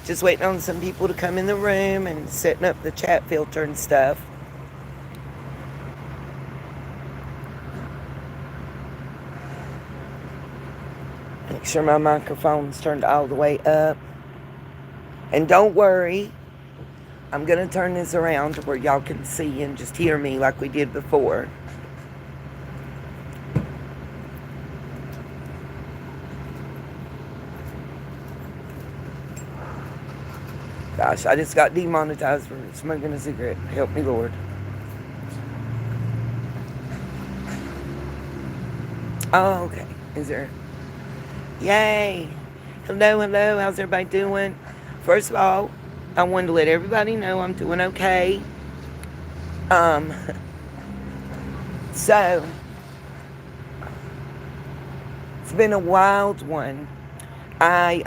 Just waiting on some people to come in the room and setting up the chat filter and stuff. Make sure my microphone's turned all the way up. And don't worry, I'm going to turn this around to where y'all can see and just hear me like we did before. Gosh, I just got demonetized for smoking a cigarette. Help me, Lord. Oh, okay. Is there... Yay! Hello, hello. How's everybody doing? First of all, I wanted to let everybody know I'm doing okay. So, it's been a wild one. I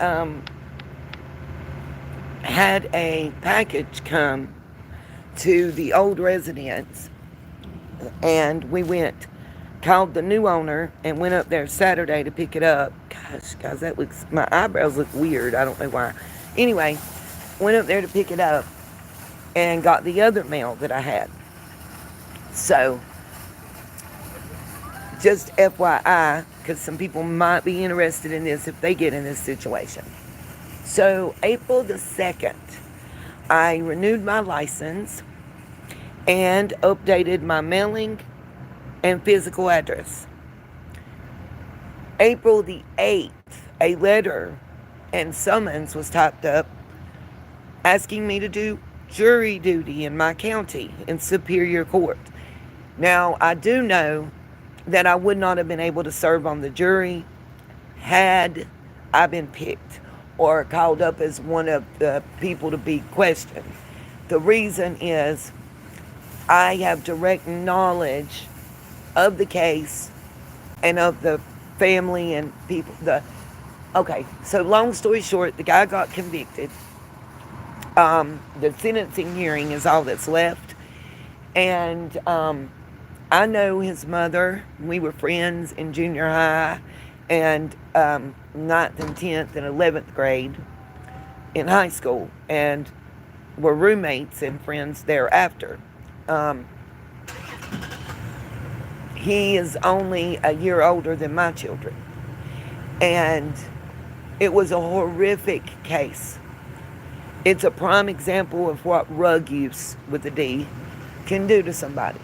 had a package come to the old residence, and we called the new owner and went up there Saturday to pick it up. Gosh, guys, my eyebrows look weird. I don't know why. Anyway, went up there to pick it up and got the other mail that I had. So, just FYI, because some people might be interested in this if they get in this situation. So, April the 2nd, I renewed my license and updated my mailing and physical address. April the 8th, a letter and summons was typed up asking me to do jury duty in my county in Superior Court. Now, I do know that I would not have been able to serve on the jury had I been picked or called up as one of the people to be questioned. The reason is I have direct knowledge of the case and of the family and people. Okay, so long story short, the guy got convicted. The sentencing hearing is all that's left. And I know his mother. We were friends in junior high and 9th and 10th and 11th grade in high school, and were roommates and friends thereafter. He is only a year older than my children. And it was a horrific case. It's a prime example of what rug use with a D can do to somebody.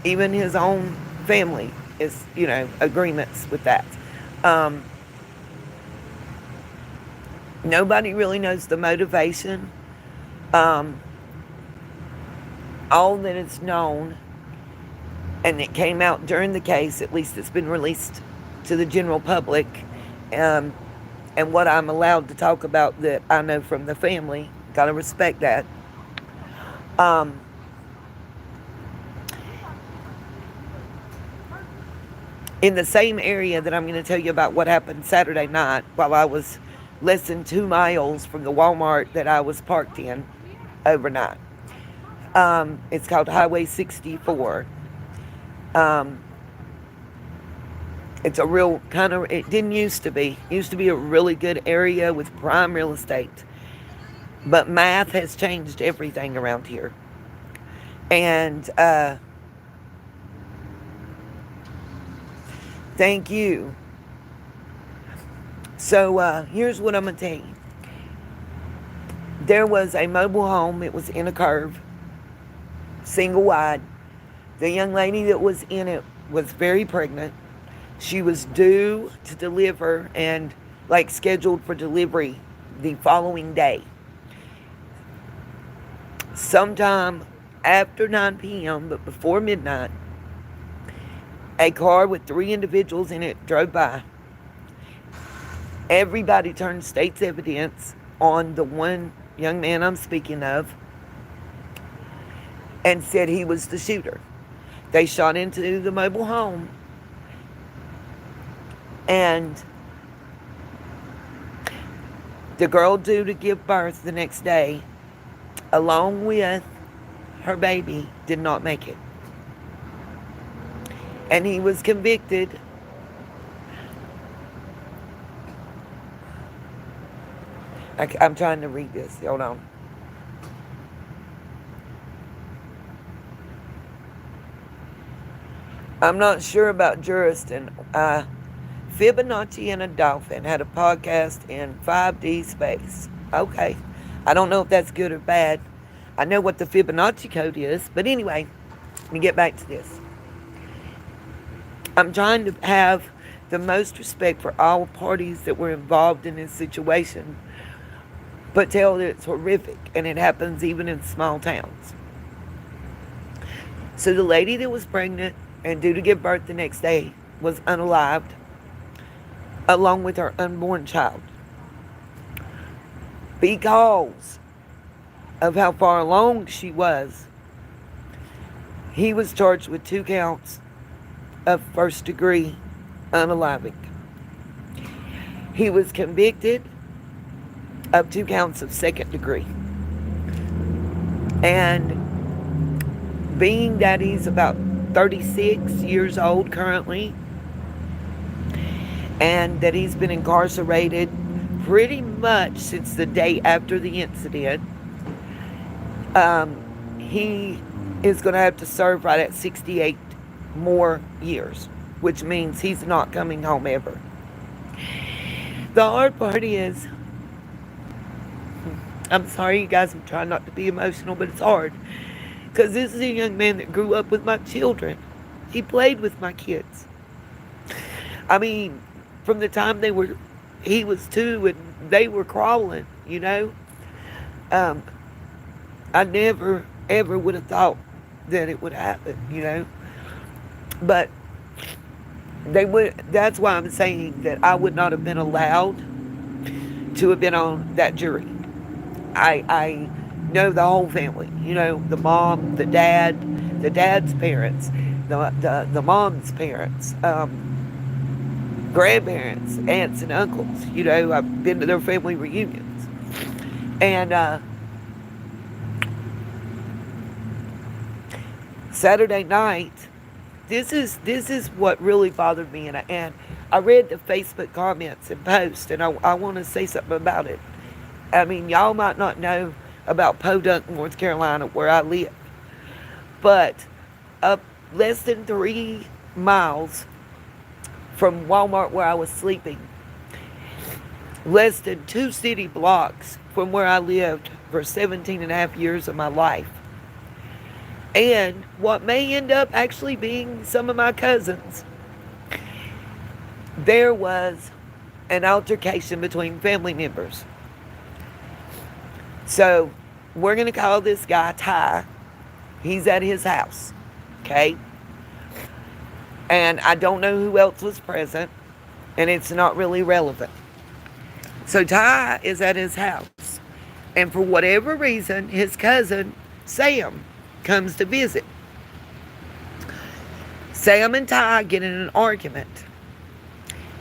Even his own family is, agreements with that. Nobody really knows the motivation. All that is known, and it came out during the case, at least it's been released to the general public, and what I'm allowed to talk about that I know from the family, gotta respect that. In the same area that I'm going to tell you about what happened Saturday night while I was less than 2 miles from the Walmart that I was parked in overnight. It's called Highway 64. It's a real it didn't used to be a really good area with prime real estate. But math has changed everything around here. And, thank you. So, here's what I'm going to tell you. There was a mobile home. It was in a curve, single wide. The young lady that was in it was very pregnant. She was due to deliver and scheduled for delivery the following day. Sometime after 9 p.m., but before midnight, a car with 3 individuals in it drove by. Everybody turned state's evidence on the one young man I'm speaking of and said he was the shooter. They shot into the mobile home, and the girl due to give birth the next day, along with her baby, did not make it. And he was convicted I'm trying to read this. Hold on. I'm not sure about Juriston. Fibonacci and a Dolphin had a podcast in 5D space. Okay. I don't know if that's good or bad. I know what the Fibonacci code is. But anyway, let me get back to this. I'm trying to have the most respect for all parties that were involved in this situation, but tell that it's horrific and it happens even in small towns. So the lady that was pregnant and due to give birth the next day was unalived, along with her unborn child. Because of how far along she was, he was charged with 2 counts of first degree unaliving. He was convicted of 2 counts of second degree. And being that he's about 36 years old currently, and that he's been incarcerated pretty much since the day after the incident, he is going to have to serve right at 68 more years, which means he's not coming home ever. The hard part is, I'm sorry you guys, I'm trying not to be emotional, but it's hard. Because this is a young man that grew up with my children. He played with my kids. I mean, from the time he was 2 and they were crawling, you know. I never, ever would have thought that it would happen, you know. But that's why I'm saying that I would not have been allowed to have been on that jury. I know the whole family, you know, the mom, the dad's parents, the mom's parents, grandparents, aunts and uncles. You know, I've been to their family reunions. And Saturday night, this is what really bothered me, and I read the Facebook comments and posts, and I want to say something about it. I mean, y'all might not know about Podunk, North Carolina, where I live, but up less than 3 miles from Walmart where I was sleeping, less than 2 city blocks from where I lived for 17 and a half years of my life, and what may end up actually being some of my cousins, there was an altercation between family members. So we're going to call this guy Ty. He's at his house, okay? And I don't know who else was present, and it's not really relevant. So Ty is at his house, and for whatever reason, his cousin, Sam, comes to visit. Sam and Ty get in an argument.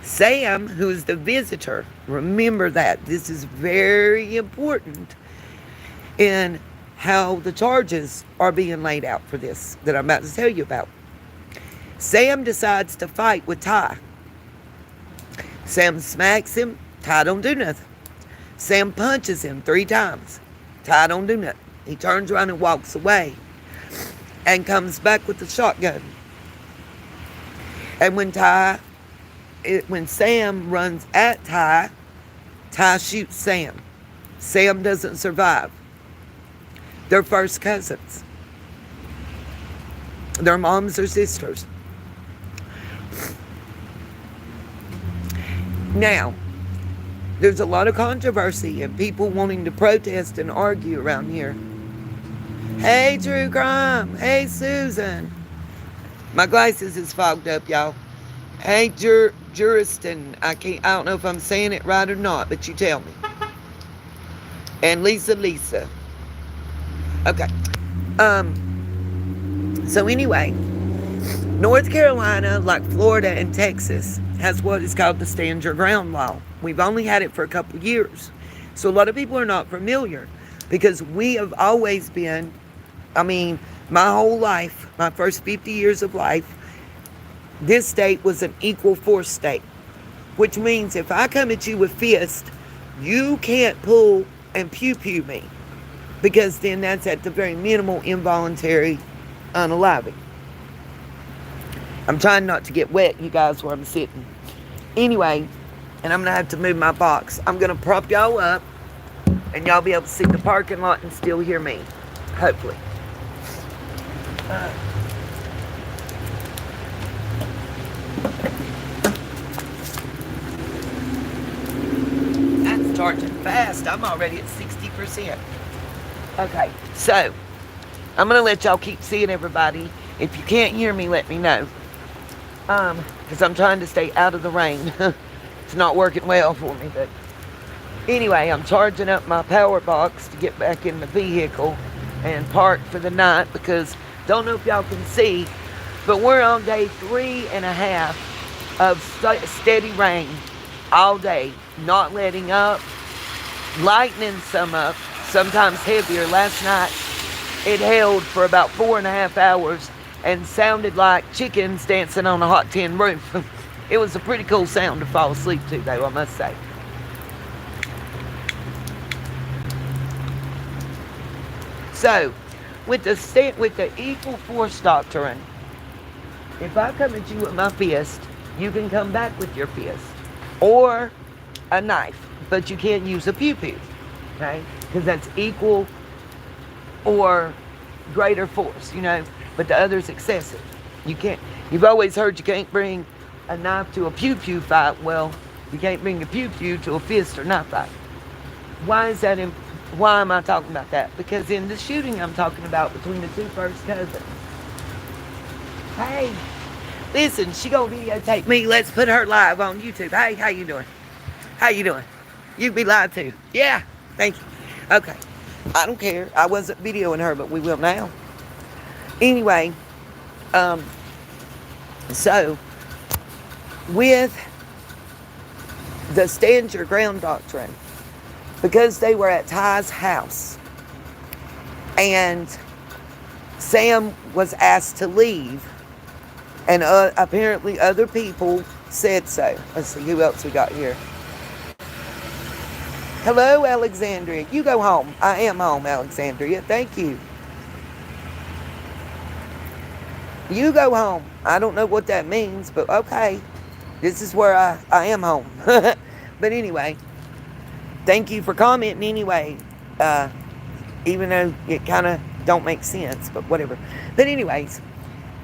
Sam, who is the visitor, remember that. This is very important in how the charges are being laid out for this that I'm about to tell you about. Sam decides to fight with Ty. Sam smacks him. Ty don't do nothing. Sam punches him 3 times. Ty don't do nothing. He turns around and walks away and comes back with the shotgun. And when Sam runs at Ty, Ty shoots Sam. Sam doesn't survive. They're first cousins. Their moms are sisters. Now, there's a lot of controversy and people wanting to protest and argue around here. Hey, True Crime. Hey, Susan. My glasses is fogged up, y'all. Hey, Juriston. I don't know if I'm saying it right or not, but you tell me. And Lisa. Okay. So anyway, North Carolina, like Florida and Texas, has what is called the Stand Your Ground law. We've only had it for a couple years. So a lot of people are not familiar because we have always been, my whole life, my first 50 years of life, this state was an equal force state, which means if I come at you with fist, You can't pull and pew-pew me, because then that's at the very minimal involuntary unaliving. I'm trying not to get wet, you guys, where I'm sitting. Anyway, and I'm going to have to move my box. I'm going to prop y'all up, and y'all be able to see the parking lot and still hear me, hopefully. That's charging fast. I'm already at 60%. Okay, so I'm going to let y'all keep seeing everybody. If you can't hear me, let me know. Because I'm trying to stay out of the rain. It's not working well for me, but anyway, I'm charging up my power box to get back in the vehicle and park for the night, because don't know if y'all can see, but we're on day 3.5 of steady rain all day, not letting up, lightening some up, sometimes heavier. Last night it held for about 4.5 hours and sounded like chickens dancing on a hot tin roof. It was a pretty cool sound to fall asleep to, though, I must say. So, with the equal force doctrine, if I come at you with my fist, you can come back with your fist, or a knife, but you can't use a pew-pew, okay? Because that's equal or greater force, but the other's excessive. You can't. You've always heard you can't bring a knife to a pew-pew fight. Well, you can't bring a pew-pew to a fist or knife fight. Why is that? Why am I talking about that? Because in the shooting I'm talking about between the two first cousins. Hey, listen, she gonna videotape me. Let's put her live on YouTube. Hey, how you doing? How you doing? You can be live too. Yeah, thank you. Okay, I don't care. I wasn't videoing her, but we will now. Anyway, so with the stand your ground doctrine, because they were at Ty's house and Sam was asked to leave, and apparently other people said so. Let's see who else we got here. Hello, Alexandria. You go home. I am home, Alexandria. Thank you. You go home. I don't know what that means, but okay. This is where I am home. But anyway, thank you for commenting anyway. Even though it kind of don't make sense, but whatever. But anyways,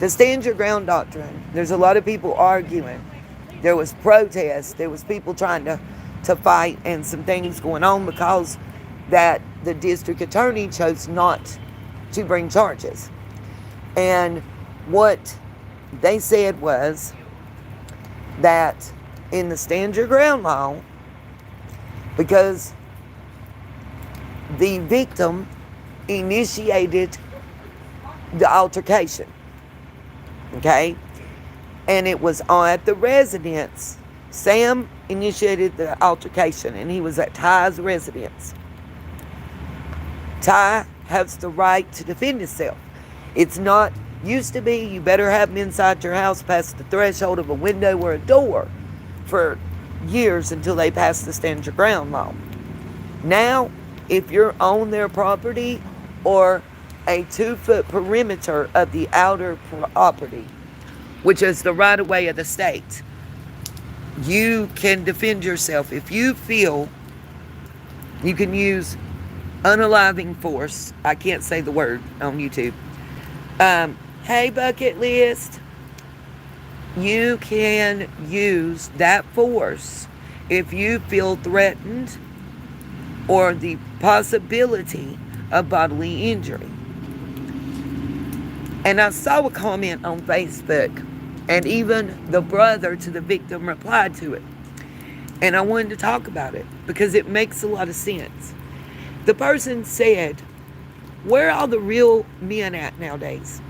the stand your ground doctrine. There's a lot of people arguing. There was protests. There was people trying to fight, and some things going on because that the district attorney chose not to bring charges. And what they said was that in the stand your ground law, because the victim initiated the altercation, okay, and it was at the residence. Sam initiated the altercation, and he was at Ty's residence. Ty has the right to defend himself. It's not, used to be, you better have him inside your house past the threshold of a window or a door for years until they passed the stand your ground law. Now, if you're on their property or a 2-foot perimeter of the outer property, which is the right of way of the state, you can defend yourself. If you feel you can use unaliving force, I can't say the word on YouTube. Hey, bucket list. You can use that force if you feel threatened or the possibility of bodily injury. And I saw a comment on Facebook, and even the brother to the victim replied to it. And I wanted to talk about it because it makes a lot of sense. The person said, where are the real men at nowadays?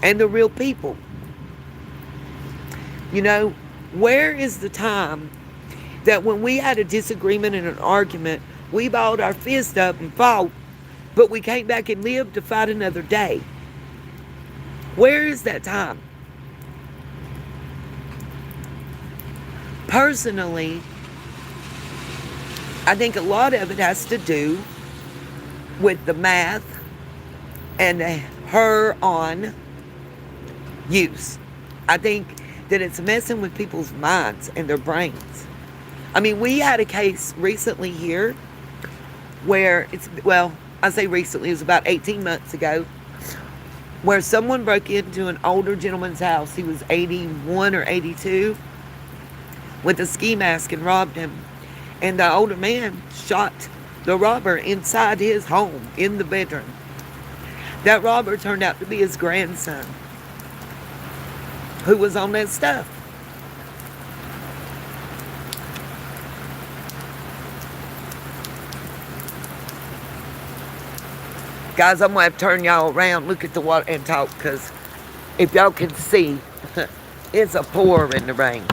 And the real people? Where is the time that when we had a disagreement and an argument, we balled our fist up and fought, but we came back and lived to fight another day? Where is that time? Personally, I think a lot of it has to do with the math and her on use. I think that it's messing with people's minds and their brains. I mean, we had a case recently here where I say recently, it was about 18 months ago, where someone broke into an older gentleman's house. He was 81 or 82 with a ski mask and robbed him. And the older man shot the robber inside his home in the bedroom. That robber turned out to be his grandson, who was on that stuff. Guys, I'm going to have to turn y'all around, look at the water, and talk, because if y'all can see, it's a pour in the rain.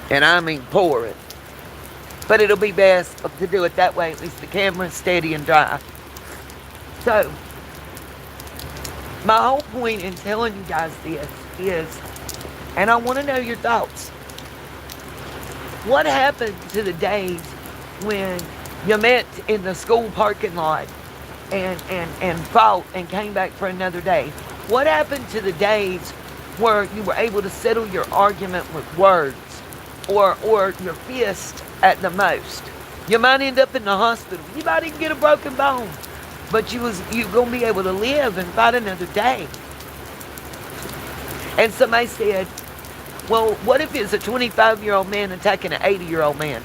And I mean pouring. But it'll be best to do it that way. At least the camera's steady and dry. So, my whole point in telling you guys this is, and I want to know your thoughts. What happened to the days when you met in the school parking lot and fought and came back for another day? What happened to the days where you were able to settle your argument with words or your fist at the most? You might end up in the hospital. You might even get a broken bone. But you're going to be able to live and fight another day. And somebody said, well, what if it's a 25-year-old man attacking an 80-year-old man?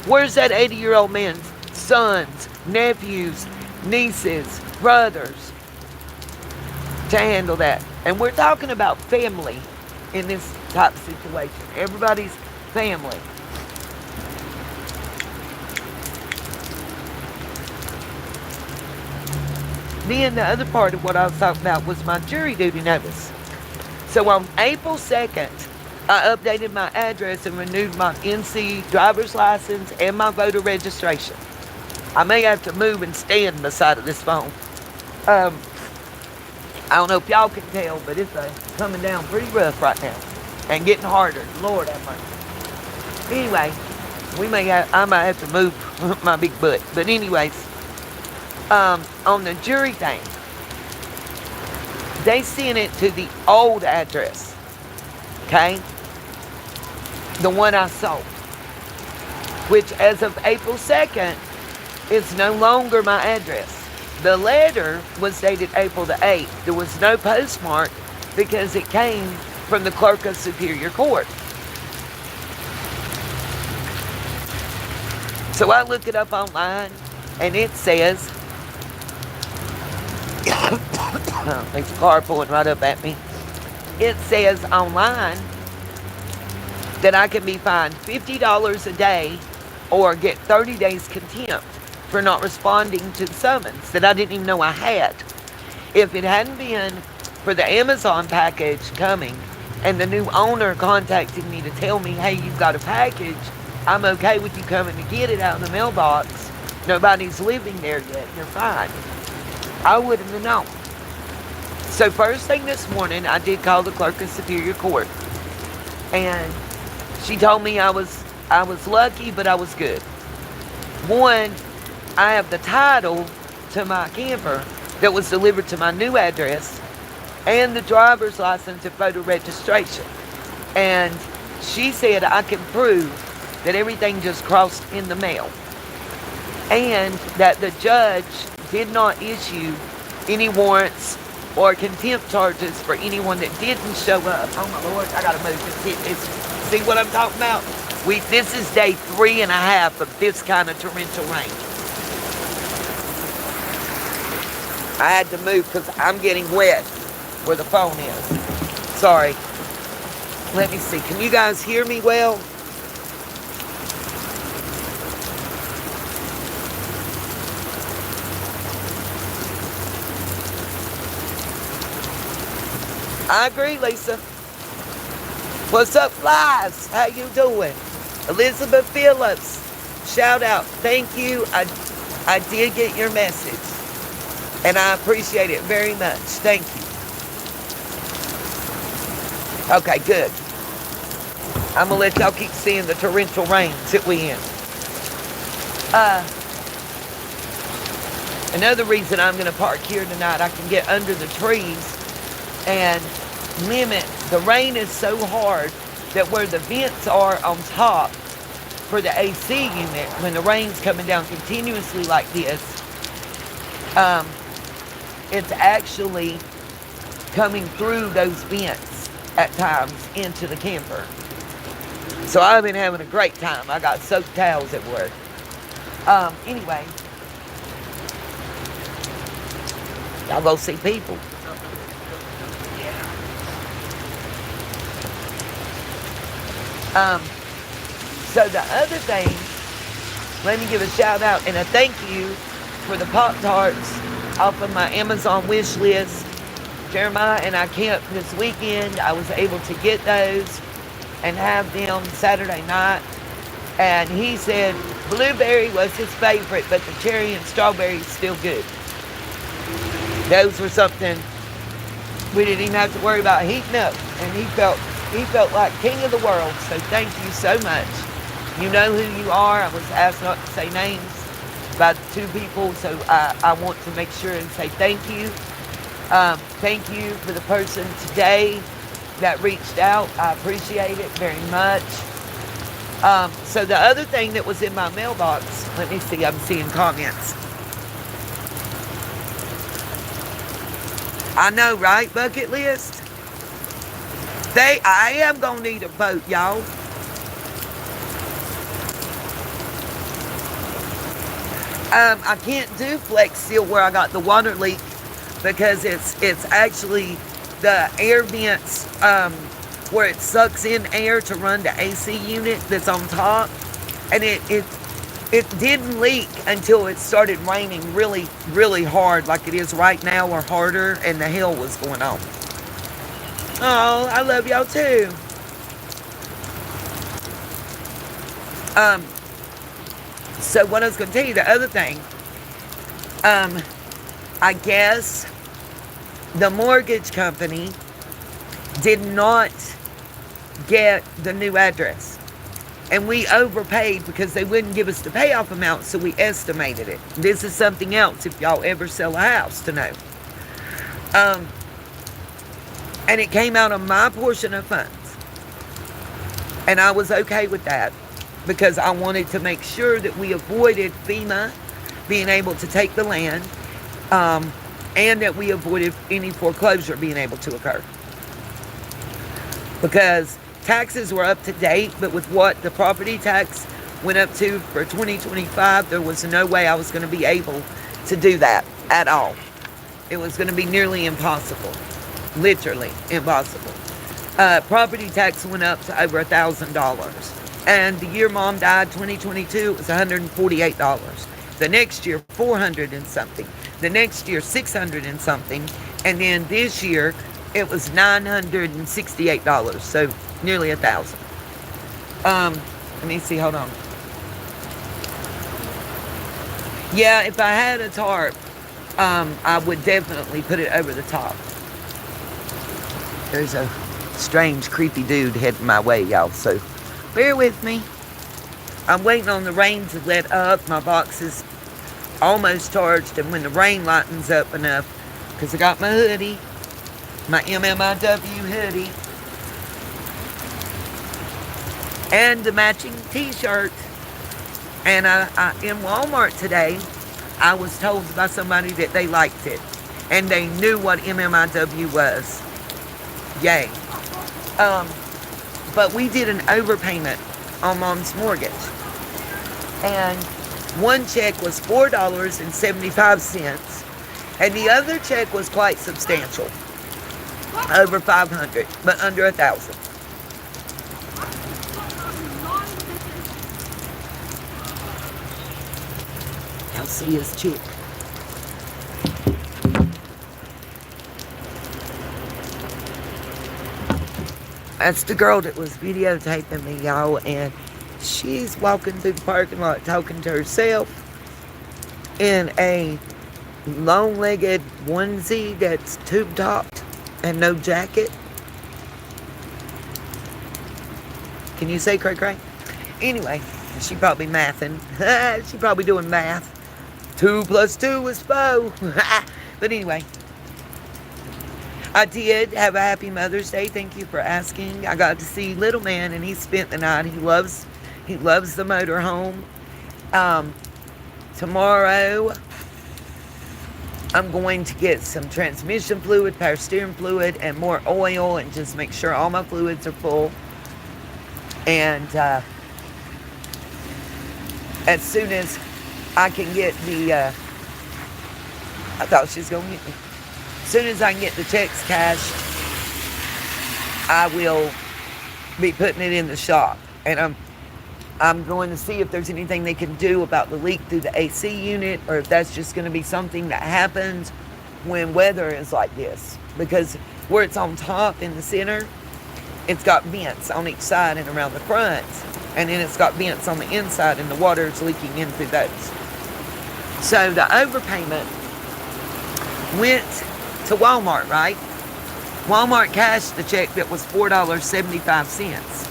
Where's that 80-year-old man's sons, nephews, nieces, brothers to handle that? And we're talking about family in this type of situation. Everybody's family. Then the other part of what I was talking about was my jury duty notice. So on April 2nd, I updated my address and renewed my NC driver's license and my voter registration. I may have to move and stand beside of this phone. I don't know if y'all can tell, but it's coming down pretty rough right now and getting harder. Lord have mercy. Anyway, I might have to move my big butt. But anyways, on the jury thing, they sent it to the old address, okay? The one I sold, which as of April 2nd, is no longer my address. The letter was dated April the 8th. There was no postmark because it came from the clerk of Superior Court. So I look it up online, and it says, there's a car pulling right up at me. It says online that I can be fined $50 a day or get 30 days contempt for not responding to the summons that I didn't even know I had. If it hadn't been for the Amazon package coming and the new owner contacting me to tell me, hey, you've got a package, I'm okay with you coming to get it out of the mailbox. Nobody's living there yet. You're fine. I wouldn't have known. So first thing this morning, I did call the clerk of Superior Court. And she told me I was lucky, but I was good. One, I have the title to my camper that was delivered to my new address and the driver's license and photo registration. And she said I can prove that everything just crossed in the mail. And that the judge did not issue any warrants or contempt charges for anyone that didn't show up. Oh my Lord, I gotta move this. See what I'm talking about? This is day 3.5 of this kind of torrential rain. I had to move because I'm getting wet where the phone is. Sorry. Let me see. Can you guys hear me well? I agree, Lisa. What's up, Flies? How you doing? Elizabeth Phillips, shout out. Thank you. I did get your message, and I appreciate it very much. Thank you. Okay, good. I'm going to let y'all keep seeing the torrential rains that we in. Uh, Another reason I'm going to park here tonight, I can get under the trees and limit. The rain is so hard that where the vents are on top for the AC unit, when the rain's coming down continuously like this, it's actually coming through those vents at times into the camper. So I've been having a great time. I got soaked towels at work. Anyway, y'all go see people. So the other thing, let me give a shout out and a thank you for the Pop-Tarts off of my Amazon wish list. Jeremiah and I camped this weekend. I was able to get those and have them Saturday night. And he said blueberry was his favorite, but the cherry and strawberry is still good. Those were something we didn't even have to worry about heating up. And he felt like king of the world. So thank you so much. You know who you are. I was asked not to say names by two people, so I want to make sure and say thank you. Thank you for the person today that reached out. I appreciate it very much. So the other thing that was in my mailbox, let me see, I'm seeing comments. I know, right? Bucket list. I am going to need a boat, y'all. I can't do Flex Seal where I got the water leak because it's actually the air vents where it sucks in air to run the AC unit that's on top. And it didn't leak until it started raining really, really hard like it is right now or harder, and the hail was going on. Oh, I love y'all too. So what I was going to tell you, the other thing, I guess the mortgage company did not get the new address. And we overpaid because they wouldn't give us the payoff amount, so we estimated it. This is something else if y'all ever sell a house to know. And it came out of my portion of funds. And I was okay with that because I wanted to make sure that we avoided FEMA being able to take the land, and that we avoided any foreclosure being able to occur. Because taxes were up to date, but with what the property tax went up to for 2025, there was no way I was going to be able to do that at all. It was going to be nearly impossible. Literally impossible. Property tax went up to over $1,000. And the year Mom died, 2022, it was $148. The next year, $400 and something. The next year, $600 and something. And then this year, it was $968. So nearly $1,000. Let me see, hold on. Yeah, if I had a tarp, I would definitely put it over the top. There's a strange, creepy dude heading my way, y'all, so bear with me. I'm waiting on the rain to let up. My box is almost charged, and when the rain lightens up enough, because I got my hoodie, my MMIW hoodie, and the matching t-shirt. And in Walmart today, I was told by somebody that they liked it, and they knew what MMIW was. Yay. But we did an overpayment on Mom's mortgage. And one check was $4.75, and the other check was quite substantial. Over $500, but under $1,000. Y'all see his chick. That's the girl that was videotaping me, y'all, and she's walking through the parking lot talking to herself in a long-legged onesie that's tube-topped and no jacket. Can you say cray-cray? Anyway, She probably mathing. She probably doing math. 2 plus 2 is 4. But anyway, I did have a happy Mother's Day. Thank you for asking. I got to see little man, and he spent the night. He loves the motor home. Tomorrow, I'm going to get some transmission fluid, power steering fluid, and more oil, and just make sure all my fluids are full. And as soon as I can get the, I thought she was going to get me. As soon as I can get the checks cashed, I will be putting it in the shop. And I'm going to see if there's anything they can do about the leak through the AC unit, or if that's just going to be something that happens when weather is like this. Because where it's on top in the center, it's got vents on each side and around the front. And then it's got vents on the inside, and the water is leaking in through those. So the overpayment went to Walmart, right? Walmart cashed the check that was $4.75.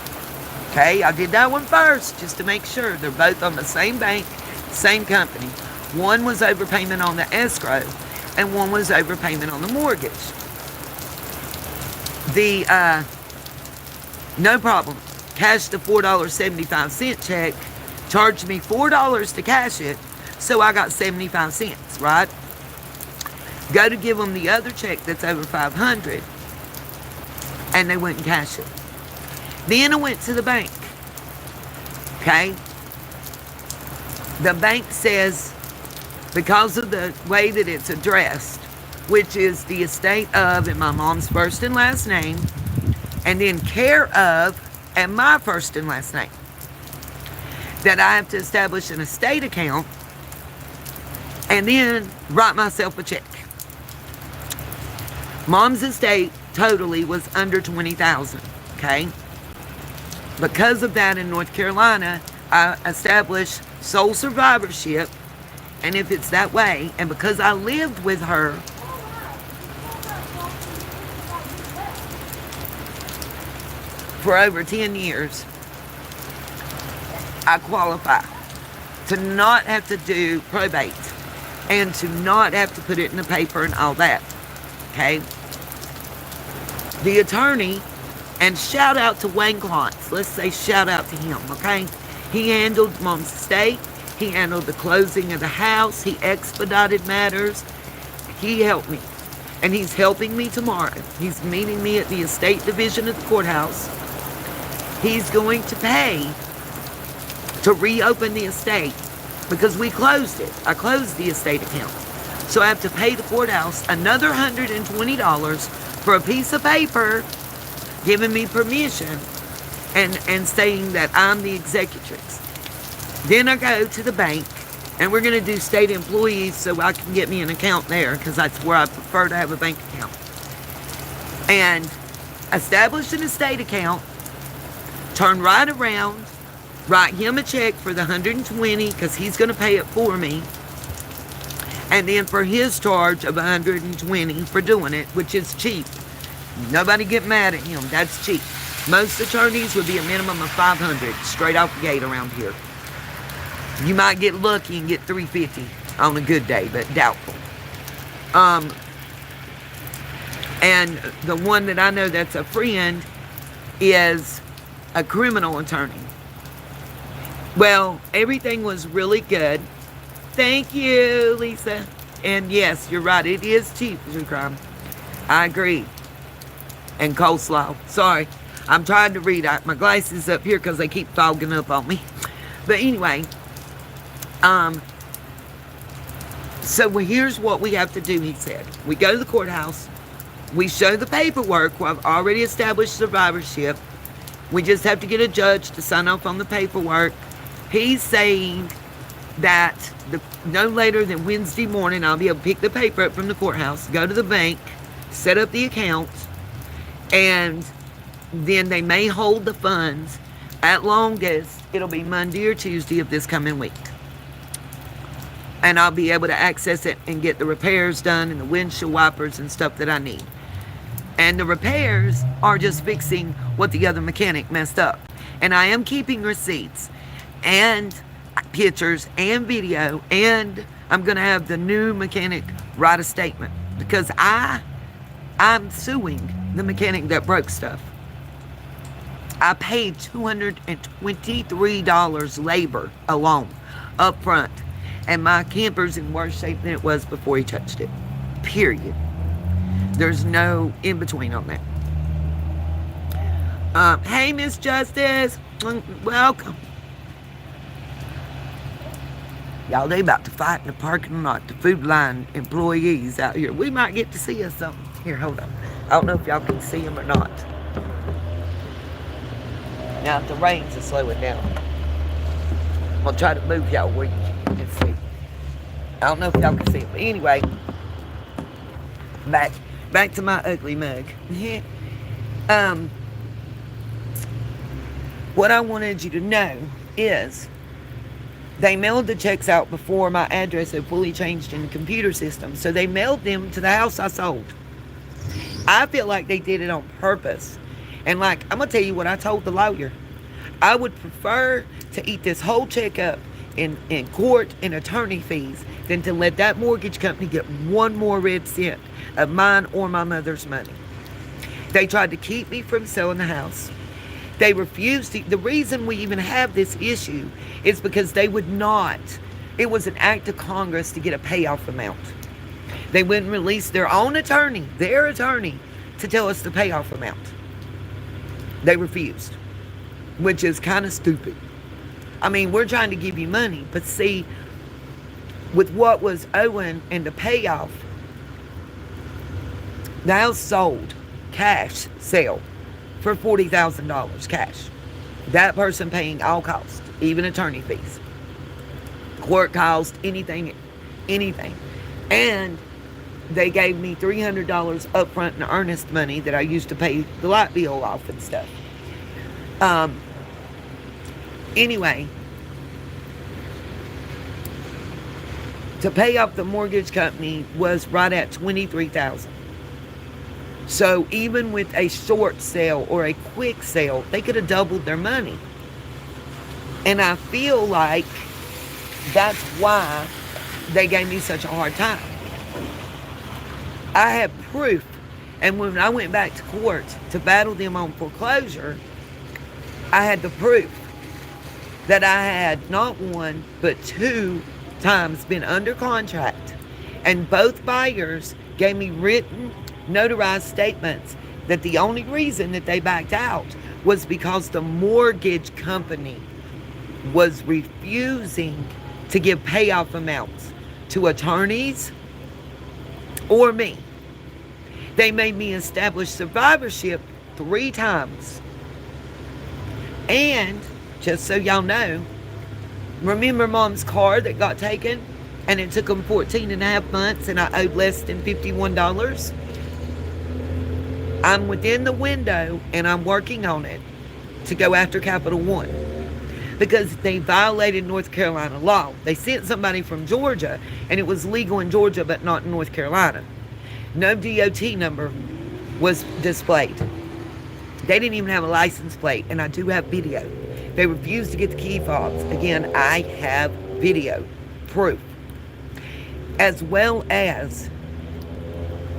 Okay, I did that one first just to make sure. They're both on the same bank, same company. One was overpayment on the escrow, and one was overpayment on the mortgage. No problem. Cashed the $4.75 check, charged me $4 to cash it, so I got 75 cents, right? Go to give them the other check that's over $500, and they wouldn't cash it. Then I went to the bank, okay? The bank says, because of the way that it's addressed, which is the estate of and my mom's first and last name, and then care of and my first and last name, that I have to establish an estate account and then write myself a check. Mom's estate totally was under $20,000, okay? Because of that, in North Carolina, I established sole survivorship, and if it's that way, and because I lived with her for over 10 years, I qualify to not have to do probate and to not have to put it in the paper and all that, okay? The attorney, and shout out to Wayne Klontz. Let's say shout out to him, okay? He handled Mom's estate. He handled the closing of the house. He expedited matters. He helped me. And he's helping me tomorrow. He's meeting me at the estate division of the courthouse. He's going to pay to reopen the estate because we closed it. I closed the estate account. So I have to pay the courthouse another $120 for a piece of paper giving me permission and saying that I'm the executrix. Then I go to the bank, and we're going to do state employees so I can get me an account there because that's where I prefer to have a bank account. And establish an estate account, turn right around, write him a check for the $120 because he's going to pay it for me. And then for his charge of $120 for doing it, which is cheap. Nobody get mad at him. That's cheap. Most attorneys would be a minimum of $500 straight off the gate around here. You might get lucky and get $350 on a good day, but doubtful. And the one that I know that's a friend is a criminal attorney. Well, everything was really good. Thank you, Lisa. And yes, you're right. It is cheap, true crime. I agree. And coleslaw. Sorry. I'm trying to read. My glasses up here because they keep fogging up on me. But anyway. So here's what we have to do, he said. We go to the courthouse. We show the paperwork where I've already established survivorship. We just have to get a judge to sign off on the paperwork. He's saying that no later than Wednesday morning, I'll be able to pick the paper up from the courthouse, go to the bank, set up the account, and then they may hold the funds. At longest, it'll be Monday or Tuesday of this coming week. And I'll be able to access it and get the repairs done and the windshield wipers and stuff that I need. And the repairs are just fixing what the other mechanic messed up. And I am keeping receipts. and pictures and video, and I'm going to have the new mechanic write a statement because I'm suing the mechanic that broke stuff. I paid $223 labor alone up front, and my camper's in worse shape than it was before he touched it. Period. There's no in between on that. Hey, Miss Justice, welcome. Y'all, they about to fight in the parking lot, the food line employees out here. We might get to see us something. Here, hold on. I don't know if y'all can see them or not. Now, if the rains are slowing down, I'll try to move y'all where you can see. I don't know if y'all can see it, but anyway, back to my ugly mug. What I wanted you to know is they mailed the checks out before my address had fully changed in the computer system. So they mailed them to the house I sold. I feel like they did it on purpose. And like, I'm going to tell you what I told the lawyer. I would prefer to eat this whole check up in court and attorney fees than to let that mortgage company get one more red cent of mine or my mother's money. They tried to keep me from selling the house. They refused to. The reason we even have this issue is because they would not. It was an act of Congress to get a payoff amount. They wouldn't release their own attorney, to tell us the payoff amount. They refused, which is kind of stupid. I mean, we're trying to give you money, but see, with what was owing and the payoff, the house sold, cash sale, for $40,000 cash. That person paying all costs, even attorney fees, court costs, anything. And they gave me $300 up front in earnest money that I used to pay the light bill off and stuff. Anyway, to pay off the mortgage company was right at $23,000. So even with a short sale or a quick sale, they could have doubled their money. And I feel like that's why they gave me such a hard time. I have proof. And when I went back to court to battle them on foreclosure, I had the proof that I had not one, but 2 times been under contract. And both buyers gave me written, notarized statements that the only reason that they backed out was because the mortgage company was refusing to give payoff amounts to attorneys or me. They made me establish survivorship 3 times. And just so y'all know, remember Mom's car that got taken and it took them 14 and a half months and I owed less than $51? I'm within the window and I'm working on it to go after Capital One because they violated North Carolina law. They sent somebody from Georgia and it was legal in Georgia but not in North Carolina. No DOT number was displayed. They didn't even have a license plate, and I do have video. They refused to get the key fobs. Again, I have video proof. As well as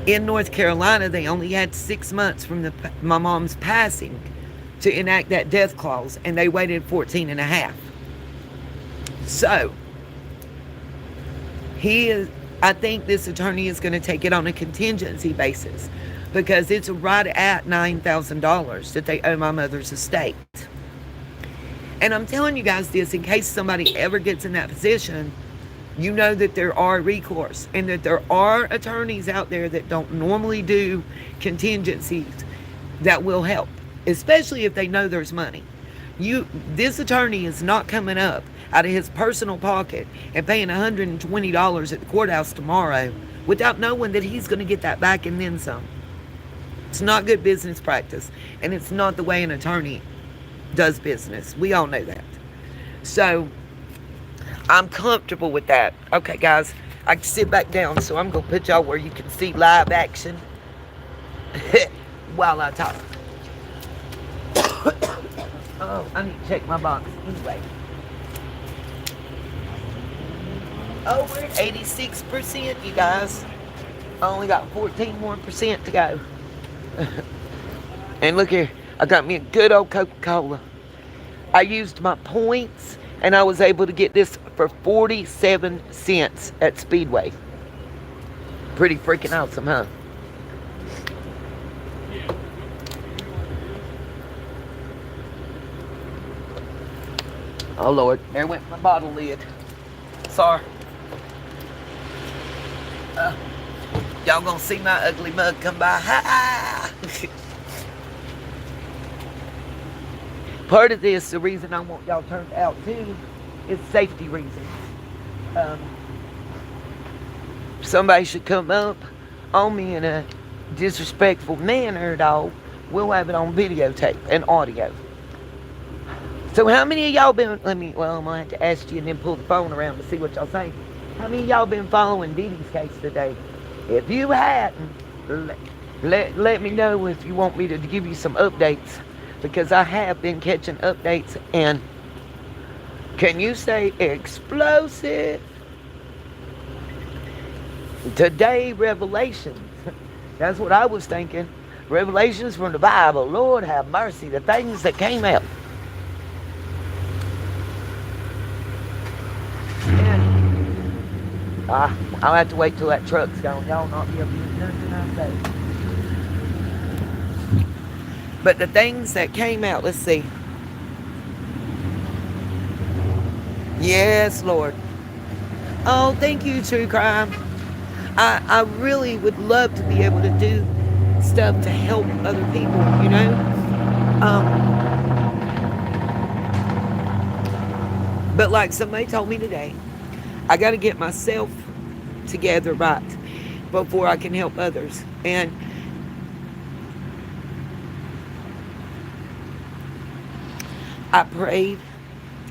in North Carolina, they only had 6 months from my mom's passing to enact that death clause, and they waited 14 and a half. So, I think this attorney is going to take it on a contingency basis because it's right at $9,000 that they owe my mother's estate. And I'm telling you guys this in case somebody ever gets in that position. You know that there are recourse and that there are attorneys out there that don't normally do contingencies that will help, especially if they know there's money. This attorney is not coming up out of his personal pocket and paying $120 at the courthouse tomorrow without knowing that he's going to get that back and then some. It's not good business practice, and it's not the way an attorney does business. We all know that. So I'm comfortable with that. Okay, guys, I can sit back down, so I'm going to put y'all where you can see live action while I talk. Oh, I need to check my box. Anyway, Oh, we're at 86%, you guys. I only got 14 more percent to go. And look here, I got me a good old Coca-Cola. I used my points and I was able to get this for 47 cents at Speedway. Pretty freaking awesome, huh? Oh Lord, there went my bottle lid. Sorry. Y'all gonna see my ugly mug come by. Ha! Part of this, the reason I want y'all turned out too, is safety reasons. Somebody should come up on me in a disrespectful manner, dog. We'll have it on videotape and audio. So how many of y'all been, I'm gonna have to ask you and then pull the phone around to see what y'all think. How many of y'all been following Diddy's case today? If you hadn't, let me know if you want me to give you some updates, because I have been catching updates. And can you say explosive? Today, revelations. That's what I was thinking. Revelations from the Bible. Lord have mercy, the things that came out. And I'll have to wait till that truck's gone. Y'all not be able to do nothing I say. But the things that came out, let's see. Yes, Lord. Oh, thank you, True Crime. I really would love to be able to do stuff to help other people, you know? But like somebody told me today, I got to get myself together right before I can help others. And I prayed,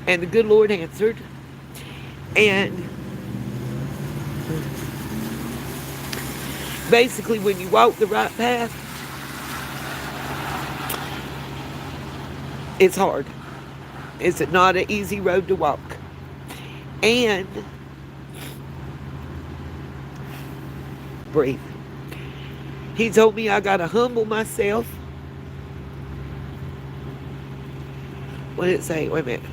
and the good Lord answered. And basically, when you walk the right path, it's hard. It's not an easy road to walk. And breathe. He told me I gotta humble myself. What did it say? Wait a minute.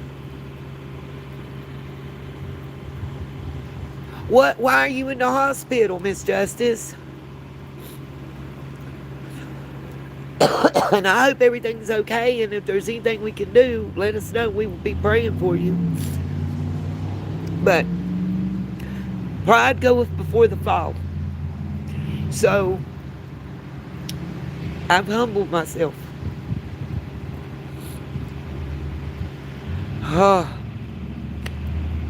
What? Why are you in the hospital, Miss Justice? And I hope everything's okay, and if there's anything we can do, let us know. We will be praying for you. But pride goeth before the fall. So I've humbled myself.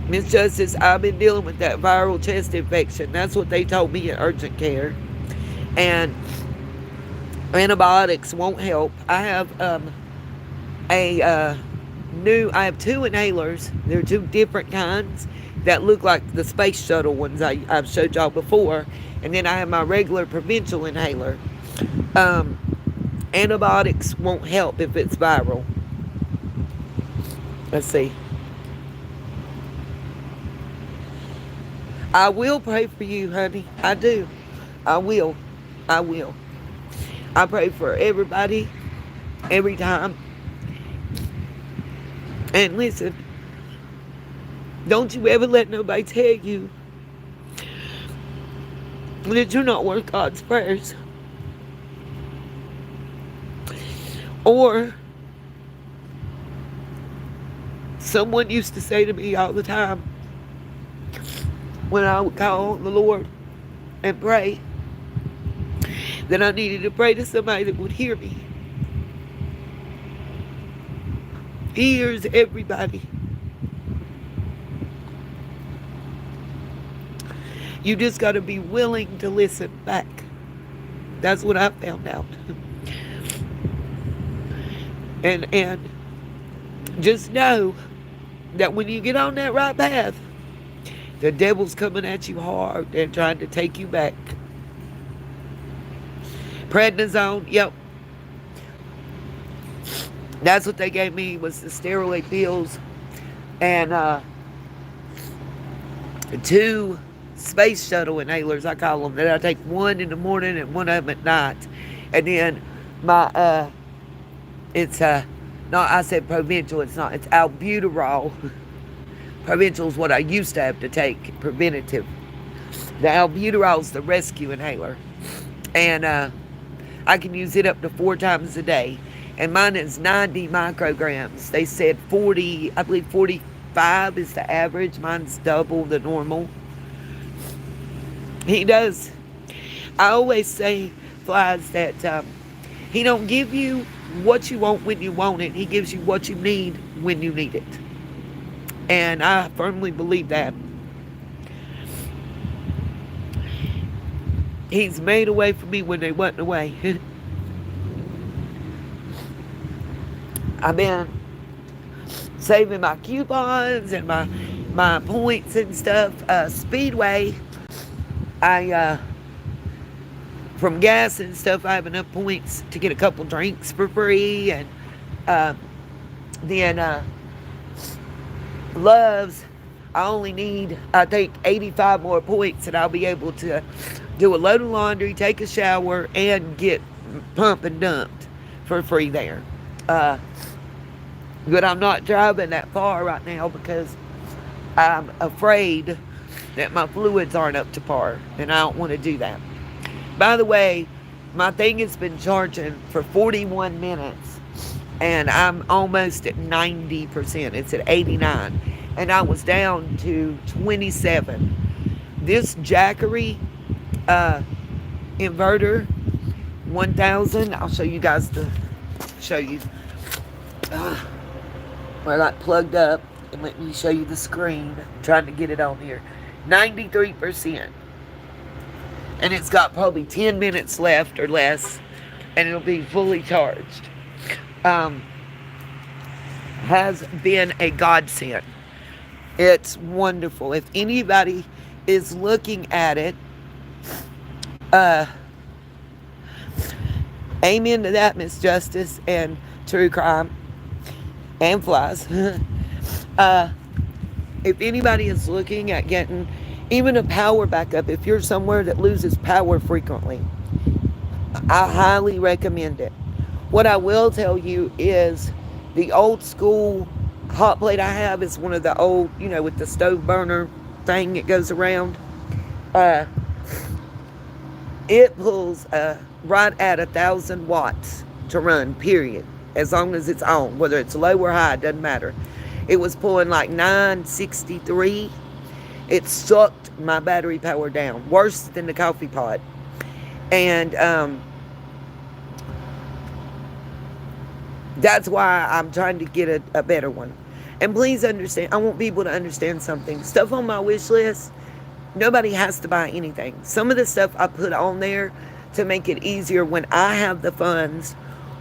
Miss Justice, I've been dealing with that viral chest infection. That's what they told me in urgent care. And antibiotics won't help. I have I have two inhalers. They're two different kinds that look like the space shuttle ones I've showed y'all before. And then I have my regular provincial inhaler. Antibiotics won't help if it's viral. Let's see. I will pray for you, honey. I do. I will. I will. I pray for everybody, every time. And listen, don't you ever let nobody tell you that you're not worth God's prayers. Or someone used to say to me all the time when I would call on the Lord and pray, that I needed to pray to somebody that would hear me. He hears everybody. You just got to be willing to listen back. That's what I found out. And just know that when you get on that right path, the devil's coming at you hard and trying to take you back. Prednisone, yep. That's what they gave me, was the steroid pills. And two space shuttle inhalers, I call them, that I take one in the morning and one of them at night. And then my, it's, no, I said Provincial, it's not, it's albuterol. Provincial is what I used to have to take, preventative. The albuterol is the rescue inhaler. And I can use it up to 4 times a day. And mine is 90 micrograms. They said 40, I believe 45 is the average. Mine's double the normal. He does. I always say, Flies, that he don't give you what you want when you want it. He gives you what you need when you need it. And I firmly believe that. He's made a way for me when there wasn't a way. I've been saving my coupons and my points and stuff. Speedway, from gas and stuff, I have enough points to get a couple drinks for free. And then Love's, I think 85 more points, and I'll be able to do a load of laundry, take a shower, and get pump and dumped for free there. But I'm not driving that far right now because I'm afraid that my fluids aren't up to par, and I don't want to do that. By the way, my thing has been charging for 41 minutes, and I'm almost at 90%. It's at 89, and I was down to 27. This Jackery inverter 1000, I'll show you guys where I plugged up, and let me show you the screen. I'm trying to get it on here. 93%. And it's got probably 10 minutes left or less, and it'll be fully charged. Has been a godsend. It's wonderful. If anybody is looking at it, amen to that, Miss Justice and True Crime and Flies. If anybody is looking at getting even a power backup, if you're somewhere that loses power frequently, I highly recommend it. What I will tell you is the old school hot plate I have is one of the old, with the stove burner thing that goes around. It pulls right at 1,000 watts to run, period. As long as it's on, whether it's low or high, doesn't matter. It was pulling like 963. It sucked my battery power down, worse than the coffee pot. And that's why I'm trying to get a better one. And please understand, I want people to understand something. Stuff on my wish list, nobody has to buy anything. Some of the stuff I put on there to make it easier when I have the funds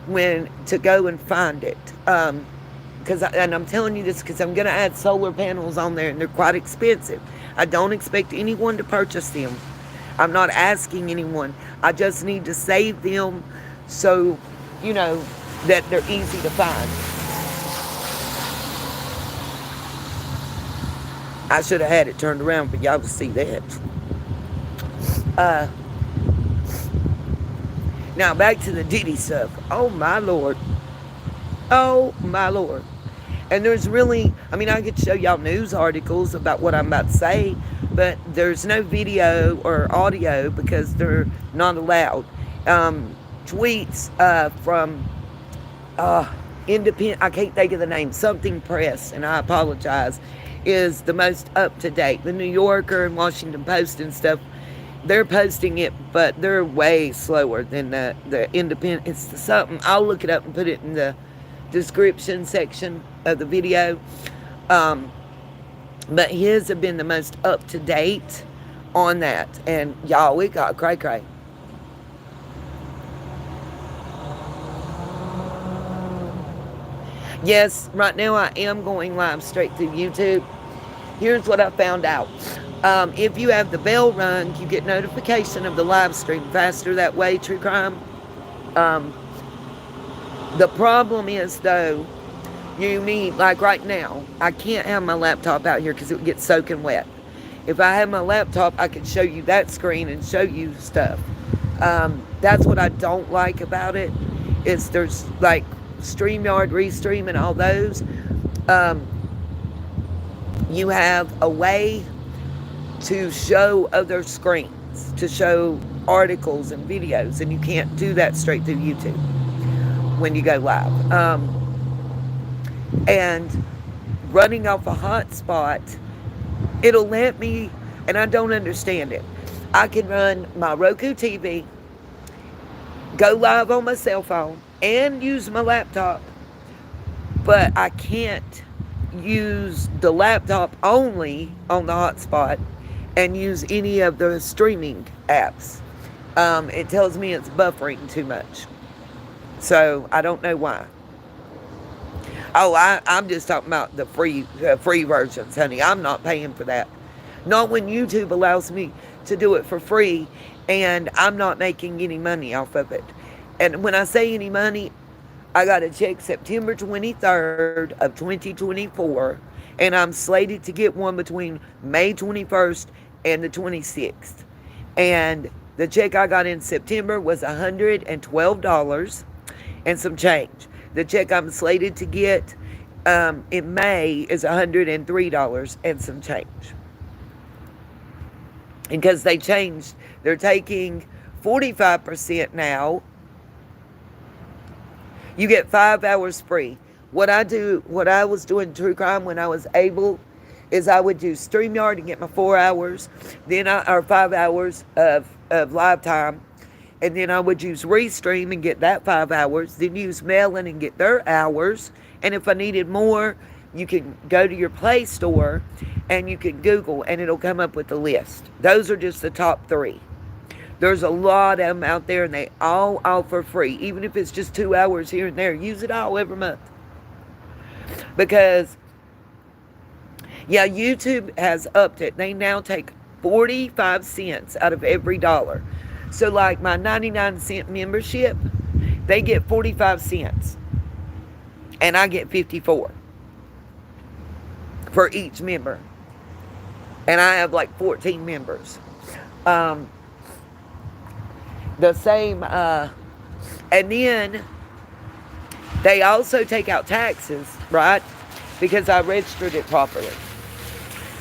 when to go and find it. And I'm telling you this because I'm going to add solar panels on there, and they're quite expensive. I don't expect anyone to purchase them. I'm not asking anyone. I just need to save them so, that they're easy to find. I should have had it turned around for y'all to see that. Now back to the Diddy stuff. Oh my Lord. Oh my Lord. And there's really, I could show y'all news articles about what I'm about to say, but there's no video or audio because they're not allowed. Tweets from independent, I can't think of the name, something press, and I apologize, is the most up to date. The New Yorker and Washington Post and stuff, they're posting it, but they're way slower than the independent. It's something, I'll look it up and put it in the description section of the video. But his have been the most up to date on that. And y'all, we got cray. Yes, right now I am going live straight through YouTube. Here's what I found out. If you have the bell rung, you get notification of the live stream faster that way, True Crime. The problem is, though, you need, like right now, I can't have my laptop out here because it would get soaking wet. If I have my laptop, I can show you that screen and show you stuff. That's what I don't like about it. Is there's like StreamYard, Restream, and all those. Um, you have a way to show other screens, to show articles and videos, and you can't do that straight through YouTube when you go live. And running off a hotspot, it'll let me, and I don't understand it. I can run my Roku TV, go live on my cell phone, and use my laptop, but I can't use the laptop only on the hotspot and use any of the streaming apps. It tells me it's buffering too much. So I don't know why. Oh, I'm just talking about the free versions, honey. I'm not paying for that. Not when YouTube allows me to do it for free and I'm not making any money off of it. And when I say any money, I got a check September 23rd of 2024, and I'm slated to get one between May 21st and the 26th. And the check I got in September was $112 and some change. The check I'm slated to get in May is $103 and some change. And because they changed, they're taking 45% now. You get 5 hours free. What I was doing true crime when I was able, is I would do StreamYard and get my 4 hours, or 5 hours of live time, and then I would use Restream and get that 5 hours, then use Melon and get their hours, and if I needed more, you can go to your Play Store and you can Google and it'll come up with a list. Those are just the top 3. There's a lot of them out there, and they all offer free. Even if it's just 2 hours here and there, use it all every month. Because, yeah, YouTube has upped it. They now take 45 cents out of every dollar. So, like my 99-cent membership, they get 45 cents. And I get 54 for each member. And I have like 14 members. The same, and then they also take out taxes, right? Because I registered it properly.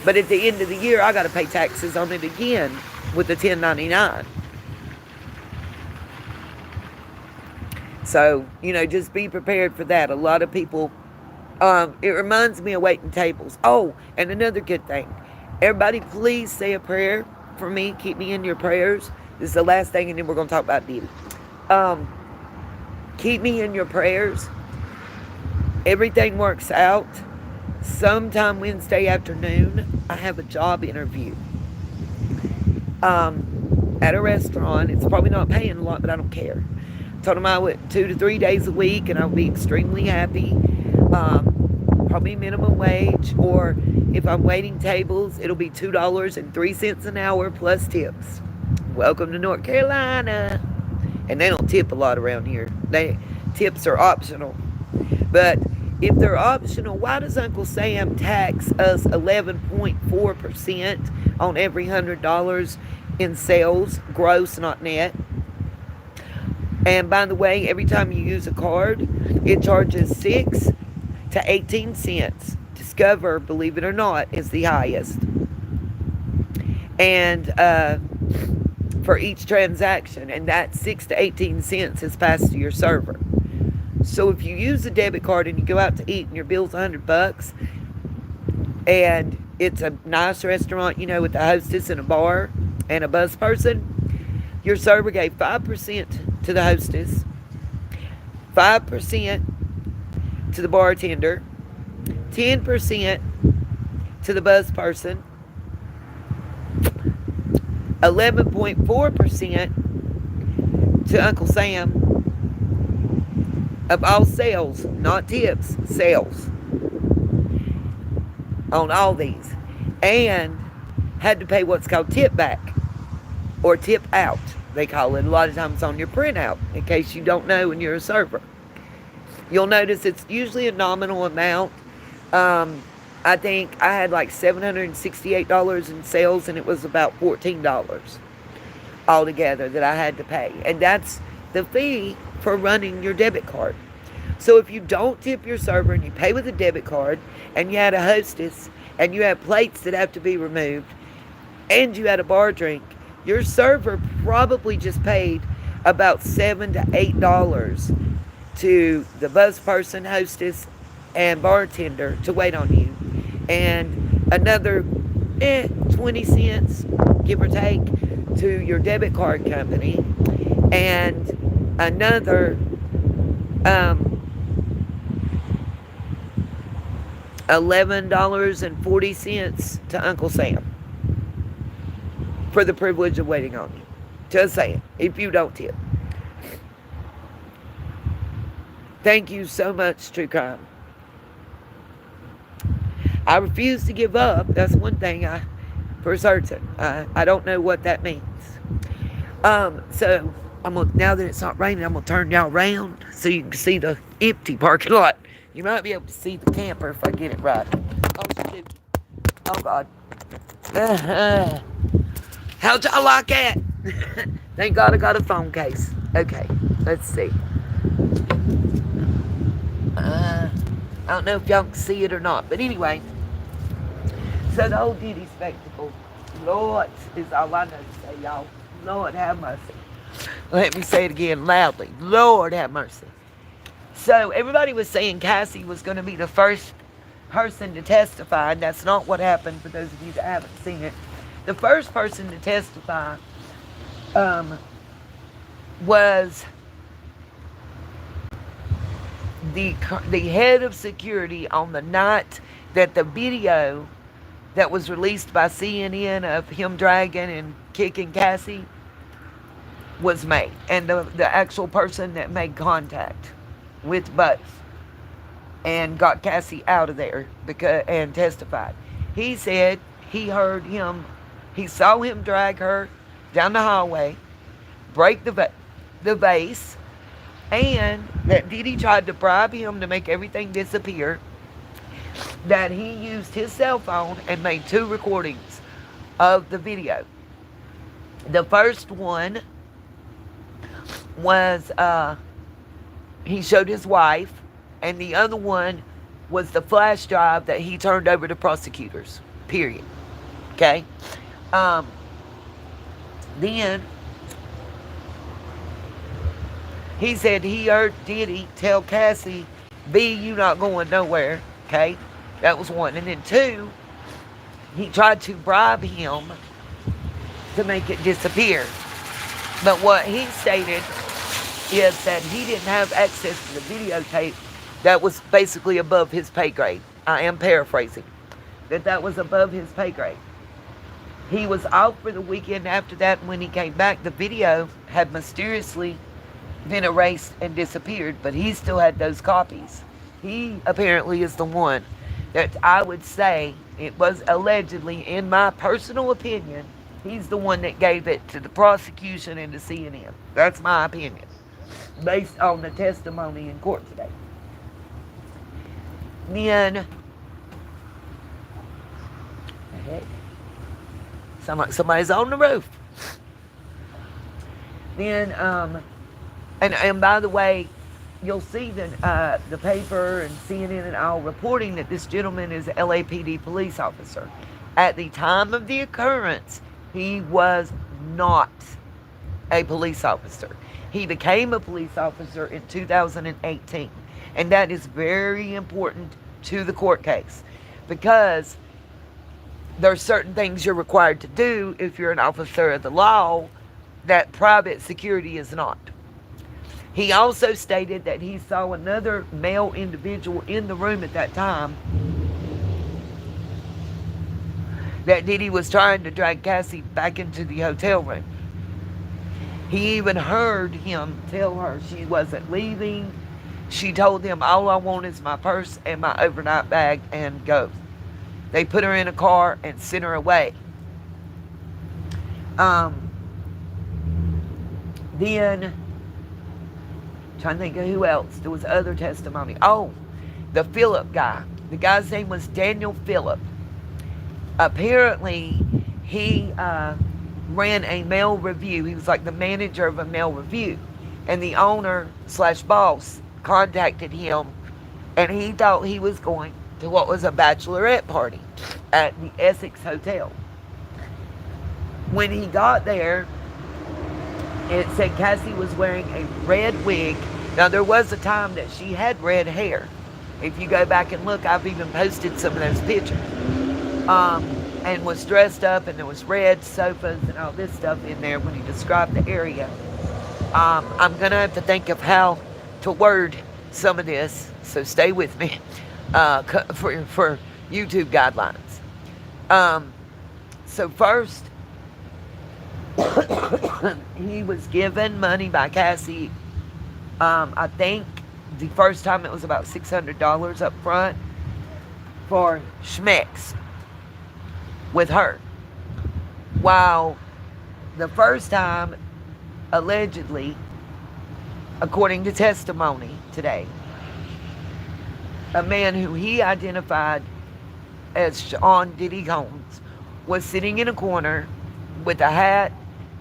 But at the end of the year, I got to pay taxes on it again with the 1099. So, just be prepared for that. A lot of people, it reminds me of waiting tables. Oh, and another good thing. Everybody, please say a prayer for me. Keep me in your prayers. This is the last thing, and then we're going to talk about Diddy. Keep me in your prayers. Everything works out. Sometime Wednesday afternoon, I have a job interview at a restaurant. It's probably not paying a lot, but I don't care. Told them I would 2 to 3 days a week, and I'll be extremely happy. Probably minimum wage, or if I'm waiting tables, it'll be $2.03 an hour plus tips. Welcome to North Carolina. And they don't tip a lot around here. Tips are optional. But if they're optional, why does Uncle Sam tax us 11.4% on every $100 in sales, gross, not net? And by the way, every time you use a card, it charges 6 to 18 cents. Discover, believe it or not, is the highest. And for each transaction, and that 6 to 18 cents is passed to your server. So if you use a debit card and you go out to eat and your bill's $100, and it's a nice restaurant, with a hostess and a bar and a bus person, your server gave 5% to the hostess, 5% to the bartender, 10% to the bus person, 11.4% to Uncle Sam of all sales, not tips, sales on all these, and had to pay what's called tip back or tip out, they call it. A lot of times on your printout, in case you don't know when you're a server. You'll notice it's usually a nominal amount. I think I had like $768 in sales, and it was about $14 altogether that I had to pay. And that's the fee for running your debit card. So if you don't tip your server and you pay with a debit card, and you had a hostess, and you have plates that have to be removed, and you had a bar drink, your server probably just paid about $7 to $8 to the bus person, hostess, and bartender to wait on you, and another 20 cents, give or take, to your debit card company, and another $11.40 to Uncle Sam for the privilege of waiting on you. Just saying, if you don't tip. Thank you so much, True Crime. I refuse to give up. That's one thing for certain. I don't know what that means. So now that it's not raining, I'm gonna turn y'all around so you can see the empty parking lot. You might be able to see the camper if I get it right. Oh, shoot. Oh, God. How'd y'all like that? Thank God I got a phone case. Okay, let's see. I don't know if y'all can see it or not, but anyway. So the whole Diddy spectacle, Lord, is all I know to say, y'all. Lord have mercy. Let me say it again loudly. Lord have mercy. So everybody was saying Cassie was going to be the first person to testify, and that's not what happened for those of you that haven't seen it. The first person to testify was the head of security on the night that the video that was released by CNN of him dragging and kicking Cassie was made, and the actual person that made contact with both and got Cassie out of there and testified. He said he saw him drag her down the hallway, break the vase, and that Diddy tried to bribe him to make everything disappear, that he used his cell phone and made 2 recordings of the video. The first one was he showed his wife, and the other one was the flash drive that he turned over to prosecutors, period. Okay? Then he said he heard Diddy tell Cassie, B, you not going nowhere. Okay? That was 1. And then 2, he tried to bribe him to make it disappear. But what he stated is that he didn't have access to the videotape. That was basically above his pay grade. I am paraphrasing. That was above his pay grade. He was out for the weekend after that, and when he came back, the video had mysteriously been erased and disappeared, but he still had those copies. He apparently is the one that I would say, it was allegedly, in my personal opinion, he's the one that gave it to the prosecution and to CNN. That's my opinion, based on the testimony in court today. Then, sound like somebody's on the roof. Then, and by the way, you'll see that the paper and CNN and all reporting that this gentleman is an LAPD police officer. At the time of the occurrence, he was not a police officer. He became a police officer in 2018. And that is very important to the court case, because there are certain things you're required to do if you're an officer of the law that private security is not. He also stated that he saw another male individual in the room at that time, that Diddy was trying to drag Cassie back into the hotel room. He even heard him tell her she wasn't leaving. She told him, all I want is my purse and my overnight bag, and go. They put her in a car and sent her away. Then, trying to think of who else. There was other testimony. Oh, the Phillip guy. The guy's name was Daniel Phillip. Apparently, he ran a mail review. He was like the manager of a mail review. And the owner slash boss contacted him, and he thought he was going to what was a bachelorette party at the Essex Hotel. When he got there, it said Cassie was wearing a red wig. Now, there was a time that she had red hair. If you go back and look, I've even posted some of those pictures. And was dressed up, and there was red sofas and all this stuff in there when he described the area. I'm going to have to think of how to word some of this, so stay with me for YouTube guidelines. So first, he was given money by Cassie. I think the first time it was about $600 up front for schmecks with her. While the first time, allegedly, according to testimony today, a man who he identified as Sean Diddy Holmes was sitting in a corner with a hat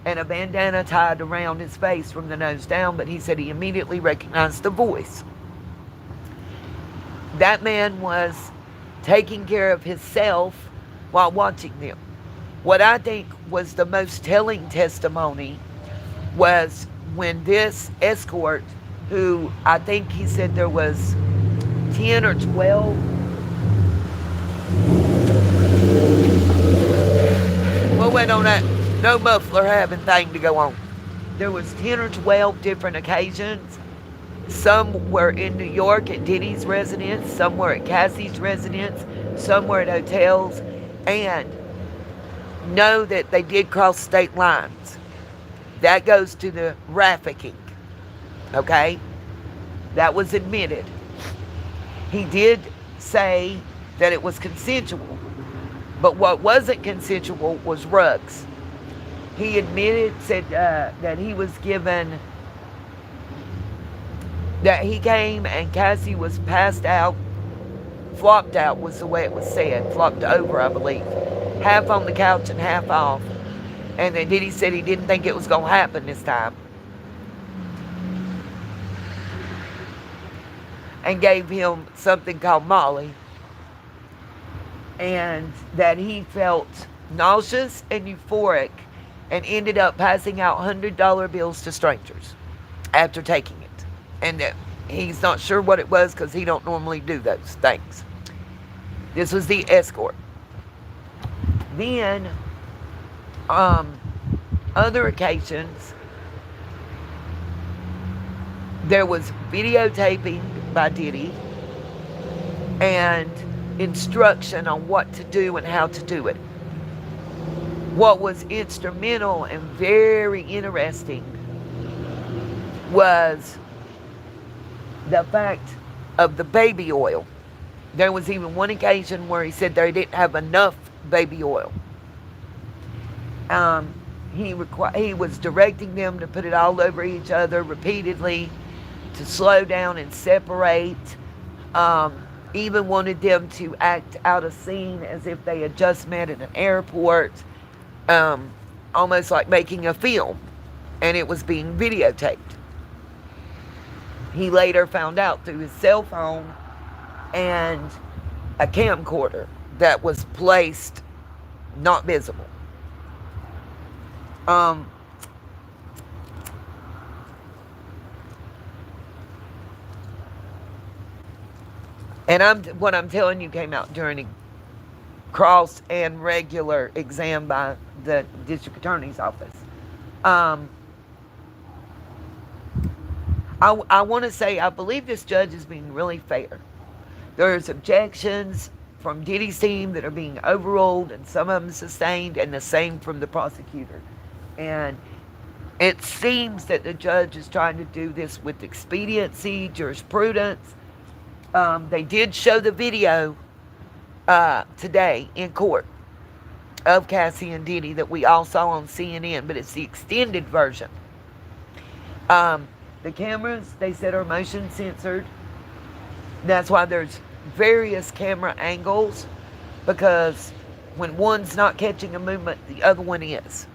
and a bandana tied around his face from the nose down, but he said he immediately recognized the voice. That man was taking care of himself while watching them. What I think was the most telling testimony was when this escort, who I think he said there was 10 or 12. We'll wait on that. No muffler having thing to go on. There was 10 or 12 different occasions. Some were in New York at Diddy's residence, some were at Cassie's residence, some were at hotels, and know that they did cross state lines. That goes to the trafficking, okay? That was admitted. He did say that it was consensual, but what wasn't consensual was rugs. He admitted, said that he was given, that he came and Cassie was passed out, flopped out was the way it was said, flopped over, I believe, half on the couch and half off. And then Diddy said he didn't think it was going to happen this time, and gave him something called Molly, and that he felt nauseous and euphoric and ended up passing out $100 bills to strangers after taking it. And that he's not sure what it was because he don't normally do those things. This was the escort. Then, other occasions, there was videotaping by Diddy and instruction on what to do and how to do it. What was instrumental and very interesting was the fact of the baby oil. There was even one occasion where he said they didn't have enough baby oil. He was directing them to put it all over each other repeatedly, to slow down and separate. Even wanted them to act out a scene as if they had just met at an airport, almost like making a film, and it was being videotaped. He later found out through his cell phone and a camcorder that was placed not visible. And what I'm telling you came out during a cross and regular exam by the district attorney's office. I want to say I believe this judge is being really fair. There's objections from Diddy's team that are being overruled, and some of them sustained, and the same from the prosecutor. And it seems that the judge is trying to do this with expediency, jurisprudence. They did show the video today in court of Cassie and Diddy that we all saw on CNN, but it's the extended version. The cameras, they said, are motion censored. That's why there's various camera angles because when one's not catching a movement, the other one is.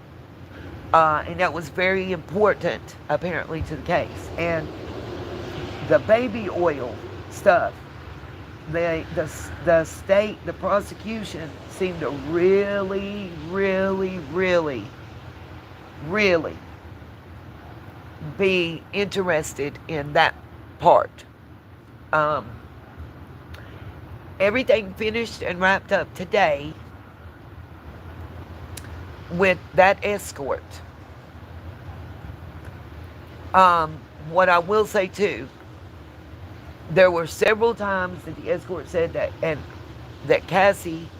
And that was very important, apparently, to the case. And the baby oil stuff, the state, the prosecution seemed to really, really, really, really be interested in that part. Um, Everything finished and wrapped up today with that escort. What I will say too, there were several times that the escort said that, and that Cassandra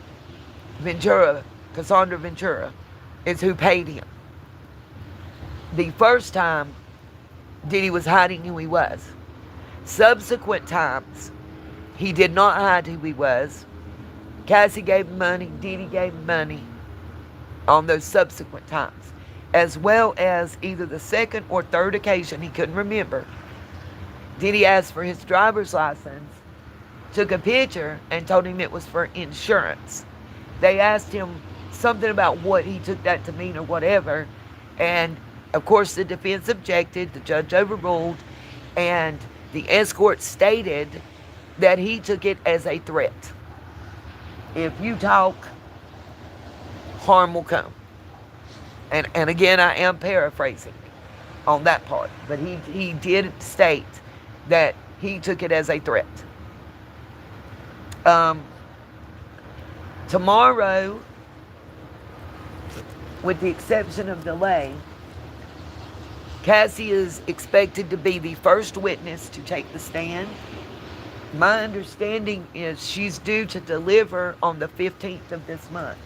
Ventura, is who paid him. The first time, Diddy was hiding who he was. Subsequent times, he did not hide who he was. Cassie gave him money, Diddy gave him money on those subsequent times, as well as either the second or third occasion, he couldn't remember. Diddy asked for his driver's license, took a picture, and told him it was for insurance. They asked him something about what he took that to mean or whatever, and of course the defense objected, the judge overruled, and the escort stated that he took it as a threat. If you talk, harm will come. And again, I am paraphrasing on that part, but he did state that he took it as a threat. Tomorrow, with the exception of delay, Cassie is expected to be the first witness to take the stand. My understanding is she's due to deliver on the 15th of this month.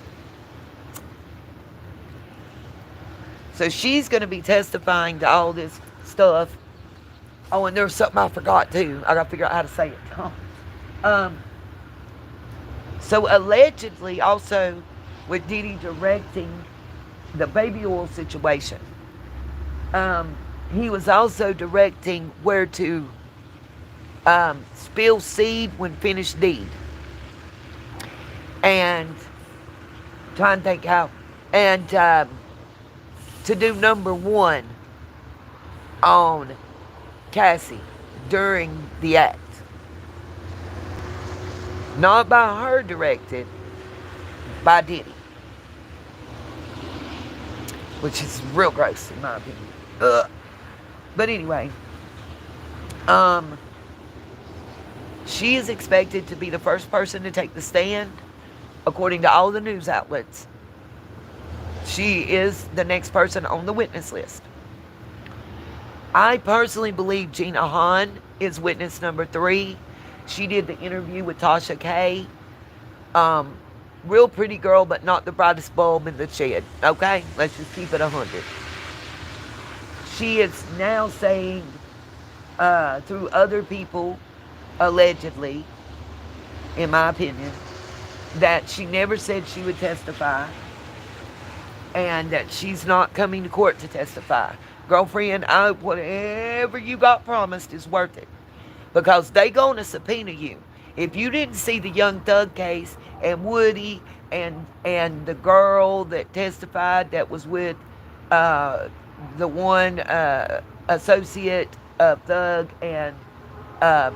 So she's going to be testifying to all this stuff. Oh, and there's something I forgot too. I got to figure out how to say it. So allegedly also with Diddy directing the baby oil situation, he was also directing where to spill seed when finished deed. And trying to think how. And to do number one on Cassie during the act. Not by her directed, by Diddy. Which is real gross in my opinion. Ugh. But anyway, she is expected to be the first person to take the stand, according to all the news outlets. She is the next person on the witness list. I personally believe Gina Hahn is witness number 3. She did the interview with Tasha K. Real pretty girl, but not the brightest bulb in the shed. Okay? Let's just keep it 100. She is now saying, through other people, allegedly, in my opinion, that she never said she would testify and that she's not coming to court to testify. Girlfriend, I hope whatever you got promised is worth it, because they gonna subpoena you. If you didn't see the Young Thug case and Woody and the girl that testified that was with the one associate of Thug and the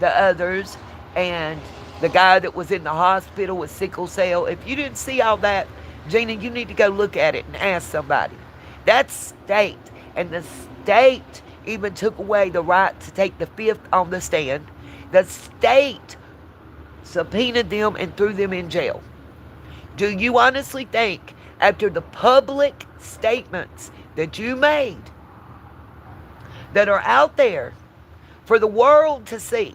others, and the guy that was in the hospital with sickle cell, if you didn't see all that, Gina, you need to go look at it and ask somebody. That's state. And the state even took away the right to take the fifth on the stand. The state subpoenaed them and threw them in jail. Do you honestly think, after the public statements that you made that are out there for the world to see,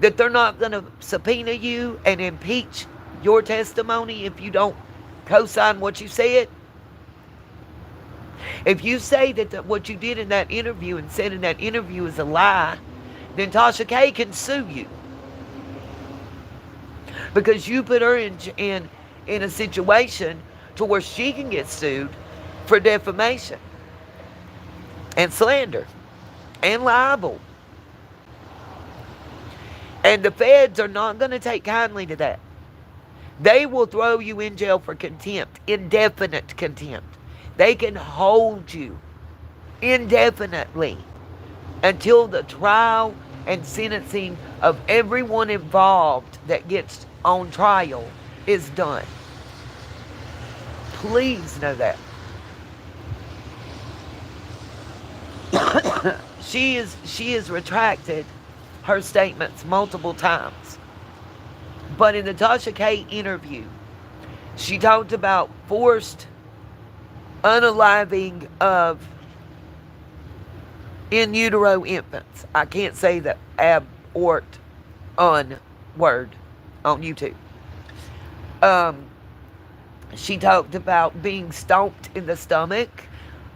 that they're not going to subpoena you and impeach your testimony if you don't co-sign what you said? If you say that what you did in that interview and said in that interview is a lie, then Tasha K can sue you, because you put her in a situation to where she can get sued for defamation and slander and libel. And the feds are not going to take kindly to that. They will throw you in jail for contempt, indefinite contempt. They can hold you indefinitely until the trial and sentencing of everyone involved that gets on trial is done. Please know that. She has retracted her statements multiple times. But in the Tasha K interview, she talked about forced unaliving of in utero infants. I can't say the abort on word on YouTube. She talked about being stomped in the stomach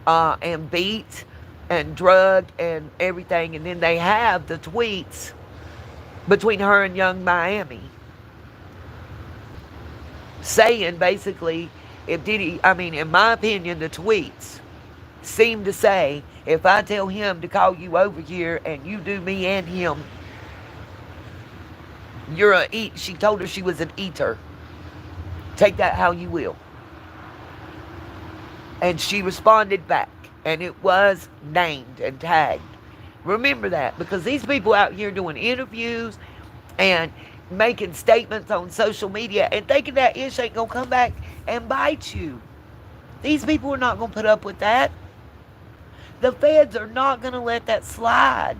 and beat and drugged and everything. And then they have the tweets between her and Young Miami saying basically, if Diddy, in my opinion, the tweets seem to say, if I tell him to call you over here and you do me and him, you're a eat. She told her she was an eater. Take that how you will. And she responded back, and it was named and tagged. Remember that, because these people out here doing interviews and making statements on social media and thinking that ish ain't gonna come back and bite you. These people are not gonna put up with that. The feds are not gonna let that slide.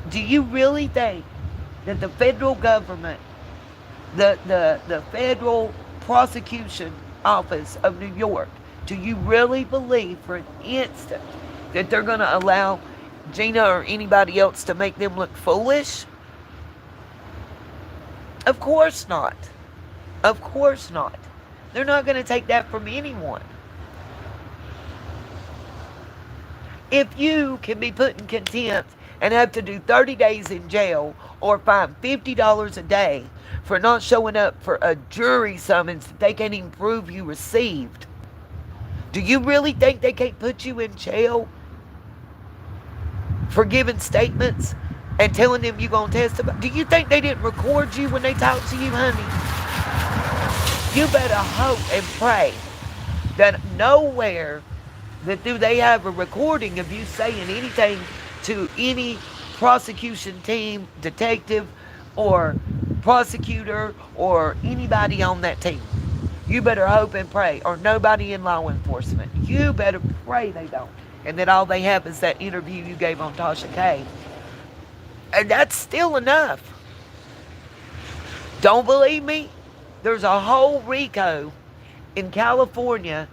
Do you really think that the federal government, the federal prosecution office of New York, do you really believe for an instant that they're gonna allow Gina or anybody else to make them look foolish? Of course not. Of course not. They're not going to take that from anyone. If you can be put in contempt and have to do 30 days in jail or fine $50 a day for not showing up for a jury summons that they can't even prove you received, do you really think they can't put you in jail for giving statements and telling them you're going to testify? Do you think they didn't record you when they talked to you, honey? You better hope and pray that nowhere that do they have a recording of you saying anything to any prosecution team, detective, or prosecutor, or anybody on that team. You better hope and pray, or nobody in law enforcement. You better pray they don't. And that all they have is that interview you gave on Tasha K. And that's still enough. Don't believe me? There's a whole RICO in California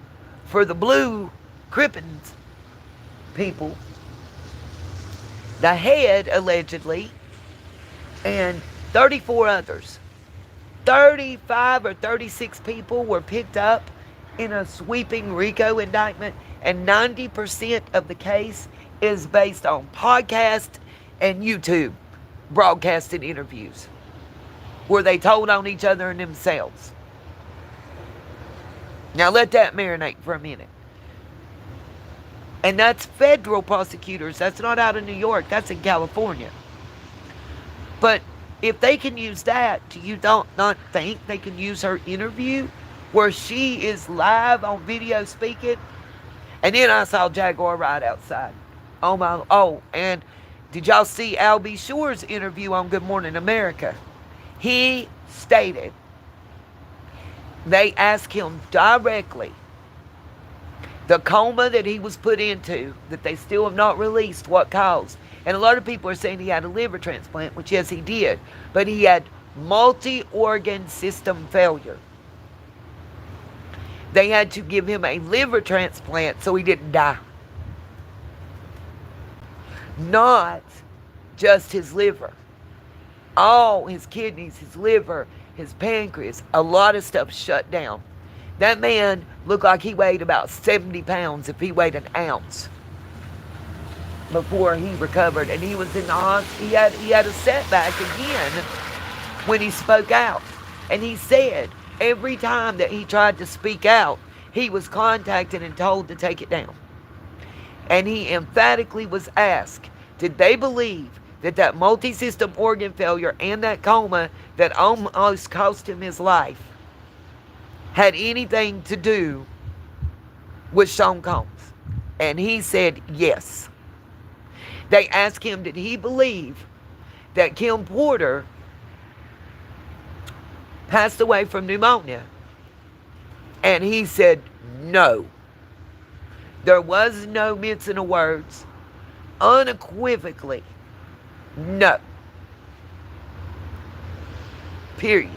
for the blue Crippins people. The head, allegedly, and 34 others. 35 or 36 people were picked up in a sweeping RICO indictment, and 90% of the case is based on podcast and YouTube broadcasted interviews where they told on each other and themselves. Now let that marinate for a minute. And that's federal prosecutors. That's not out of New York. That's in California. But if they can use that, do you not think they can use her interview where she is live on video speaking? And then I saw Jaguar right outside. And did y'all see Al B. Shore's interview on Good Morning America? He stated, they asked him directly, the coma that he was put into, that they still have not released what caused. And a lot of people are saying he had a liver transplant, which yes, he did. But he had multi-organ system failure. They had to give him a liver transplant so he didn't die. Not just his liver. All his kidneys, his liver, his pancreas, a lot of stuff shut down. That man looked like he weighed about 70 pounds if he weighed an ounce before he recovered. And he was in the hospital. He had a setback again when he spoke out. And he said every time that he tried to speak out, he was contacted and told to take it down. And he emphatically was asked, did they believe that multi-system organ failure and that coma that almost cost him his life had anything to do with Sean Combs. And he said yes. They asked him, did he believe that Kim Porter passed away from pneumonia? And he said no. There was no mincing of words. Unequivocally, no. Period.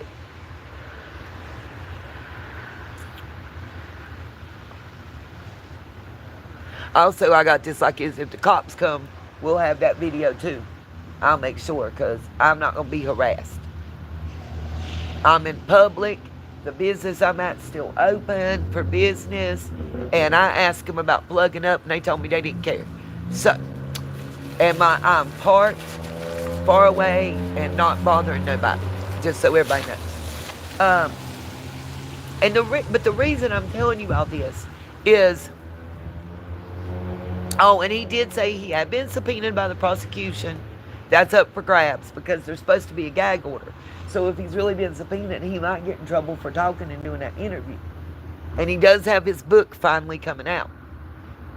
Also, I got this like this. If the cops come, we'll have that video too. I'll make sure, because I'm not going to be harassed. I'm in public. The business I'm at still open for business. And I asked them about plugging up, and they told me they didn't care. So, I'm parked far away and not bothering nobody. Just so everybody knows. But the reason I'm telling you all this is, and he did say he had been subpoenaed by the prosecution. That's up for grabs because there's supposed to be a gag order. So if he's really been subpoenaed, he might get in trouble for talking and doing that interview. And he does have his book finally coming out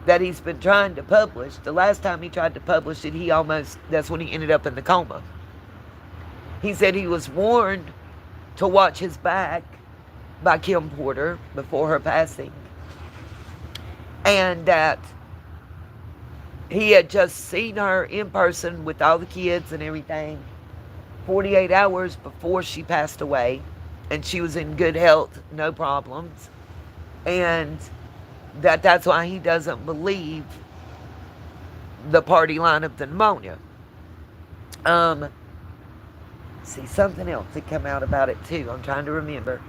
that he's been trying to publish. The last time he tried to publish it, that's when he ended up in the coma. He said he was warned to watch his back by Kim Porter before her passing. And that he had just seen her in person with all the kids and everything 48 hours before she passed away. And she was in good health, no problems. And that's why he doesn't believe the party line of the pneumonia. See, something else that came out about it too. I'm trying to remember.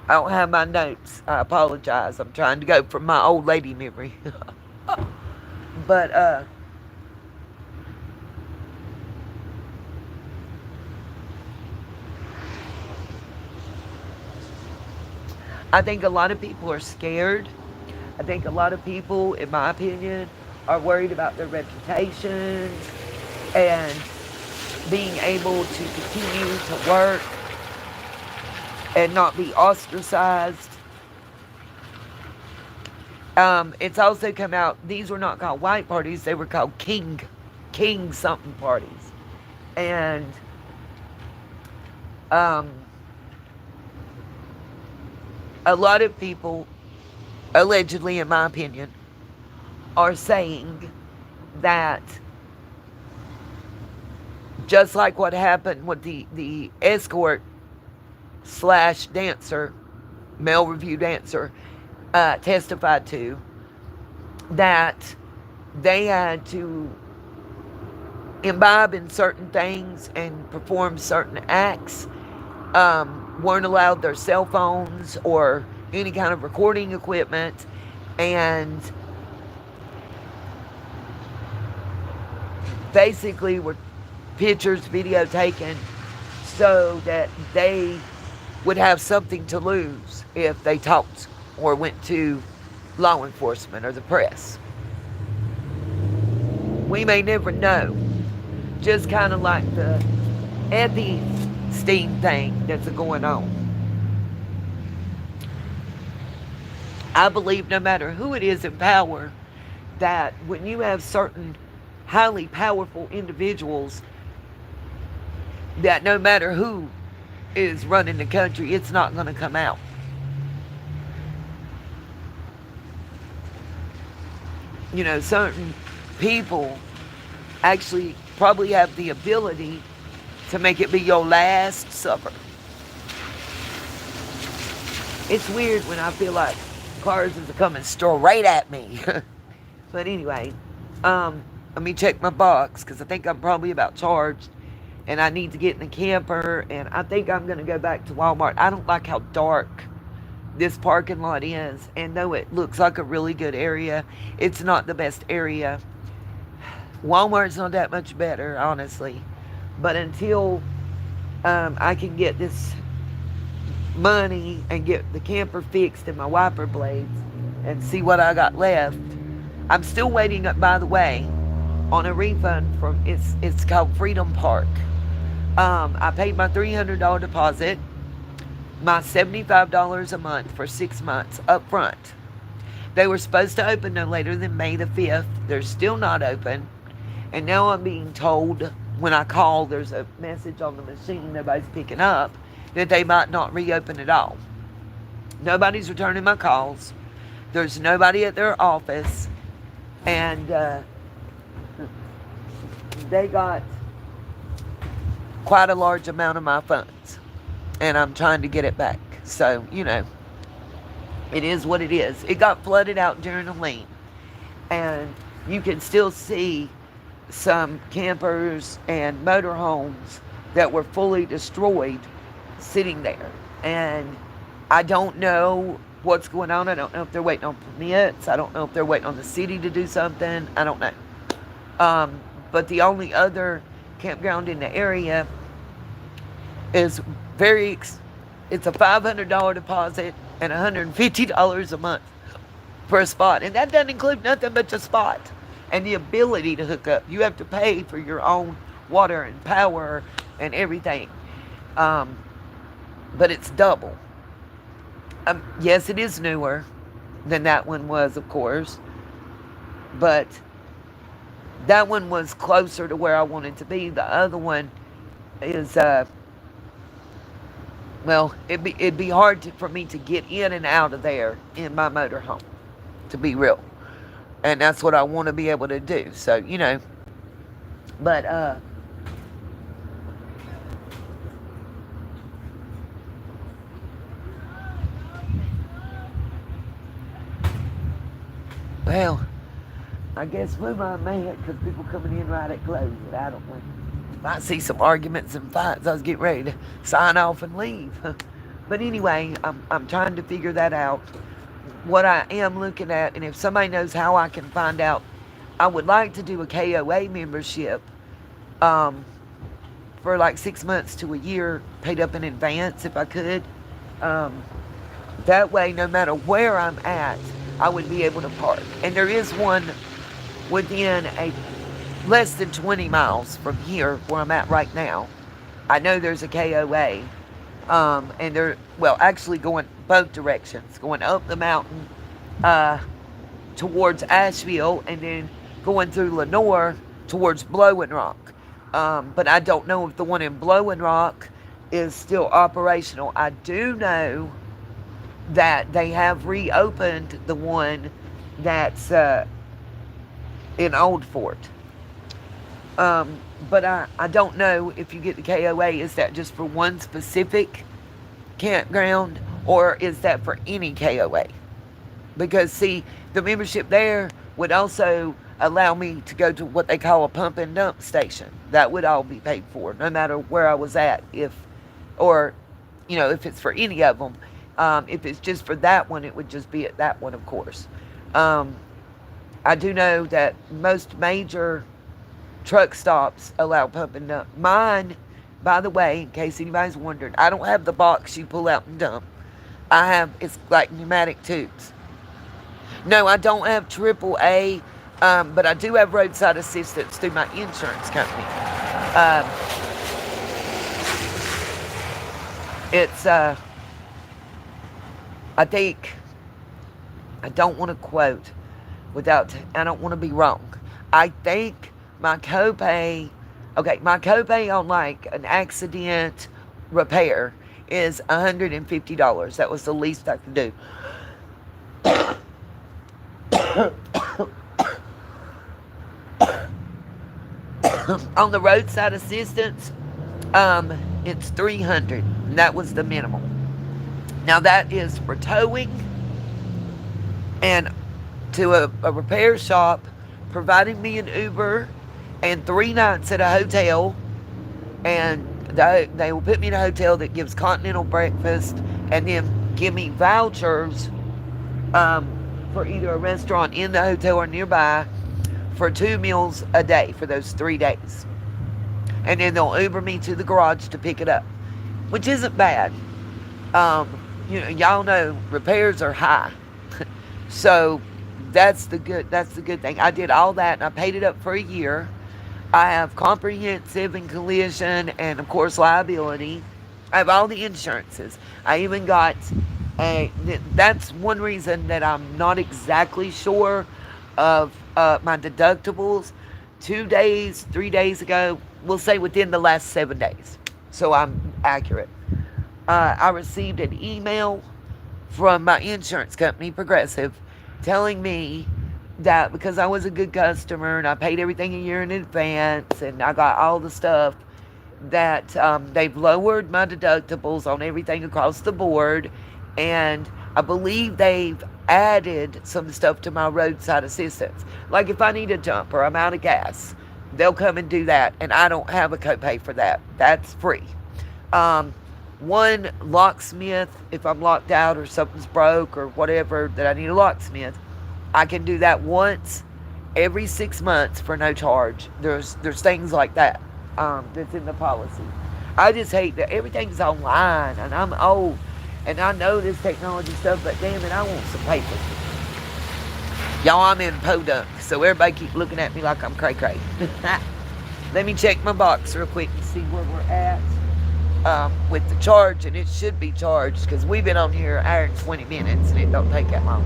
I don't have my notes. I apologize. I'm trying to go from my old lady memory. But, I think a lot of people are scared. I think a lot of people, in my opinion, are worried about their reputation and being able to continue to work and not be ostracized. It's also come out, these were not called white parties, they were called king something parties. And a lot of people, allegedly in my opinion, are saying that just like what happened with the escort slash dancer, male review dancer, testified to, that they had to imbibe in certain things and perform certain acts, weren't allowed their cell phones or any kind of recording equipment, and basically were pictures, video taken, so that they would have something to lose if they talked or went to law enforcement or the press. We may never know. Just kind of like the Epstein thing that's going on. I believe no matter who it is in power, that when you have certain highly powerful individuals, that no matter who is running the country, it's not going to come out. You know, certain people actually probably have the ability to make it be your last supper. It's weird when I feel like cars is coming straight at me. But anyway, let me check my box, because I think I'm probably about charged. And I need to get in the camper. And I think I'm going to go back to Walmart. I don't like how dark this parking lot is. And though it looks like a really good area, it's not the best area. Walmart's not that much better, honestly. But until I can get this money and get the camper fixed and my wiper blades and see what I got left. I'm still waiting, by the way, on a refund from it's called Freedom Park. I paid my $300 deposit, my $75 a month for 6 months up front. They were supposed to open no later than May the 5th. They're still not open. And now I'm being told when I call, there's a message on the machine nobody's picking up, that they might not reopen at all. Nobody's returning my calls. There's nobody at their office. And they got quite a large amount of my funds. And I'm trying to get it back. So, it is what it is. It got flooded out during the lean. And you can still see some campers and motorhomes that were fully destroyed sitting there. And I don't know what's going on. I don't know if they're waiting on permits. I don't know if they're waiting on the city to do something. I don't know. But the only other campground in the area is it's a $500 deposit and $150 a month for a spot. And that doesn't include nothing but the spot and the ability to hook up. You have to pay for your own water and power and everything. But it's double. Yes, it is newer than that one was, of course. But that one was closer to where I wanted to be. The other one is, it'd be hard for me to get in and out of there in my motorhome, to be real. And that's what I want to be able to do. So, but, well, I guess we might have because people coming in right at close, but I don't know. Might see some arguments and fights. I was getting ready to sign off and leave. But anyway, I'm trying to figure that out. What I am looking at, and if somebody knows how I can find out, I would like to do a KOA membership for like 6 months to a year, paid up in advance if I could. That way, no matter where I'm at, I would be able to park. And there is one within a less than 20 miles from here where I'm at right now. I know there's a KOA. And they're, actually going both directions, going up the mountain towards Asheville and then going through Lenoir towards Blowing Rock. But I don't know if the one in Blowing Rock is still operational. I do know that they have reopened the one that's in Old Fort. But I don't know if you get the KOA, is that just for one specific campground or is that for any KOA? Because, see, the membership there would also allow me to go to what they call a pump and dump station. That would all be paid for, no matter where I was at, if it's for any of them. If it's just for that one, it would just be at that one, of course. I do know that most major truck stops allow pump and dump. Mine, by the way, in case anybody's wondering, I don't have the box you pull out and dump. It's like pneumatic tubes. No, I don't have AAA, but I do have roadside assistance through my insurance company. I think, I don't want to quote I don't want to be wrong. I think my copay on like an accident repair is $150. That was the least I could do. On the roadside assistance, it's $300, and that was the minimum. Now that is for towing and to a repair shop, providing me an Uber and 3 nights at a hotel, and they will put me in a hotel that gives continental breakfast and then give me vouchers for either a restaurant in the hotel or nearby for 2 meals a day for those 3 days. And then they'll Uber me to the garage to pick it up, which isn't bad. Y'all know repairs are high. So That's the good thing. I did all that and I paid it up for a year. I have comprehensive and collision and of course liability. I have all the insurances. I even got a that's one reason that I'm not exactly sure of my deductibles. 2 days, 3 days ago, we'll say within the last 7 days. So I'm accurate. I received an email from my insurance company, Progressive, telling me that because I was a good customer and I paid everything a year in advance and I got all the stuff, that they've lowered my deductibles on everything across the board. And I believe they've added some stuff to my roadside assistance. Like if I need a jump or I'm out of gas, they'll come and do that. And I don't have a copay for that. That's free. Um, One locksmith, if I'm locked out or something's broke or whatever that I need a locksmith, I can do that once every 6 months for no charge. There's things like that that's in the policy. I just hate that everything's online and I'm old and I know this technology stuff, but damn it, I want some paper. Y'all, I'm in Podunk, so everybody keep looking at me like I'm cray-cray. Let me check my box real quick and see where we're at. With the charge, and it should be charged because we've been on here an hour and 20 minutes and it don't take that long.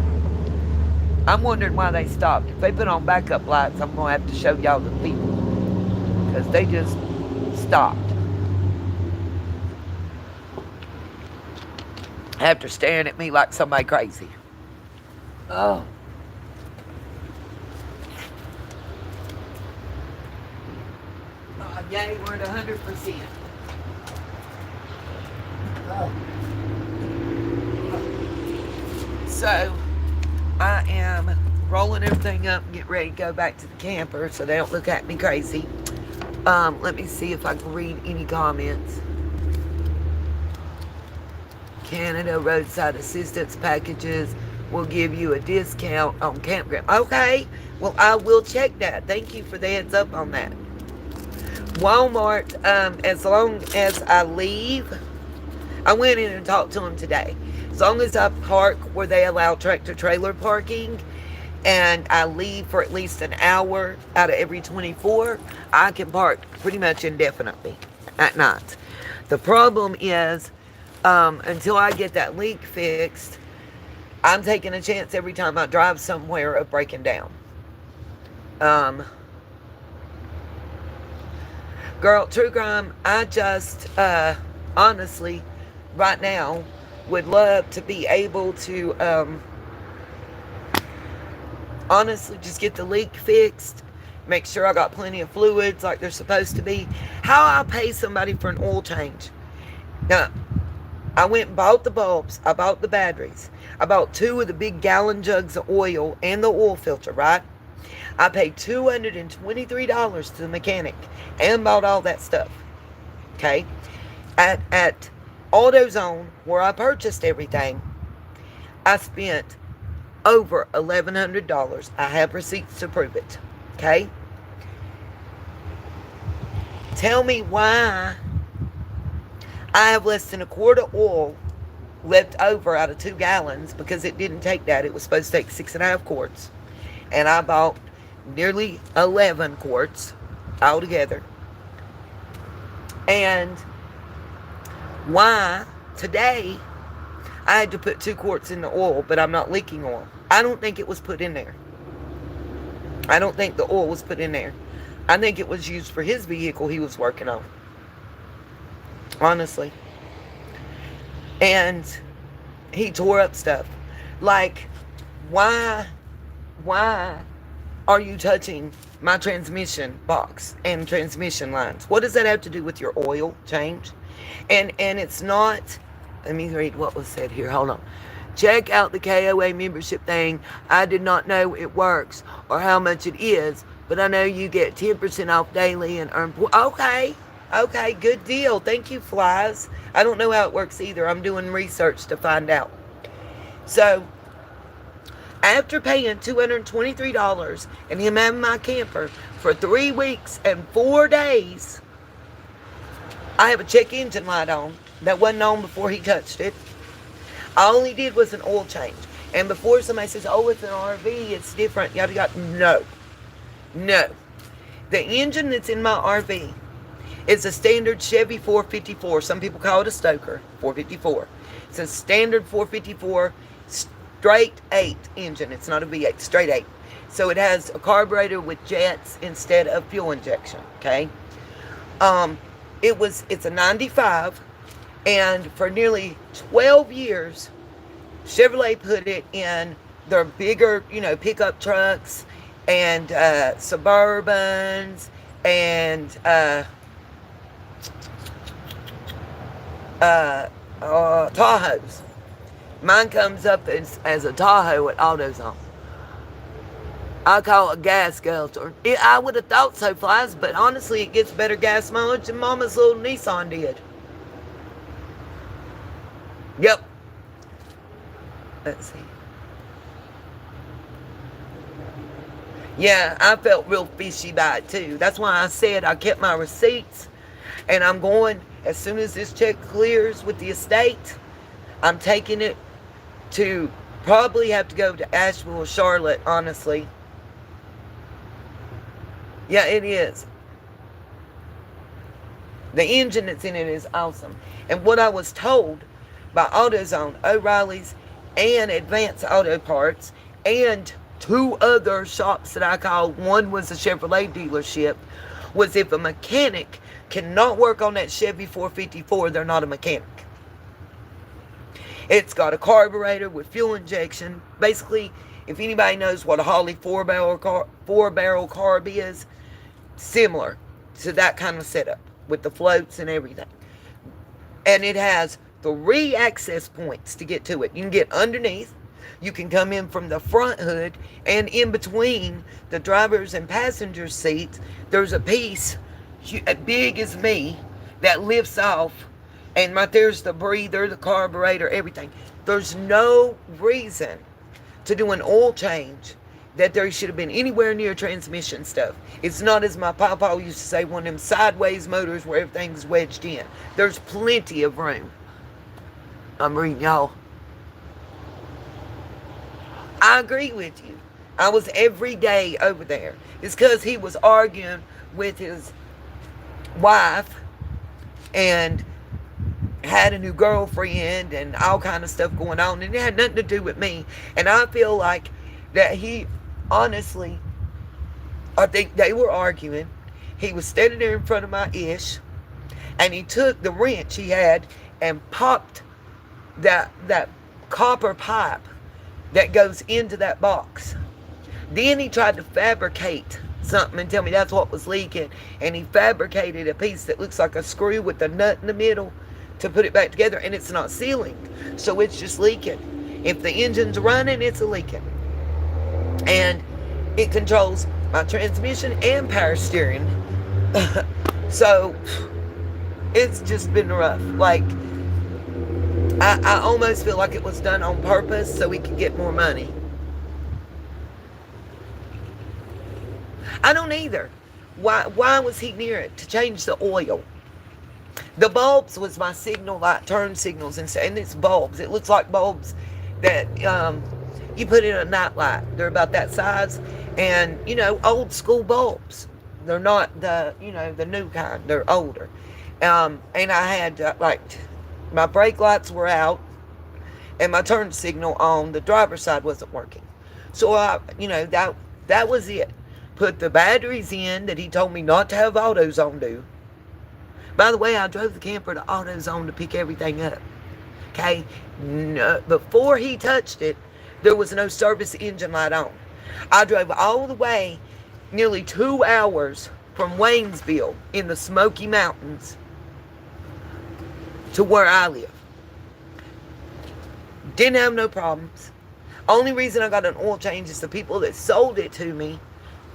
I'm wondering why they stopped. If they put on backup lights, I'm going to have to show y'all the people because they just stopped after staring at me like somebody crazy. Oh. Yay, we're at 100%. So, I am rolling everything up and get ready to go back to the camper so they don't look at me crazy. Let me see if I can read any comments. Canada roadside assistance packages will give you a discount on campground. Okay, well, I will check that. Thank you for the heads up on that. Walmart, as long as I leave, I went in and talked to them today. As long as I park where they allow tractor trailer parking and I leave for at least an hour out of every 24, I can park pretty much indefinitely at night. The problem is, until I get that leak fixed, I'm taking a chance every time I drive somewhere of breaking down. Girl, true crime, I just, honestly, right now, would love to be able to, honestly, just get the leak fixed. Make sure I got plenty of fluids like they're supposed to be. How I pay somebody for an oil change. Now, I went and bought the bulbs. I bought the batteries. I bought 2 of the big gallon jugs of oil and the oil filter, right? I paid $223 to the mechanic and bought all that stuff. Okay? At AutoZone, where I purchased everything, I spent over $1,100. I have receipts to prove it. Okay? Tell me why I have less than a quart of oil left over out of 2 gallons, because it didn't take that. It was supposed to take 6.5 quarts. And I bought nearly 11 quarts altogether. And why today I had to put 2 quarts in the oil, but I'm not leaking oil. I don't think it was put in there. I don't think the oil was put in there. I think it was used for his vehicle he was working on. Honestly. And he tore up stuff. Like, why are you touching my transmission box and transmission lines? What does that have to do with your oil change? And it's not, let me read what was said here. Hold on. Check out the KOA membership thing. I did not know it works or how much it is, but I know you get 10% off daily and earn. Okay, good deal. Thank you, Flies. I don't know how it works either. I'm doing research to find out. So, after paying $223 and him having my camper for 3 weeks and 4 days, I have a check engine light on that wasn't on before he touched it. All he did was an oil change. And before somebody says, oh, it's an RV, it's different, yada yada. No. No. The engine that's in my RV is a standard Chevy 454. Some people call it a Stoker 454. It's a standard 454 straight 8 engine. It's not a V8, straight 8. So it has a carburetor with jets instead of fuel injection. Okay. It's a 95, and for nearly 12 years, Chevrolet put it in their bigger, pickup trucks and Suburbans and Tahoes. Mine comes up as a Tahoe at AutoZone. I call it a gas guzzler. I would have thought so, Flies, but honestly, it gets better gas mileage than Mama's little Nissan did. Yep. Let's see. Yeah, I felt real fishy by it too. That's why I said I kept my receipts, and I'm going, as soon as this check clears with the estate, I'm taking it to probably have to go to Asheville or Charlotte, honestly. Yeah, it is. The engine that's in it is awesome. And what I was told by AutoZone, O'Reilly's, and Advanced Auto Parts, and 2 other shops that I called, one was a Chevrolet dealership, was if a mechanic cannot work on that Chevy 454, they're not a mechanic. It's got a carburetor with fuel injection. Basically, if anybody knows what a Holley 4-barrel carb is, similar to that kind of setup with the floats and everything. And it has 3 access points to get to it. You can get underneath, you can come in from the front hood, and in between the driver's and passenger seats, there's a piece as big as me that lifts off, and right there's the breather, the carburetor, everything. There's no reason to do an oil change that there should have been anywhere near transmission stuff. It's not, as my papa used to say, one of them sideways motors where everything's wedged in. There's plenty of room. I'm reading y'all. I agree with you. I was every day over there. It's because he was arguing with his wife and had a new girlfriend and all kind of stuff going on, and it had nothing to do with me. And I feel like that he, honestly, I think they were arguing. He was standing there in front of my ish, and he took the wrench he had and popped that copper pipe that goes into that box. Then he tried to fabricate something and tell me that's what was leaking, and he fabricated a piece that looks like a screw with a nut in the middle to put it back together, and it's not sealing, so it's just leaking. If the engine's running, it's leaking. And it controls my transmission and power steering. So it's just been rough. Like, I almost feel like it was done on purpose so we could get more money. I don't either. Why was he near it? To change the oil. The bulbs was my signal light, turn signals, and it's bulbs. It looks like bulbs that you put in a night light. They're about that size, and old school bulbs. They're not the the new kind. They're older. And I had my brake lights were out, and my turn signal on the driver's side wasn't working. So that was it. Put the batteries in that he told me not to have AutoZone do. By the way, I drove the camper to AutoZone to pick everything up. Okay? No, before he touched it, there was no service engine light on. I drove all the way, nearly 2 hours from Waynesville in the Smoky Mountains to where I live. Didn't have no problems. Only reason I got an oil change is the people that sold it to me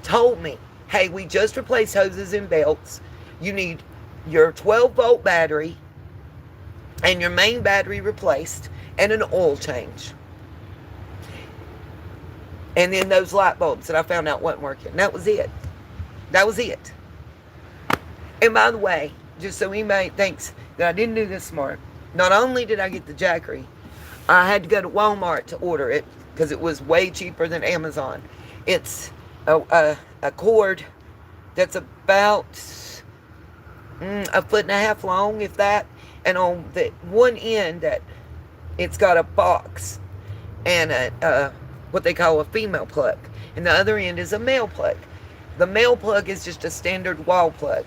told me, hey, we just replaced hoses and belts. You need your 12-volt battery and your main battery replaced and an oil change. And then those light bulbs that I found out wasn't working. That was it. That was it. And by the way, just so anybody thinks that I didn't do this smart, not only did I get the Jackery, I had to go to Walmart to order it because it was way cheaper than Amazon. It's a cord that's about a foot and a half long, if that. And on the one end, that it's got a box and a what they call a female plug, and the other end is a male plug. The male plug is just a standard wall plug.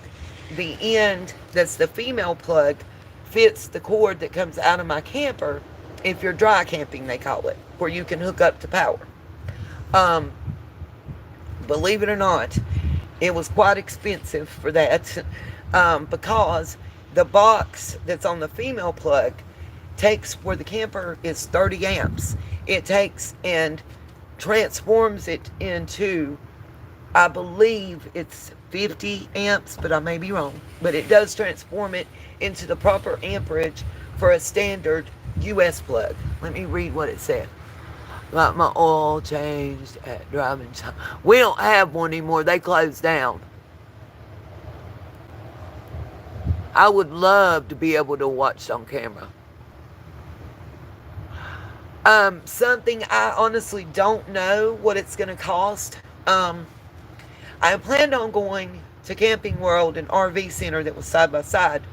The end that's the female plug fits the cord that comes out of my camper. If you're dry camping, they call it, where you can hook up to power. Believe it or not, it was quite expensive for that, because the box that's on the female plug takes, where the camper is 30 amps, it takes and transforms it into, I believe it's 50 amps, but I may be wrong. But it does transform it into the proper amperage for a standard US plug. Let me read what it said. Like my oil changed at driving time. We don't have one anymore. They closed down. I would love to be able to watch on camera. Something I honestly don't know what it's going to cost. I planned on going to Camping World and RV Center that was side by side.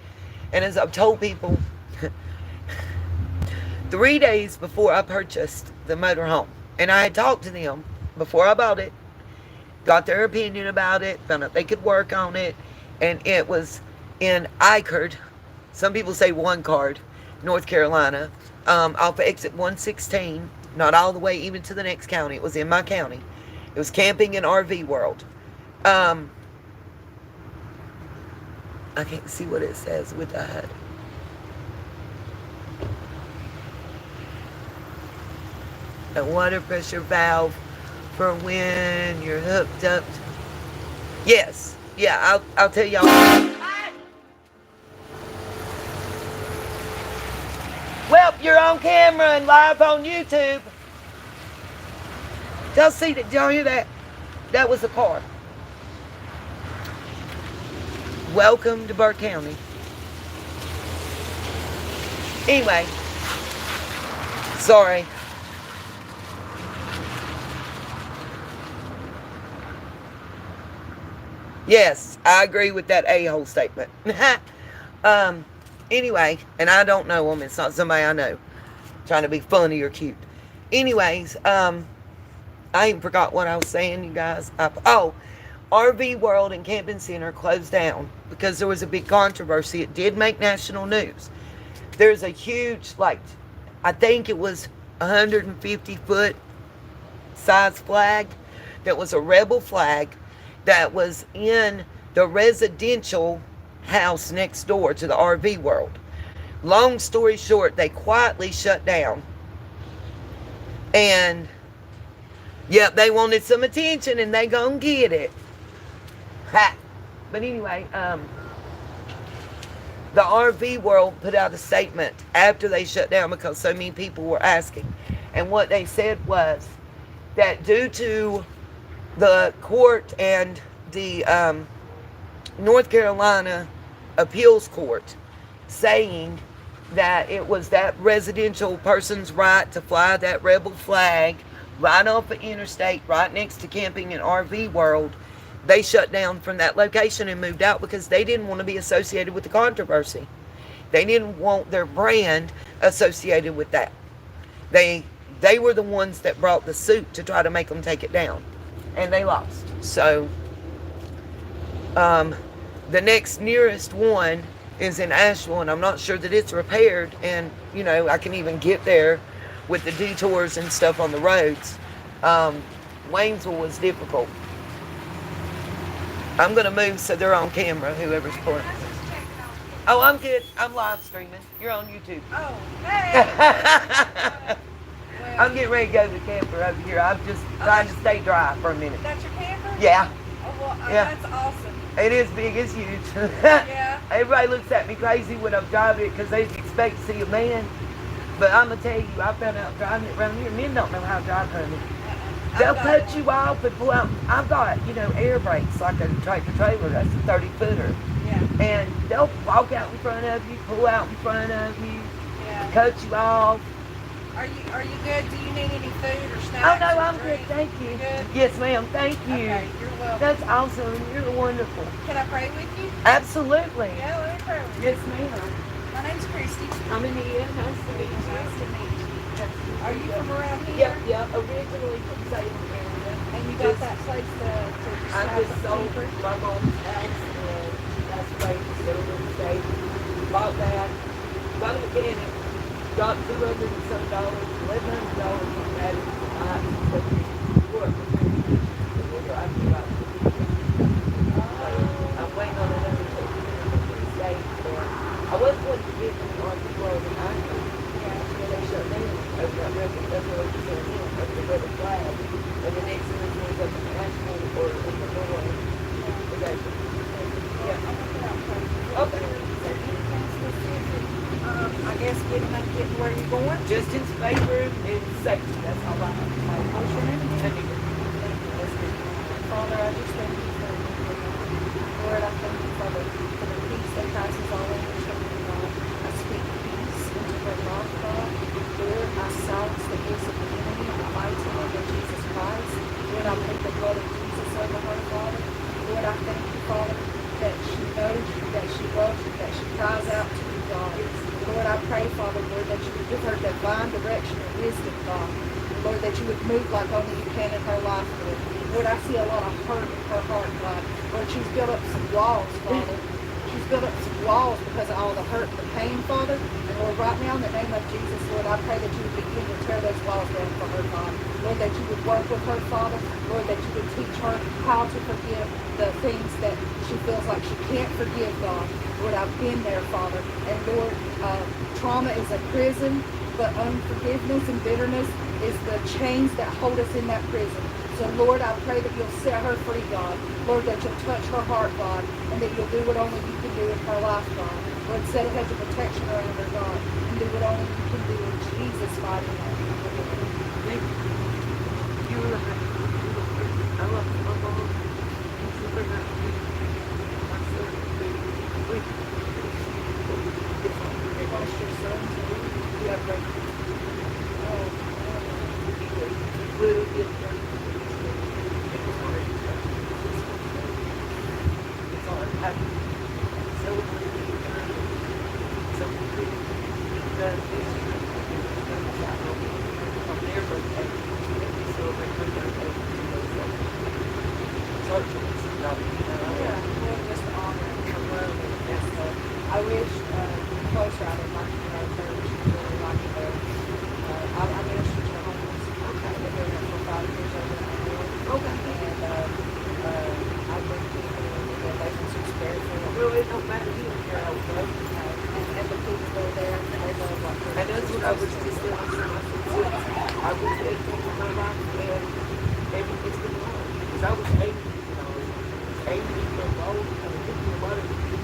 And as I've told people, 3 days before I purchased the motorhome, and I had talked to them before I bought it, got their opinion about it, found out they could work on it, and it was in Eichard, some people say One Card, North Carolina, off of exit 116, not all the way even to the next county. It was in my county. It was Camping and RV World. I can't see what it says with that. A water pressure valve for when you're hooked up. Yes. Yeah, I'll tell y'all. Well, you're on camera and live on YouTube. Y'all see that? Did y'all hear that? That was a car. Welcome to Burke County. Anyway. Sorry. Yes, I agree with that a-hole statement. Anyway, and I don't know him. It's not somebody I know. Trying to be funny or cute. Anyways, I even forgot what I was saying, you guys. RV World and Camping Center closed down because there was a big controversy. It did make national news. There's a huge, I think it was 150-foot size flag that was a rebel flag that was in the residential house next door to the RV World. Long story short, they quietly shut down. And, yep, they wanted some attention and they gonna get it. Ha! But anyway, the RV World put out a statement after they shut down because so many people were asking. And what they said was that due to the court and the North Carolina appeals court saying that it was that residential person's right to fly that rebel flag right off the interstate right next to Camping and RV World, they shut down from that location and moved out because they didn't want to be associated with the controversy. They didn't want their brand associated with that. They were the ones that brought the suit to try to make them take it down. And they lost. So, the next nearest one is in Asheville, and I'm not sure that it's repaired. And, I can even get there with the detours and stuff on the roads. Waynesville was difficult. I'm going to move so they're on camera, whoever's pulling. Oh, I'm good. I'm live streaming. You're on YouTube. Oh, hey! I'm getting ready to go to the camper over here. I'm just trying to stay dry for a minute. That's your camper? Yeah. Oh, well, Yeah. That's awesome. It is big. It's huge. Yeah. Everybody looks at me crazy when I'm driving it because they expect to see a man. But I'm going to tell you, I found out driving it around here, men don't know how to drive honey. They'll cut you off and pull out. I've got, air brakes like a tractor trailer. That's a 30-footer. Yeah. And they'll walk out in front of you, pull out in front of you, Yeah. cut you off. Are you good? Do you need any food or Oh snacks no, or I'm good. drink? Thank you. You good? Yes, ma'am. Thank you. Okay, you're welcome. That's awesome. You're wonderful. Can I pray with you? Absolutely. Yeah, let me pray with you. Yes, ma'am. My name's Christy. I'm in here. Nice to meet you. Nice to meet you. Are you from around here? Yep. Originally from Salem area. And you got that place to I have just some sold cheaper? my mom's house and that's right, settled in the state. Bought that. Got a mechanic. Got $200 and some dollars, $1,100 from that. I took work. I give up. I'm waiting on another state. I was going to give them on the road and I when they shut down over that record, that's what I'm saying, over the red flag. And the next one was up in Asheville or in the Norway. Okay. Yeah. Okay. I guess getting where you're going. Just in favor and safety, that's all I have to say. What's your name again? That's good. Father, I just thank you for Lord, I thank you for the peace that passes all understanding, God. I speak peace into her life, God. Lord, I silence the voice of the enemy in the mighty name of Jesus Christ. Lord, I plead the blood of Jesus over her, Father. Lord, I thank you, Father, that she knows you, that she loves you, that she cries out to you, God. Lord, I pray, Father, Lord, that you would give her divine direction and wisdom, God. Lord, that you would move like only you can in her life, Lord. Lord, I see a lot of hurt in her heart, God. Lord, she's built up some walls, Father. She's built up some walls because of all the hurt and the pain, Father. And Lord, right now in the name of Jesus, Lord, I pray that you would begin to tear those walls down for her, God. Lord, that you would work with her, Father. Lord, that you would teach her how to forgive the things that she feels like she can't forgive, God. Lord, I've been there, Father. And Lord, trauma is a prison, but unforgiveness and bitterness is the chains that hold us in that prison. So, Lord, I pray that you'll set her free, God. Lord, that you'll touch her heart, God, and that you'll do what only you can do in her life, God. Lord, set a hedge of protection around her, God, and do what only you can do in Jesus' mighty name. You were I love my mom. She's super happy. My son, we lost your son, too. You have great. Oh, little bit. I wish closer out of my church really like it. I ministered to the homeless. I've been doing it for 5 years over in Okay. And I bring people and they can see spiritual. Really, it don't matter who you're out with. And the people go there and they love what they're And that's what I was just telling someone. I was thankful for my life and everything's been wrong. Because I was 80 years old.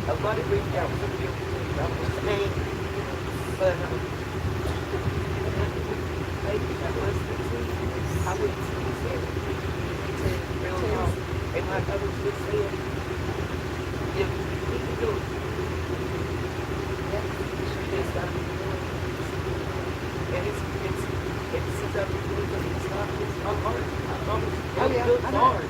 A lot of reached out to me. I was angry. But maybe that was the truth. I wouldn't say it. Real wrong. And like I was just saying, if we can do it. It's not and it's since I've been doing it, it's not hard. I promise you. Oh, yeah, It's I know. hard.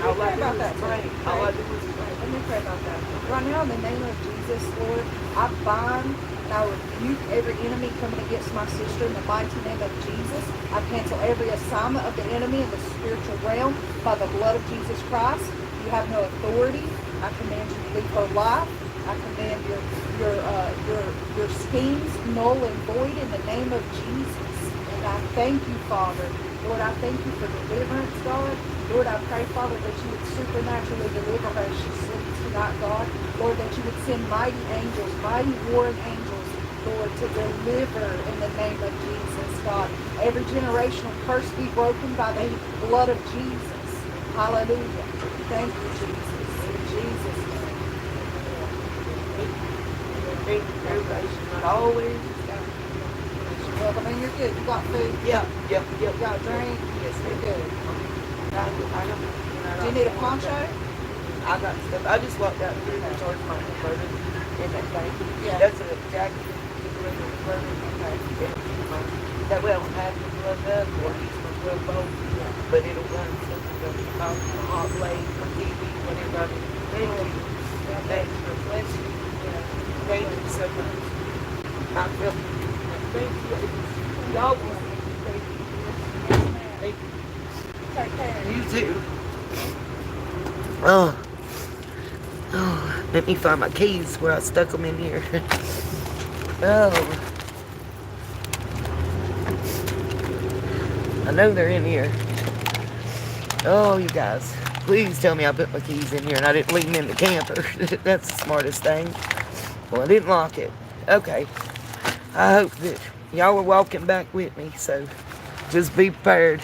All I Pray do about is that, pray. too. All I do is pray. Let me pray about that. Right now, in the name of Jesus, Lord, I bind and I rebuke every enemy coming against my sister in the mighty name of Jesus. I cancel every assignment of the enemy in the spiritual realm by the blood of Jesus Christ. You have no authority. I command you to leave her life. I command your schemes null and void in the name of Jesus. And I thank you, Father. Lord, I thank you for deliverance, God. Lord, I pray, Father, that you would supernaturally deliver her as she sleeps tonight, God. Lord, that you would send mighty angels, mighty warring angels, Lord, to deliver in the name of Jesus, God. Every generational curse be broken by the blood of Jesus. Hallelujah. Thank you, Jesus. In Jesus' name. Thank you, everybody. She's not always. Well, I mean, you're good. You got food. Yep. You got drink. Yes, You're good. I Do you need a poncho? I got stuff. I just walked out here and charged my converter in that thing. Yeah. That's a jacket. You can bring a converter. Okay. That way I don't have to plug up or use my 12 volt, but it'll run something that we call a hot blade for TV, whatever I need. Thank you. Thank you. Bless you. Thank you so much. I feel, thank you. Y'all will thank you. Thank you. Take care. You too. Oh, let me find my keys where I stuck them in here. Oh, I know they're in here. Oh, you guys, please tell me I put my keys in here and I didn't leave them in the camper. That's the smartest thing. Well, I didn't lock it. Okay. I hope that y'all were walking back with me, so just be prepared.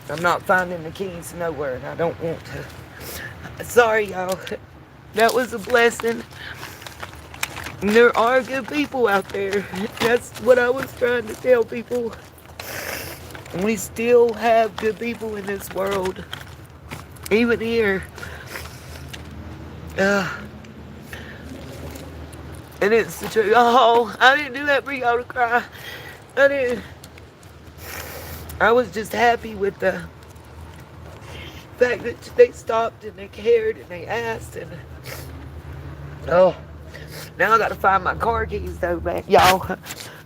I'm not finding the keys nowhere, and I don't want to. Sorry, y'all. That was a blessing. There are good people out there. That's what I was trying to tell people. We still have good people in this world. Even here. And it's the truth. Oh, I didn't do that for y'all to cry. I didn't. I was just happy with the fact that they stopped and they cared and they asked. And oh, now I gotta find my car keys though, man. Y'all,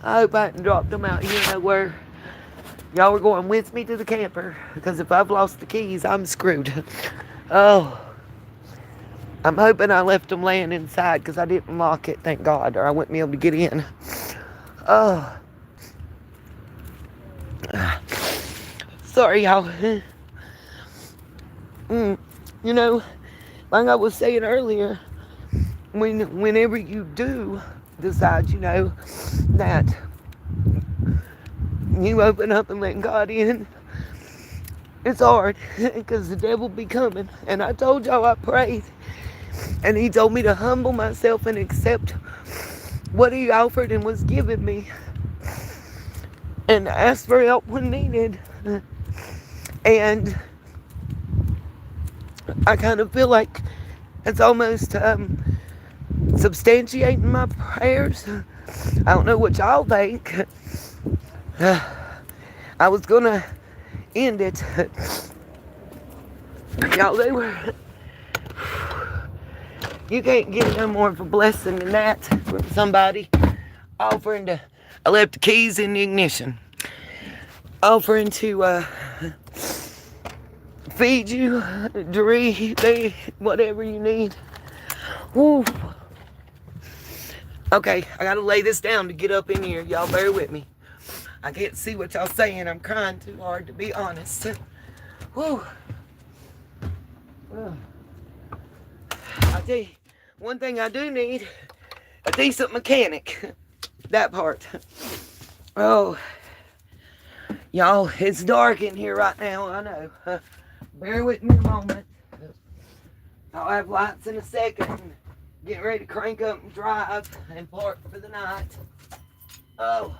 I hope I hadn't dropped them out here nowhere. Y'all were going with me to the camper, because if I've lost the keys, I'm screwed. Oh, I'm hoping I left them laying inside because I didn't lock it, thank God, or I wouldn't be able to get in. Oh, sorry, y'all. You know, like I was saying earlier, whenever you do decide, you know, that you open up and let God in, it's hard because the devil be coming. And I told y'all I prayed, and he told me to humble myself and accept what he offered and was giving me, and ask for help when needed. And I kind of feel like it's almost substantiating my prayers. I don't know what y'all think. I was gonna end it. Y'all, they were. You can't get no more of a blessing than that from somebody offering to. I left the keys in the ignition. Offering to feed you, drink, whatever you need. Woo. Okay, I gotta lay this down to get up in here. Y'all bear with me. I can't see what y'all saying. I'm crying too hard to be honest. Woo. I tell you, one thing I do need, a decent mechanic. That part. Oh, y'all, it's dark in here right now, I know. Bear with me a moment. I'll have lights in a second. Get ready to crank up and drive and park for the night. Oh.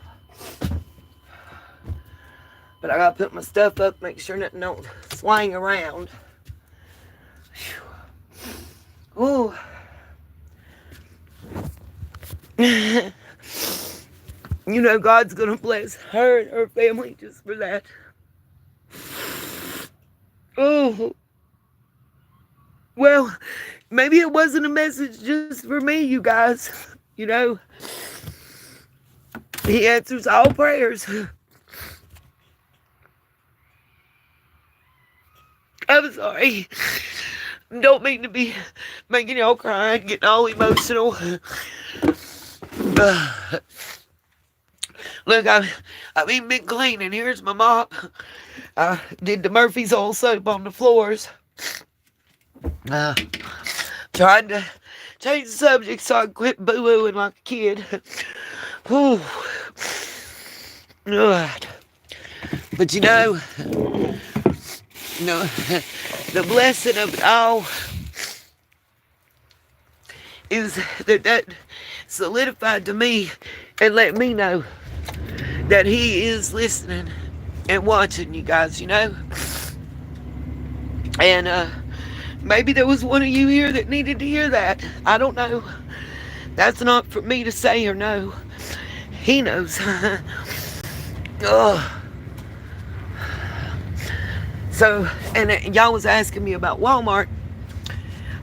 But I gotta put my stuff up, make sure nothing don't swing around. Ooh. You know God's gonna bless her and her family just for that. Oh. Well, maybe it wasn't a message just for me, you guys. You know, he answers all prayers. I'm sorry. Don't mean to be making y'all cry, getting all emotional. Look, I've even been cleaning. Here's my mop. I did the Murphy's oil soap on the floors. Trying to change the subject so I can quit boo-hooing like a kid. Whew. But you know, the blessing of it all is that solidified to me and let me know that he is listening and watching, you guys, you know. And maybe there was one of you here that needed to hear that. I don't know. That's not for me to say or know. He knows. Ugh. So, and y'all was asking me about Walmart.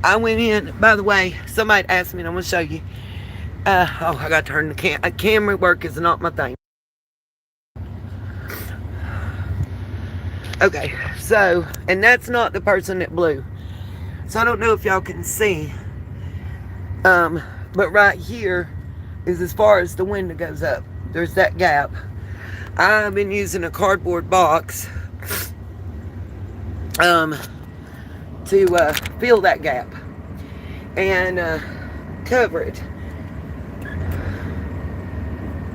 I went in, by the way, somebody asked me, and I'm going to show you. I got to turn the camera work is not my thing. Okay, so, and that's not the person that blew. So I don't know if y'all can see. But right here is as far as the window goes up. There's that gap. I've been using a cardboard box to fill that gap and cover it.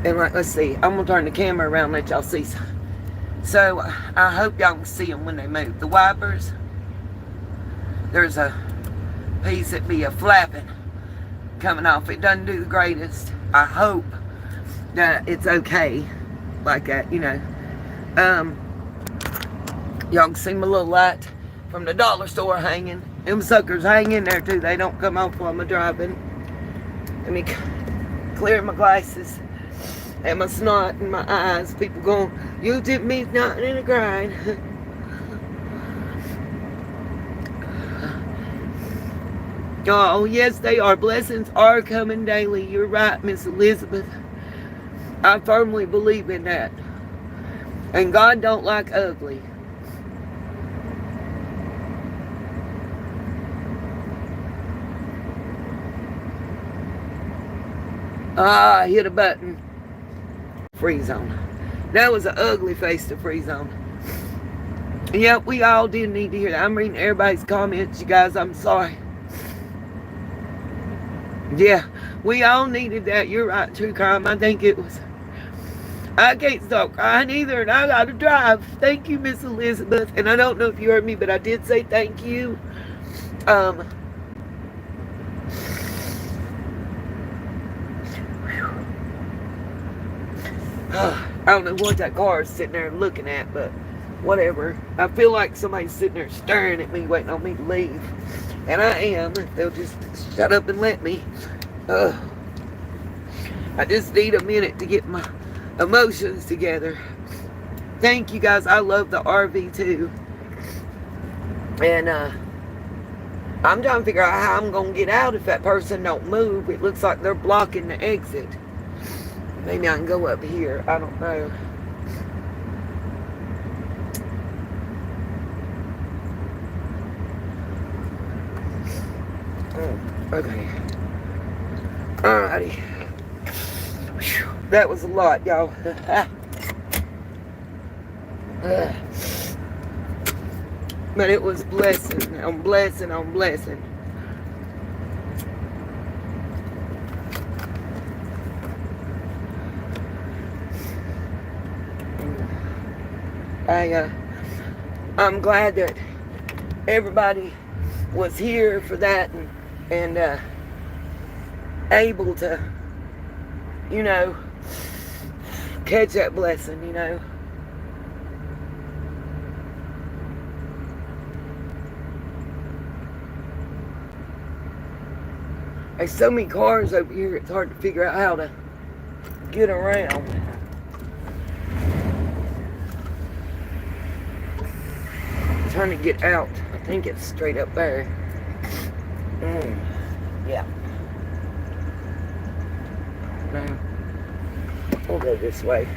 And like, let's see, I'm gonna turn the camera around and let y'all see some. So I hope y'all can see them when they move. The wipers, there's a piece that be a flapping coming off. It doesn't do the greatest. I hope that it's okay like that, you know. Y'all can see my little light from the dollar store hanging. Them suckers hang in there too. They don't come off while I'm driving. Let me clear my glasses and my snot and my eyes. People going, you did me not in a grind. Oh, yes, they are. Blessings are coming daily. You're right, Miss Elizabeth. I firmly believe in that. And God don't like ugly. I hit a button. Freeze on. That was an ugly face to freeze on. Yep, we all did need to hear that. I'm reading everybody's comments, you guys. I'm sorry. Yeah, we all needed that. You're right, True Crime. I think it was. I can't stop crying either, and I gotta drive. Thank you, Miss Elizabeth. And I don't know if you heard me, but I did say thank you. I don't know what that car is sitting there looking at, but whatever. I feel like somebody's sitting there staring at me, waiting on me to leave. And I am. They'll just shut up and let me. I just need a minute to get my emotions together. Thank you guys. I love the RV too. And I'm trying to figure out how I'm going to get out if that person don't move. It looks like they're blocking the exit. Maybe I can go up here. I don't know. Okay. Alrighty. That was a lot, y'all. But it was blessing. I'm blessing. I'm blessing. I'm glad that everybody was here for that and able to, you know, catch that blessing, you know. There's so many cars over here, it's hard to figure out how to get around. I'm trying to get out. I think it's straight up there. Yeah. No. We'll go this way.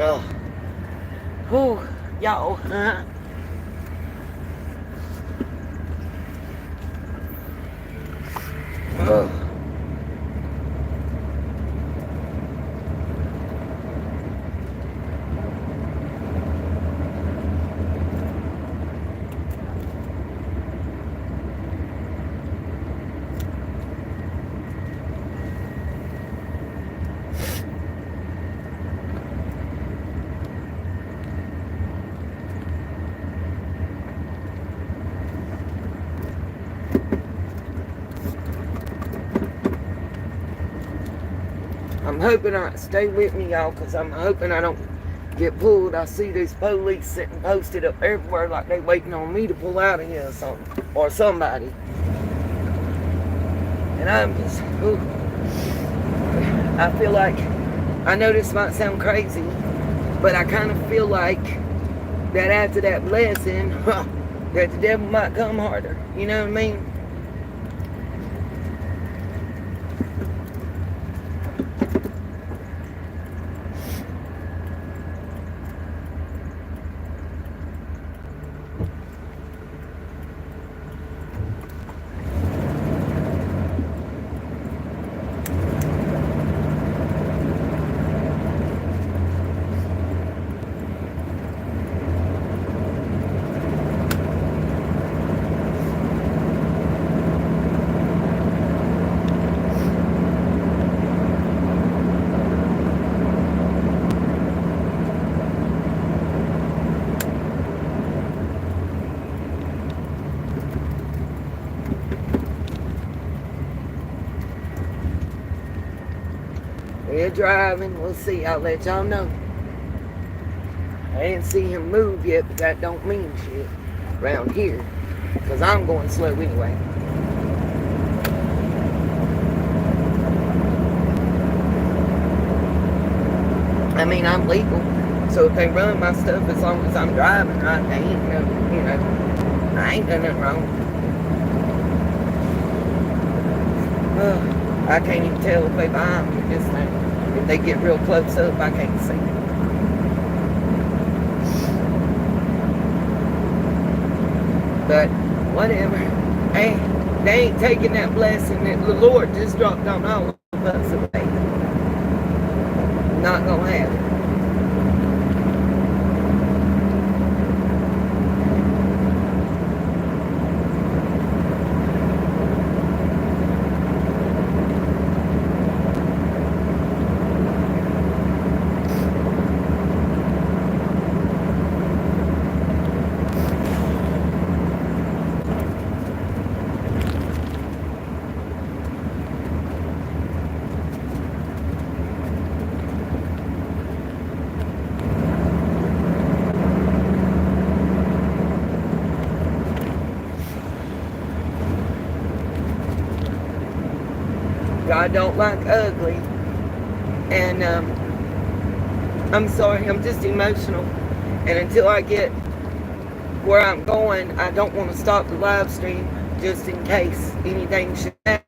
Oh. Whew, y'all. Oh. I'm hoping I stay with me, y'all, because I'm hoping I don't get pulled. I see these police sitting posted up everywhere like they waiting on me to pull out of here or something, or somebody. And I'm just, ooh, I feel like, I know this might sound crazy, but I kind of feel like that after that blessing, that the devil might come harder. You know what I mean? We're driving. We'll see. I'll let y'all know. I didn't see him move yet, but that don't mean shit around here. Because I'm going slow anyway. I mean, I'm legal. So if they run my stuff as long as I'm driving right, they ain't no, you know, I ain't done nothing wrong. I can't even tell if they behind me this thing. If they get real close up, I can't see. But whatever. Hey, they ain't taking that blessing that the Lord just dropped on all of us away. Not gonna happen. God don't like ugly. And I'm sorry, I'm just emotional. And until I get where I'm going, I don't want to stop the live stream just in case anything should happen.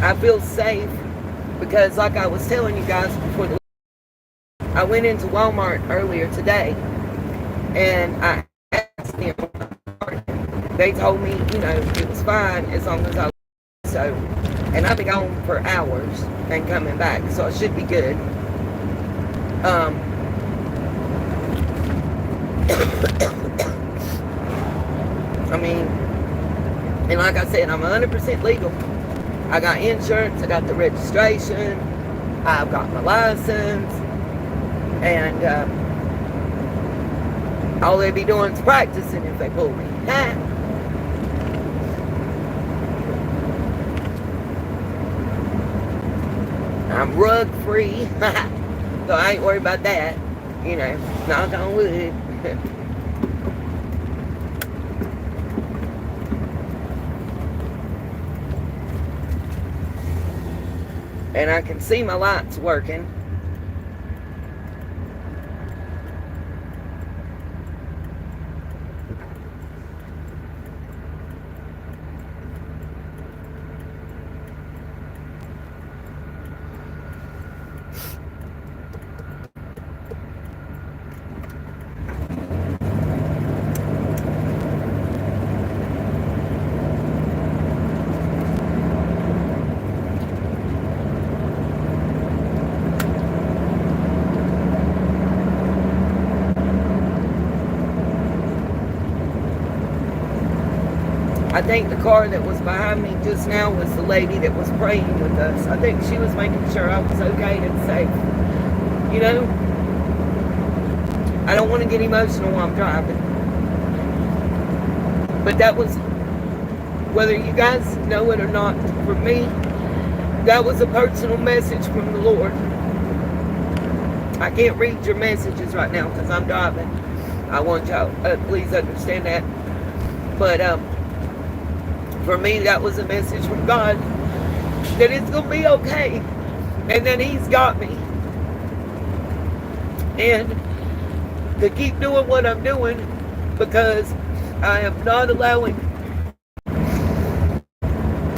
I feel safe because like I was telling you guys before I went into Walmart earlier today and I asked them. They told me, you know, it was fine as long as I so, and I've been gone for hours and coming back, so it should be good. I mean, and like I said, I'm 100% legal. I got insurance, I got the registration, I've got my license, and all they be doing is practicing if they pull me. I'm rug free, so I ain't worried about that. You know, knock on wood. And I can see my lights working. I think the car that was behind me just now was the lady that was praying with us. I think she was making sure I was okay and safe. You know, I don't want to get emotional while I'm driving. But that was Whether you guys know it or not, for me, that was a personal message from the Lord. I can't read your messages right now because I'm driving. I want y'all, please understand that. But for me, that was a message from God that it's going to be okay and that He's got me. And to keep doing what I'm doing because I am not allowing,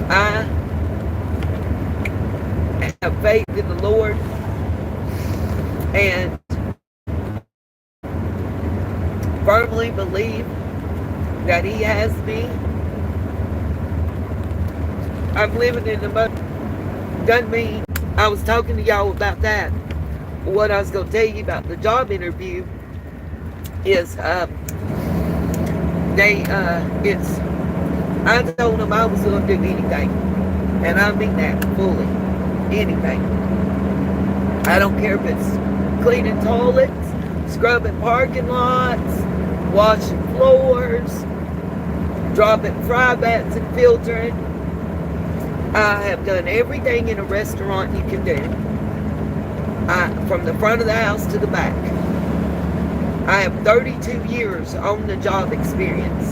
I have faith in the Lord and firmly believe that He has me. I'm living in the most, doesn't mean, I was talking to y'all about that. What I was going to tell you about the job interview is I told them I was going to do anything, and I mean that fully, anything. I don't care if it's cleaning toilets, scrubbing parking lots, washing floors, dropping fry bats and filtering. I have done everything in a restaurant you can do. From the front of the house to the back. I have 32 years on the job experience.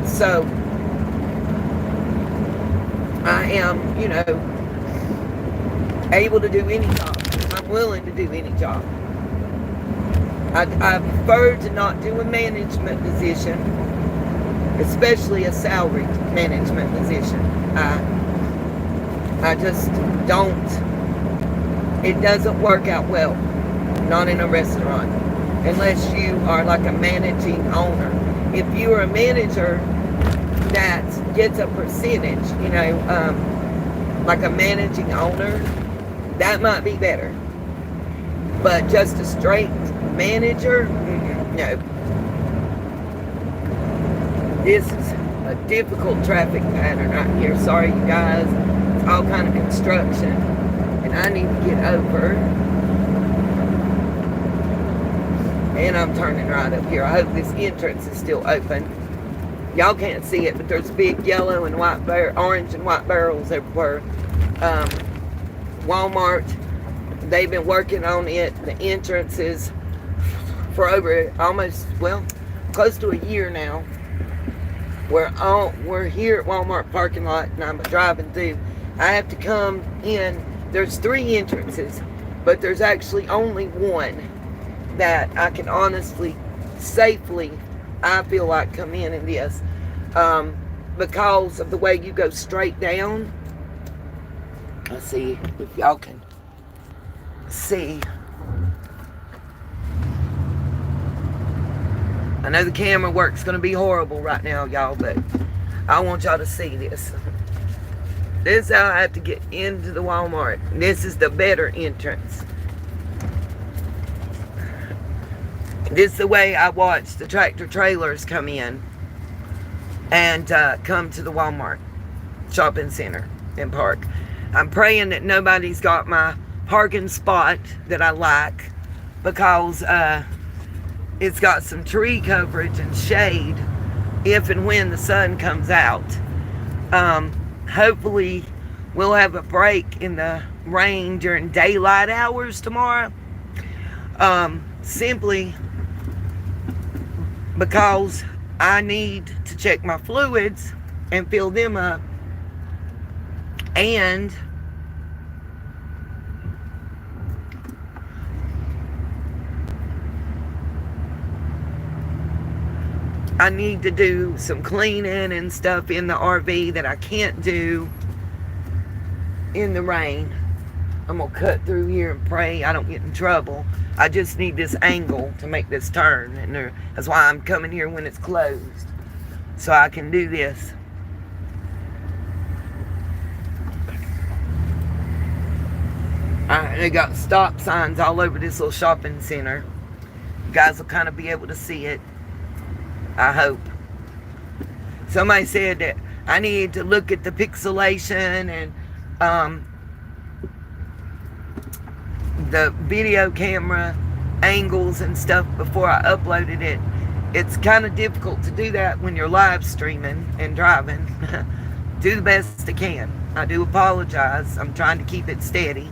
So, I am, able to do any job. I'm willing to do any job. I prefer to not do a management position, especially a salaried management position. I just don't. It doesn't work out well, not in a restaurant, unless you are like a managing owner. If you are a manager that gets a percentage, like a managing owner, that might be better. But just a straight manager, no. This is a difficult traffic pattern right here. Sorry, you guys. It's all kind of construction. And I need to get over. And I'm turning right up here. I hope this entrance is still open. Y'all can't see it, but there's big yellow and white orange and white barrels everywhere. Walmart, they've been working on it. The entrances for over almost, close to a year now. We're here at Walmart parking lot, and I'm driving through. I have to come in. There's 3 entrances, but there's actually only one that I can honestly, safely, I feel like come in this, because of the way you go straight down. Let's see if y'all can see. I know the camera work's going to be horrible right now, y'all, but I want y'all to see this. This is how I have to get into the Walmart. This is the better entrance. This is the way I watch the tractor trailers come in and come to the Walmart shopping center and park. I'm praying that nobody's got my parking spot that I like, because it's got some tree coverage and shade if and when the sun comes out. Hopefully we'll have a break in the rain during daylight hours tomorrow. Simply because I need to check my fluids and fill them up. And I need to do some cleaning and stuff in the RV that I can't do in the rain. I'm going to cut through here and pray I don't get in trouble. I just need this angle to make this turn. And that's why I'm coming here when it's closed, so I can do this. They got stop signs all over this little shopping center. You guys will kind of be able to see it, I hope. Somebody said that I need to look at the pixelation and the video camera angles and stuff before I uploaded it. It's kind of difficult to do that when you're live streaming and driving. Do the best I can. I do apologize. I'm trying to keep it steady.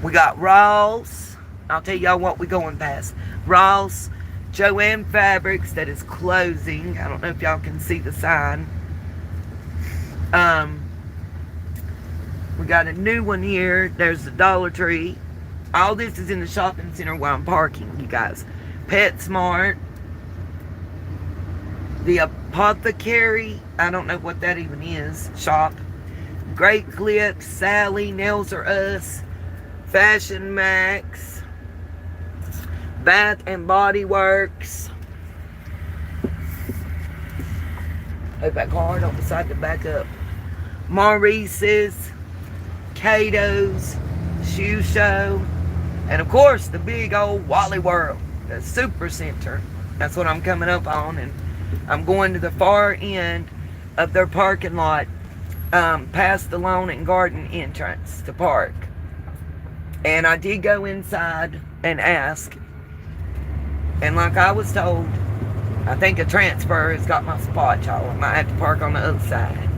We got Ross. I'll tell y'all what we're going past. Ross Joanne Fabrics that is closing. I don't know if y'all can see the sign. We got a new one here. There's the Dollar Tree. All this is in the shopping center where I'm parking, you guys. PetSmart. The Apothecary. I don't know what that even is. Shop. Great Clips. Sally. Nails Are Us. Fashion Max. Bath and Body Works. Hope that car don't decide to back up. Maurice's. Cato's. Shoe Show. And of course, the big old Wally World. The Super Center. That's what I'm coming up on. And I'm going to the far end of their parking lot. Past the lawn and garden entrance to park. And I did go inside and ask. And like I was told, I think a transfer has got my spot, y'all. I might have to park on the other side.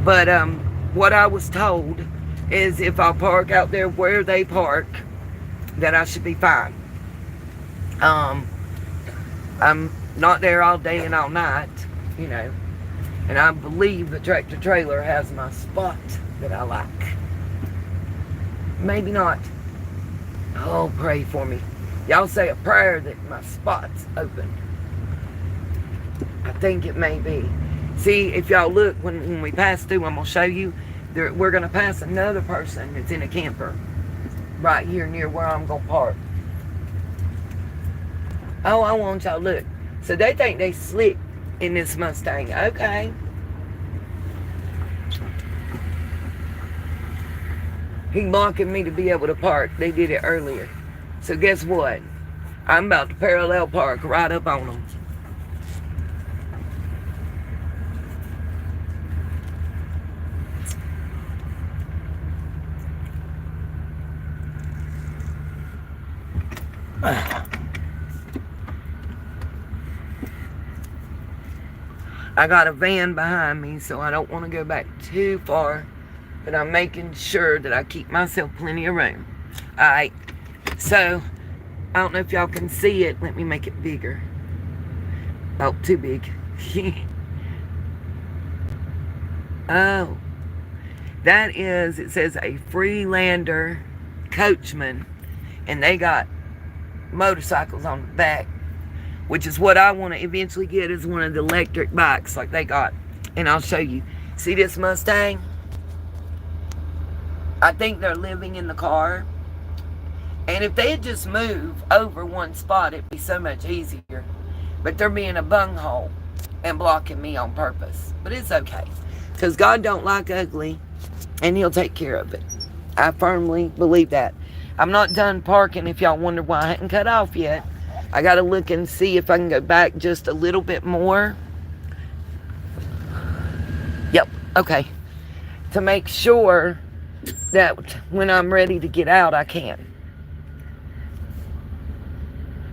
But what I was told is if I park out there where they park, that I should be fine. I'm not there all day and all night, you know. And I believe the tractor trailer has my spot that I like. Maybe not. Oh, pray for me. Y'all say a prayer that my spot's open. I think it may be. See, if y'all look, when we pass through, I'm going to show you. We're going to pass another person that's in a camper. Right here near where I'm going to park. Oh, I want y'all to look. So they think they slick in this Mustang. Okay. He blocking me to be able to park. They did it earlier. So guess what? I'm about to parallel park right up on them. I got a van behind me, so I don't want to go back too far. But I'm making sure that I keep myself plenty of room. Alright, so I don't know if y'all can see it. Let me make it bigger. Oh, too big. Oh, that is, it says a Freelander Coachman, and they got motorcycles on the back, which is what I want to eventually get, is one of the electric bikes like they got. And I'll show you. See this Mustang? I think they're living in the car. And if they'd just move over one spot, it'd be so much easier. But they're being a bunghole and blocking me on purpose. But it's okay. Because God don't like ugly, and He'll take care of it. I firmly believe that. I'm not done parking if y'all wonder why I hadn't cut off yet. I got to look and see if I can go back just a little bit more. Yep, okay. To make sure that when I'm ready to get out, I can.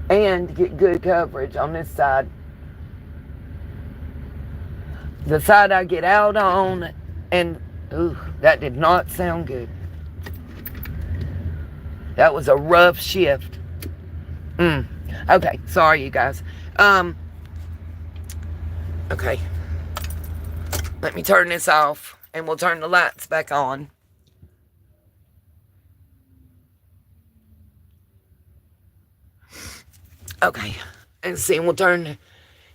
And get good coverage on this side. The side I get out on, and ooh, that did not sound good. That was a rough shift. Okay, sorry you guys. Okay. Let me turn this off, and we'll turn the lights back on. Okay, and see, we'll turn the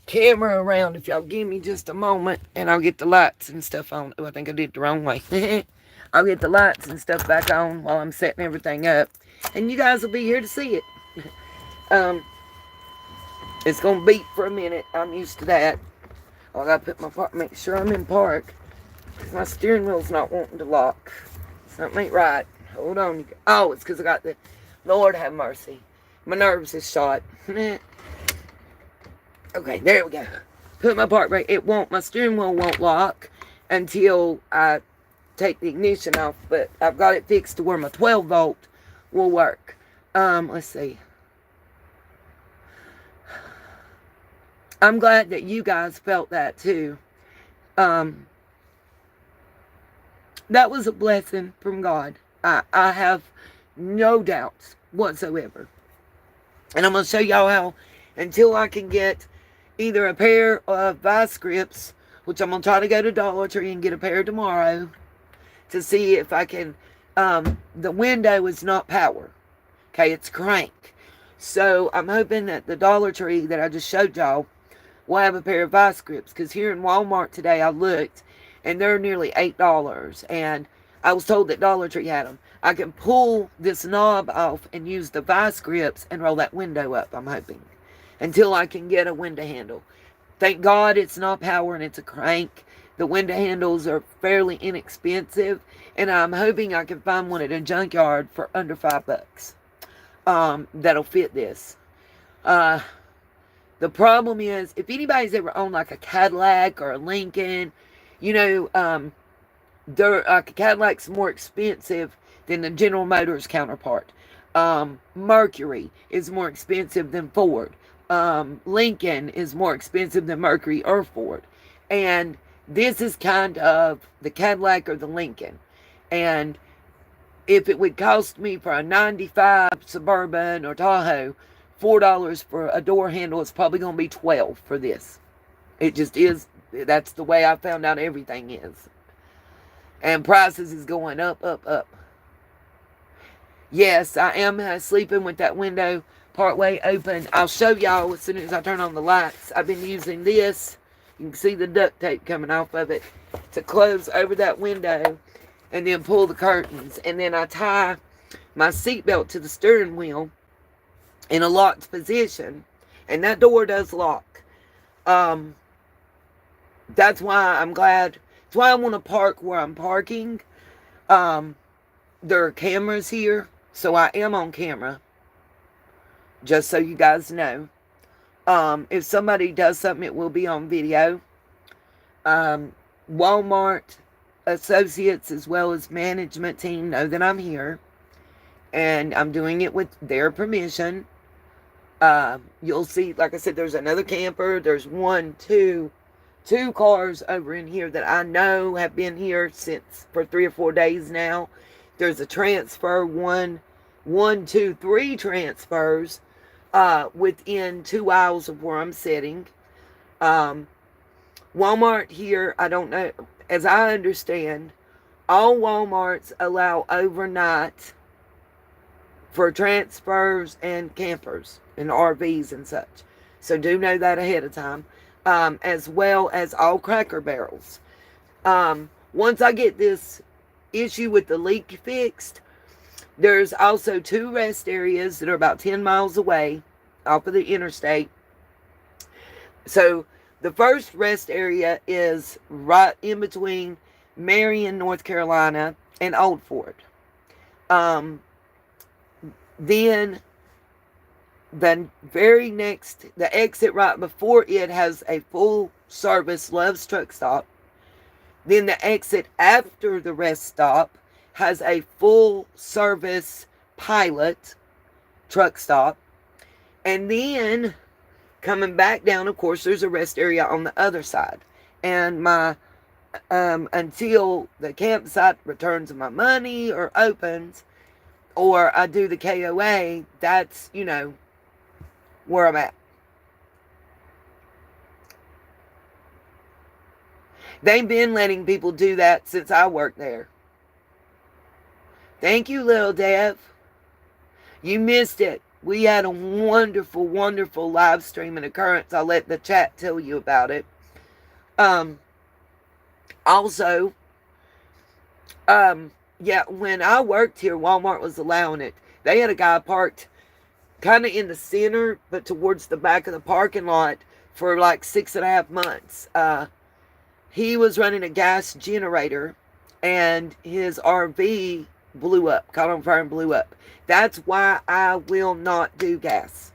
camera around if y'all give me just a moment, and I'll get the lights and stuff on. Oh, I think I did it the wrong way. I'll get the lights and stuff back on while I'm setting everything up, and you guys will be here to see it. It's gonna beep for a minute. I'm used to that. I gotta put my park, make sure I'm in park. My steering wheel's not wanting to lock. Something ain't right. Hold on. Oh, it's because I got the, Lord have mercy. My nerves is shot. Okay, there we go. Put my park brake. It won't, my steering wheel won't lock until I take the ignition off, but I've got it fixed to where my 12 volt will work. Let's see. I'm glad that you guys felt that too. Um, that was a blessing from God. I have no doubts whatsoever. And I'm going to show y'all how, until I can get either a pair of vice grips, which I'm going to try to go to Dollar Tree and get a pair tomorrow to see if I can. The window is not power. Okay, it's crank. So I'm hoping that the Dollar Tree that I just showed y'all will have a pair of vice grips. Because here in Walmart today, I looked, and they're nearly $8. And I was told that Dollar Tree had them. I can pull this knob off and use the vice grips and roll that window up, I'm hoping, until I can get a window handle. Thank God it's not power and it's a crank. The window handles are fairly inexpensive, and I'm hoping I can find one at a junkyard for under $5. That'll fit this. The problem is, if anybody's ever owned like a Cadillac or a Lincoln, you know, a Cadillac's more expensive than the General Motors counterpart. Mercury is more expensive than Ford. Lincoln is more expensive than Mercury or Ford. And this is kind of the Cadillac or the Lincoln. And if it would cost me for a 95 Suburban or Tahoe $4 for a door handle, it's probably going to be $12 for this. It just is. That's the way I found out everything is. And prices is going up, up, up. Yes, I am sleeping with that window partway open. I'll show y'all as soon as I turn on the lights. I've been using this. You can see the duct tape coming off of it to close over that window and then pull the curtains. And then I tie my seatbelt to the steering wheel in a locked position. And that door does lock. That's why I'm glad. That's why I want to park where I'm parking. There are cameras here, so I am on camera. Just so you guys know. If somebody does something, it will be on video. Walmart associates as well as management team know that I'm here. And I'm doing it with their permission. You'll see, like I said, there's another camper. There's two cars over in here that I know have been here for 3 or 4 days now. There's a transfer, three transfers within 2 aisles of where I'm sitting. Walmart here, I don't know, as I understand, all Walmarts allow overnight for transfers and campers and RVs and such. So do know that ahead of time. As well as all Cracker Barrels. Once I get this issue with the leak fixed, there's also 2 rest areas that are about 10 miles away off of the interstate. So the first rest area is right in between Marion, North Carolina and Old Fort. Then the very next, the exit right before it has a full service Love's truck stop. Then the exit after the rest stop has a full service Pilot truck stop. And then coming back down, of course, there's a rest area on the other side. And my until the campsite returns my money or opens, or I do the KOA, that's, where I'm at. They've been letting people do that since I worked there. Thank you, Lil Dev. You missed it. We had a wonderful, wonderful live streaming occurrence. I'll let the chat tell you about it. Also, when I worked here, Walmart was allowing it. They had a guy parked kind of in the center, but towards the back of the parking lot for like 6.5 months. He was running a gas generator, and his RV blew up, caught on fire and blew up. That's why I will not do gas.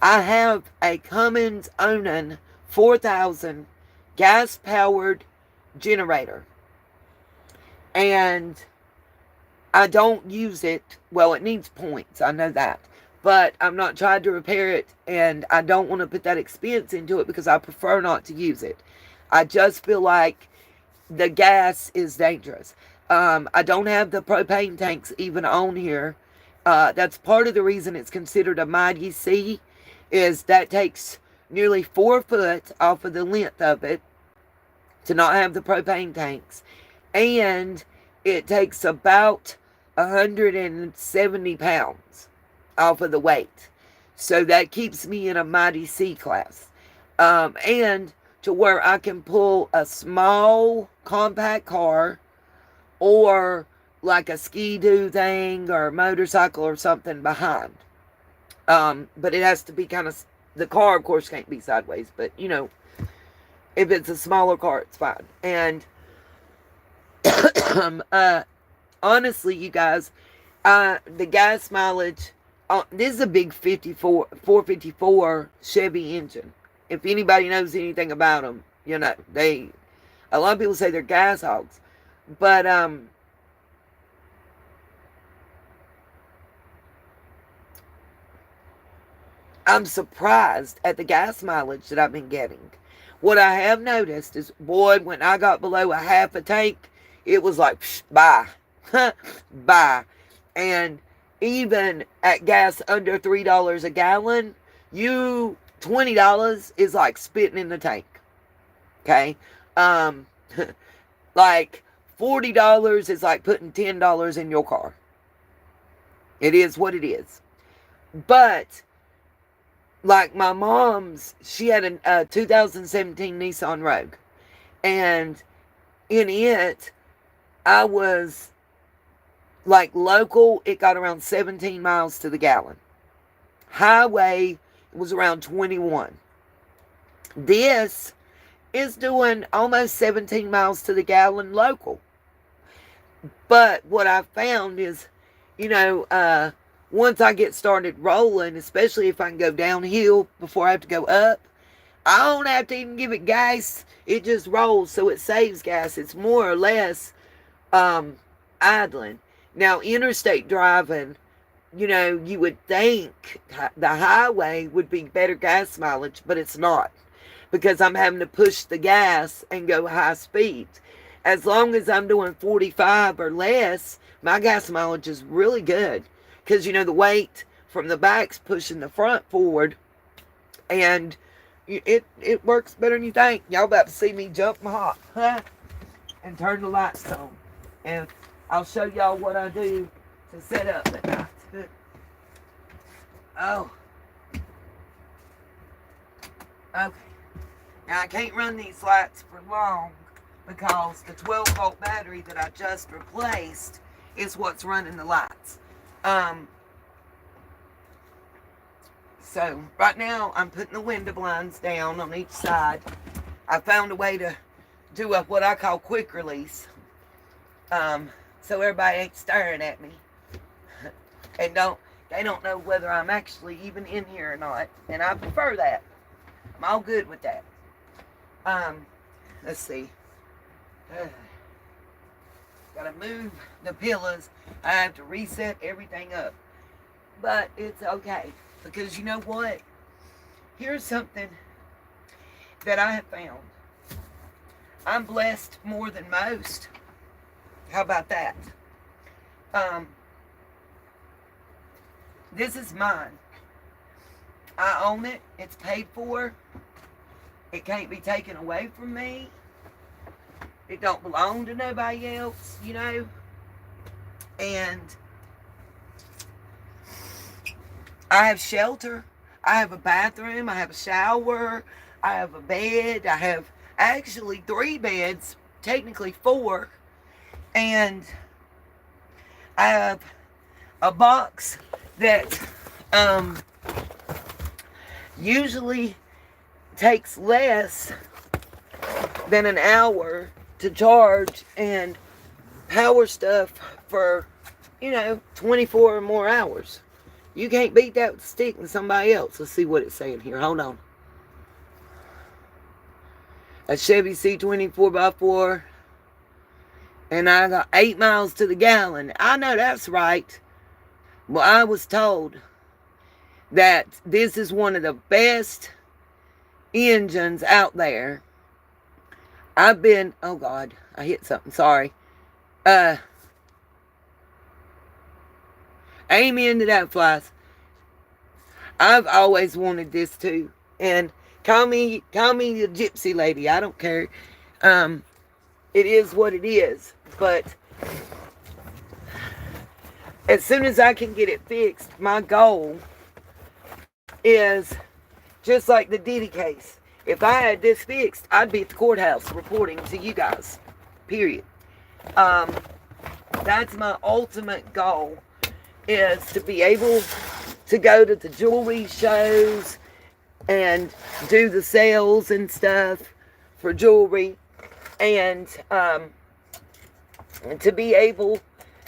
I have a Cummins Onan 4000 gas-powered generator, and I don't use it. Well, it needs points, I know that. but I'm not trying to repair it, and I don't want to put that expense into it because I prefer not to use it. I just feel like the gas is dangerous. I don't have the propane tanks even on here. That's part of the reason it's considered a mighty C, is that takes nearly 4 foot off of the length of it to not have the propane tanks, and it takes about 170 pounds off of the weight. So that keeps me in a mighty C class. And to where I can pull a small compact car or like a ski-doo thing or a motorcycle or something behind. But it has to be kind of, the car of course can't be sideways, but you know, if it's a smaller car, it's fine. And honestly, you guys, the gas mileage, this is a big 454 Chevy engine. If anybody knows anything about them, you know, a lot of people say they're gas hogs. But, I'm surprised at the gas mileage that I've been getting. What I have noticed is, boy, when I got below a half a tank, it was like, psh, bye. Bye. And even at gas under $3 a gallon, $20 is like spitting in the tank. Okay? Like $40 is like putting $10 in your car. It is what it is. But like my mom's, she had a 2017 Nissan Rogue, and in it, I was like local, it got around 17 miles to the gallon. Highway was around 21. This is doing almost 17 miles to the gallon local. But what I found is, you know, once I get started rolling, especially if I can go downhill before I have to go up, I don't have to even give it gas. It just rolls, so it saves gas. It's more or less idling. Now, interstate driving, you know, you would think the highway would be better gas mileage, but it's not, because I'm having to push the gas and go high speeds. As long as I'm doing 45 or less, my gas mileage is really good, because, you know, the weight from the back's pushing the front forward, and it works better than you think. Y'all about to see me jump my hop, huh? And turn the lights on. And I'll show y'all what I do to set up at night. Oh. Okay. Now I can't run these lights for long because the 12-volt battery that I just replaced is what's running the lights. So right now I'm putting the window blinds down on each side. I found a way to do what I call quick release. So everybody ain't staring at me. And they don't know whether I'm actually even in here or not. And I prefer that. I'm all good with that. Let's see. Gotta move the pillows. I have to reset everything up. But it's okay. Because you know what? Here's something that I have found. I'm blessed more than most. How about that? This is mine. I own it. It's paid for. It can't be taken away from me. It don't belong to nobody else, you know. And I have shelter. I have a bathroom. I have a shower. I have a bed. I have actually 3 beds, technically 4. And I have a box that usually takes less than an hour to charge and power stuff for, 24 or more hours. You can't beat that with a stick and somebody else. Let's see what it's saying here. Hold on. A Chevy C20 4x4. And I got 8 miles to the gallon. I know that's right. Well, I was told that this is one of the best engines out there. I've been, oh God, I hit something, sorry. Amen to that, flies. I've always wanted this too. And call me the gypsy lady. I don't care. It is what it is. But as soon as I can get it fixed, my goal is just like the Diddy case. If I had this fixed, I'd be at the courthouse reporting to you guys. Period. That's my ultimate goal, is to be able to go to the jewelry shows and do the sales and stuff for jewelry, and to be able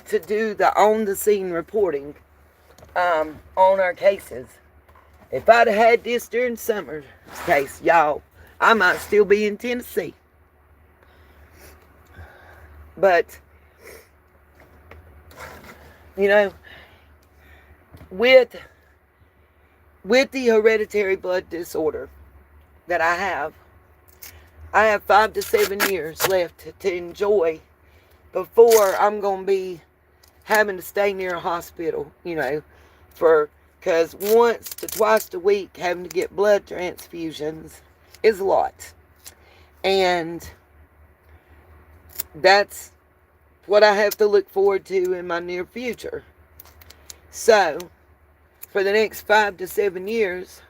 to do the on the scene reporting on our cases. If I'd have had this during summer's case, y'all, I might still be in Tennessee. But, you know, with the hereditary blood disorder that I have 5 to 7 years left to enjoy before I'm going to be having to stay near a hospital, because once to twice a week having to get blood transfusions is a lot. And that's what I have to look forward to in my near future. So, for the next 5 to 7 years,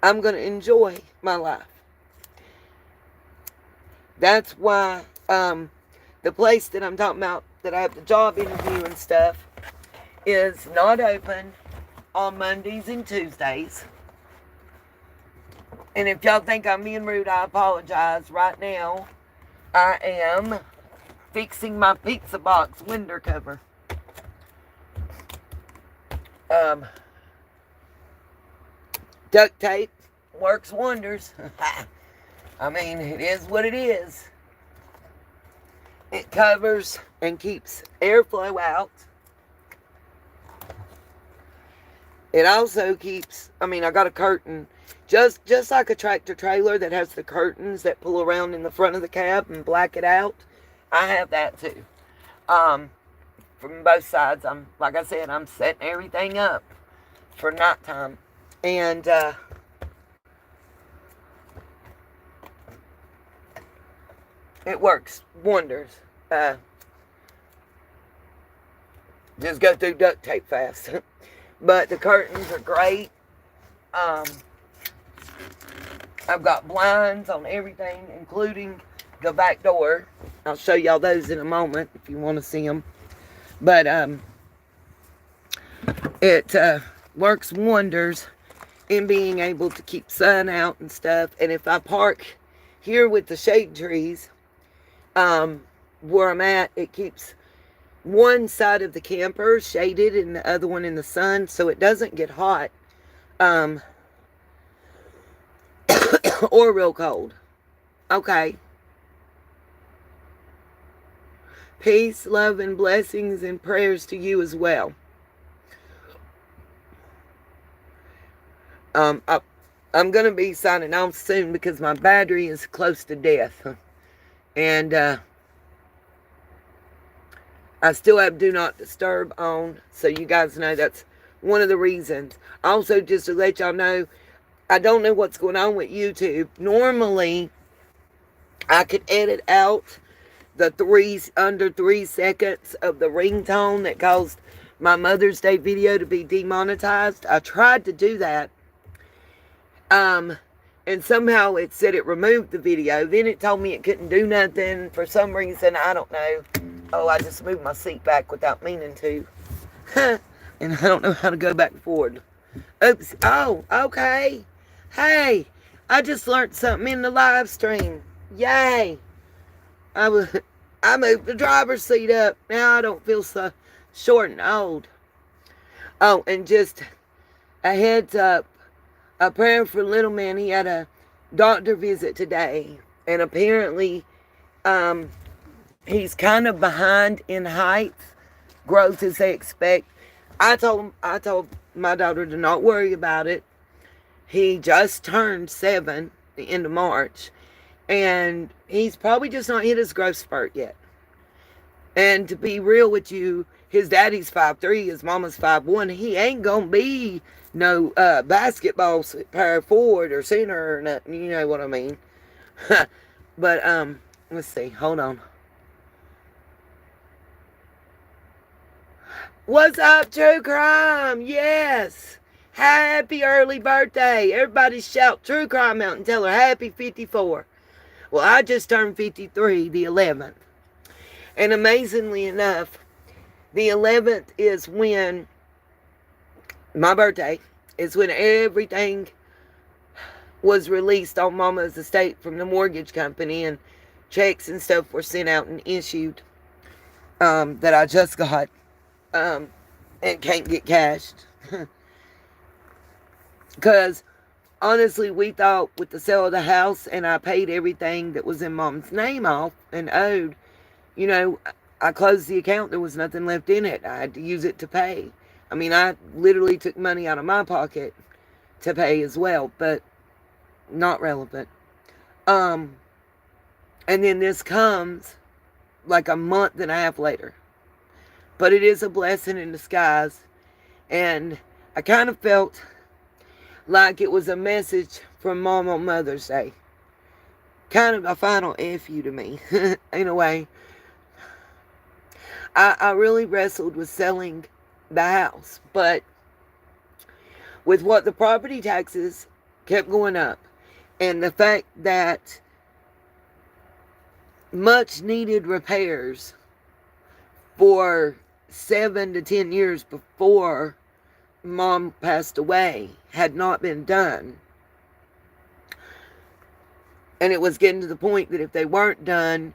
I'm going to enjoy my life. That's why the place that I'm talking about, that I have the job interview and stuff, is not open on Mondays and Tuesdays. And if y'all think I'm being rude, I apologize. Right now, I am fixing my pizza box window cover. Duct tape works wonders. I mean, it is what it is. It covers and keeps airflow out. It also keeps, I got a curtain, just like a tractor trailer that has the curtains that pull around in the front of the cab and black it out. I have that too. From both sides. Like I said, I'm setting everything up for nighttime. And it works wonders. Just go through duct tape fast. But the curtains are great. I've got blinds on everything, including the back door. I'll show y'all those in a moment if you want to see them. But it works wonders in being able to keep sun out and stuff. And if I park here with the shade trees, where I'm at, it keeps one side of the camper shaded and the other one in the sun, so it doesn't get hot or real cold. Okay. Peace, love, and blessings and prayers to you as well. I'm going to be signing off soon because my battery is close to death. And I still have Do Not Disturb on, so you guys know that's one of the reasons. Also, just to let y'all know, I don't know what's going on with YouTube. Normally, I could edit out the under 3 seconds of the ringtone that caused my Mother's Day video to be demonetized. I tried to do that. And somehow it said it removed the video. Then it told me it couldn't do nothing for some reason. I don't know. Oh, I just moved my seat back without meaning to. And I don't know how to go back and forward. Oops. Oh, okay. Hey, I just learned something in the live stream. Yay. I moved the driver's seat up. Now I don't feel so short and old. Oh, and just a heads up. A prayer for little man. He had a doctor visit today. And apparently, he's kind of behind in height growth as they expect. I told my daughter to not worry about it. He just turned 7 the end of March, and he's probably just not hit his growth spurt yet. And to be real with you, his daddy's 5'3", his mama's 5'1". He ain't gonna be no basketball power forward or center or nothing. You know what I mean? But let's see. Hold on. What's up, True Crime? Yes. Happy early birthday. Everybody shout True Crime out and tell her happy 54. Well, I just turned 53 the 11th. And amazingly enough, the 11th is when my birthday is when everything was released on Mama's estate from the mortgage company, and checks and stuff were sent out and issued that I just got and can't get cashed. Because honestly, we thought with the sale of the house and I paid everything that was in Mom's name off and owed, you know, I closed the account. There was nothing left in it. I had to use it to pay. I mean, I literally took money out of my pocket to pay as well, but not relevant. And then this comes like a month and a half later. But it is a blessing in disguise. And I kind of felt like it was a message from Mom on Mother's Day. Kind of a final F you to me, in a way. I really wrestled with selling the house. But with what the property taxes kept going up, and the fact that much needed repairs for 7 to 10 years before Mom passed away had not been done. And it was getting to the point that if they weren't done,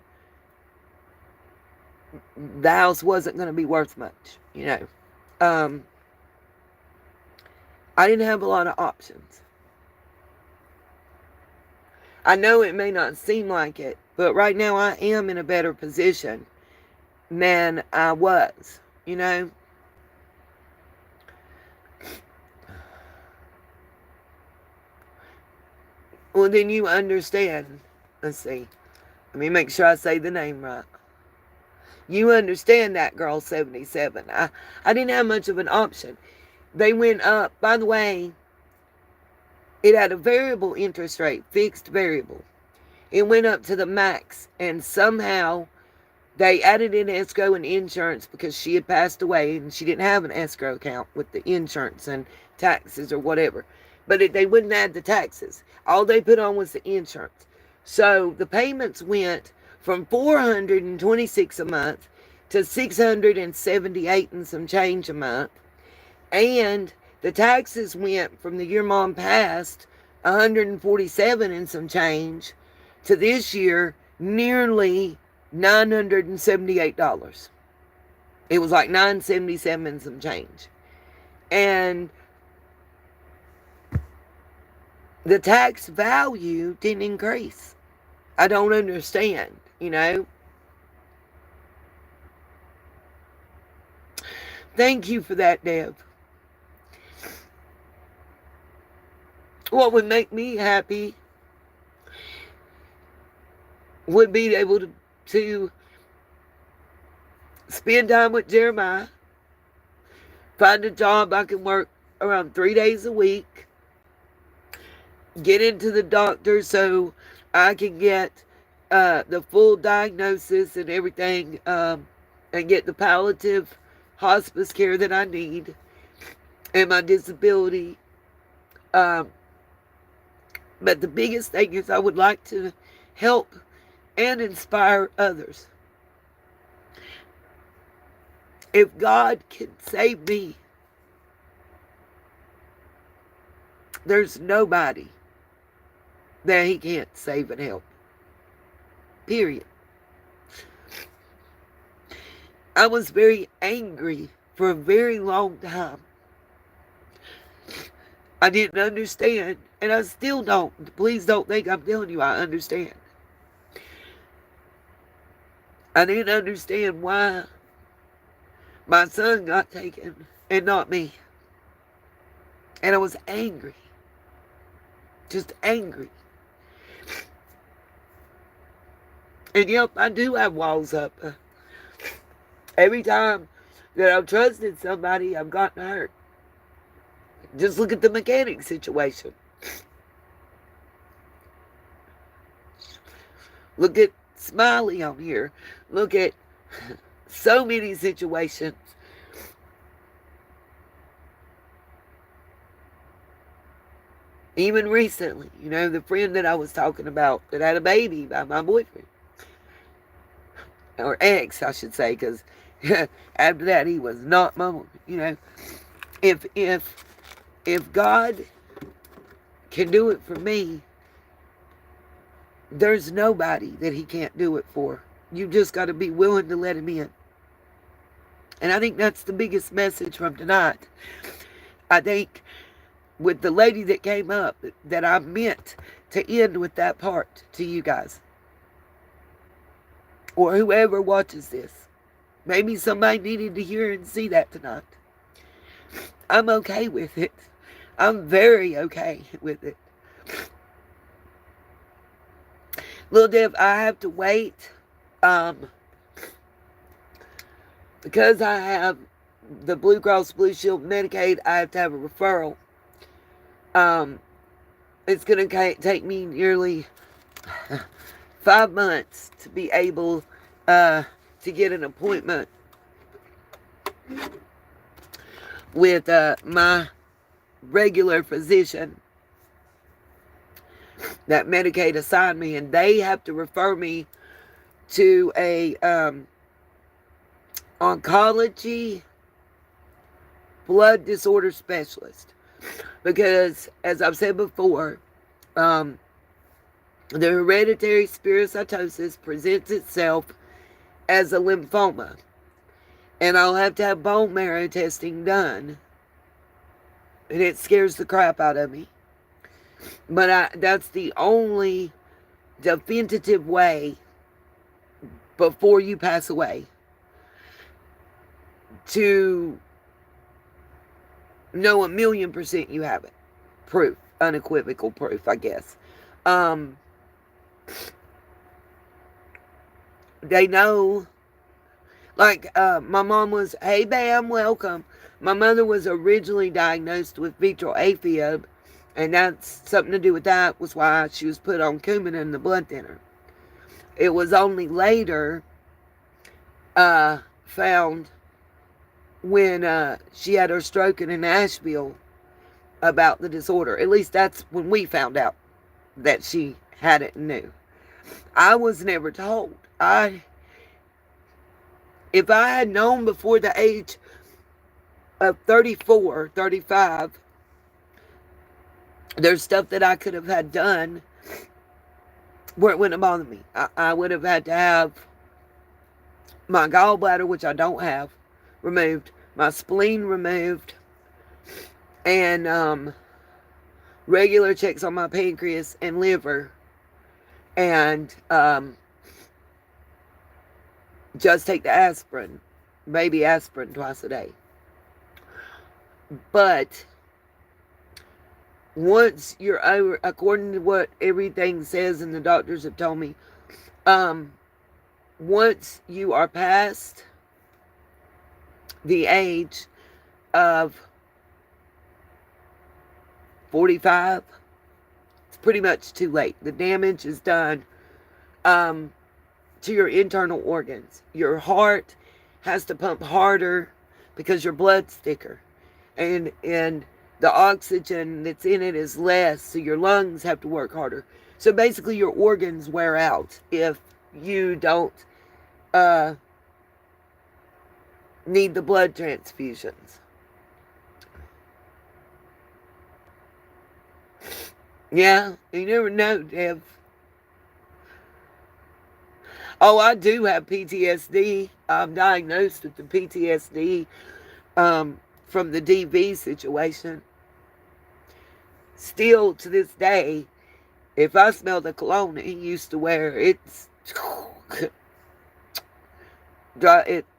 the house wasn't going to be worth much, you know. I didn't have a lot of options. I know it may not seem like it, but right now I am in a better position than I was, you know. Well, then you understand. Let's see. Let me make sure I say the name right. You understand that, girl 77. I didn't have much of an option. They went up. By the way, it had a variable interest rate, fixed variable. It went up to the max, and somehow they added in escrow and insurance because she had passed away and she didn't have an escrow account with the insurance and taxes or whatever. But they wouldn't add the taxes. All they put on was the insurance. So the payments went from $426 a month to $678 and some change a month. And the taxes went from the year Mom passed, $147 and some change, to this year nearly $978. It was like $977 and some change. And the tax value didn't increase. I don't understand, you know. Thank you for that, Deb. What would make me happy would be able to spend time with Jeremiah, find a job I can work around 3 days a week, get into the doctor so I can get the full diagnosis and everything, and get the palliative hospice care that I need, and my disability. But the biggest thing is I would like to help and inspire others. If God can save me, there's nobody that He can't save and help. Period. I was very angry for a very long time. I didn't understand, and I still don't. Please don't think I'm telling you I understand. I didn't understand why my son got taken and not me. And I was angry. Just angry. And yep, I do have walls up. Every time that I've trusted somebody, I've gotten hurt. Just look at the mechanic situation. Look at Smiley on here. Look at so many situations. Even recently, the friend that I was talking about that had a baby by my boyfriend. Or ex, I should say, because after that he was not my, if God can do it for me, there's nobody that he can't do it for. You just got to be willing to let him in. And I think that's the biggest message from tonight. I think with the lady that came up, that I meant to end with that part to you guys. Or whoever watches this. Maybe somebody needed to hear and see that tonight. I'm okay with it. I'm very okay with it. Little Dev, I have to wait. Because I have the Blue Cross Blue Shield Medicaid, I have to have a referral. It's going to take me nearly 5 months to be able to get an appointment with my regular physician that Medicaid assigned me, and they have to refer me to a oncology blood disorder specialist, because as I've said before, the hereditary spherocytosis presents itself as a lymphoma, and I'll have to have bone marrow testing done, and it scares the crap out of me. But that's the only definitive way before you pass away to know 1,000,000% you have it. Proof. Unequivocal proof, I guess. They know, like, my mom was, hey, Bam, welcome. My mother was originally diagnosed with vitral AFib, and that's something to do with that was why she was put on cumin in the blood thinner. It was only later found when she had her stroke in Nashville about the disorder. At least that's when we found out that she had it and knew. I was never told. If I had known before the age of 34, 35, there's stuff that I could have had done where it wouldn't have bothered me. I would have had to have my gallbladder, which I don't have, removed, my spleen removed, and regular checks on my pancreas and liver, and just take the aspirin, baby aspirin, twice a day. But once you're over, according to what everything says and the doctors have told me, once you are past the age of 45, it's pretty much too late. The damage is done to your internal organs. Your heart has to pump harder because your blood's thicker, and the oxygen that's in it is less, so your lungs have to work harder. So basically your organs wear out if you don't need the blood transfusions. Yeah, you never know, Dev. Oh, I do have PTSD. I'm diagnosed with the PTSD from the DV situation. Still, to this day, if I smell the cologne that he used to wear,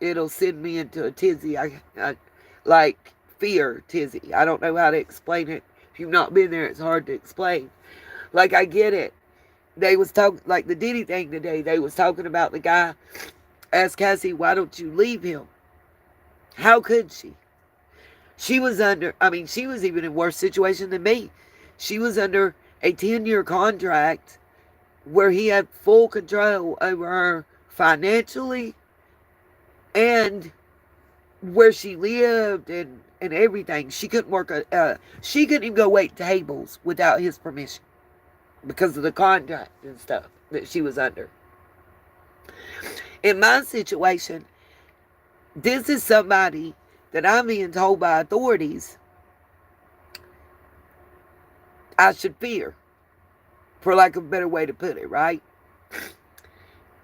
it'll send me into a tizzy. Like fear, Tizzy. I don't know how to explain it. If you've not been there, it's hard to explain. Like, I get it. They was talking, like the Diddy thing today, they was talking about the guy asked Cassie, why don't you leave him? How could she? She was under, I mean, she was even in worse situation than me. She was under a 10-year contract where he had full control over her financially and where she lived and everything. She couldn't work, she couldn't even go wait tables without his permission because of the contract and stuff that she was under. In my situation, this is somebody that I'm being told by authorities I should fear, for lack of a better way to put it, right?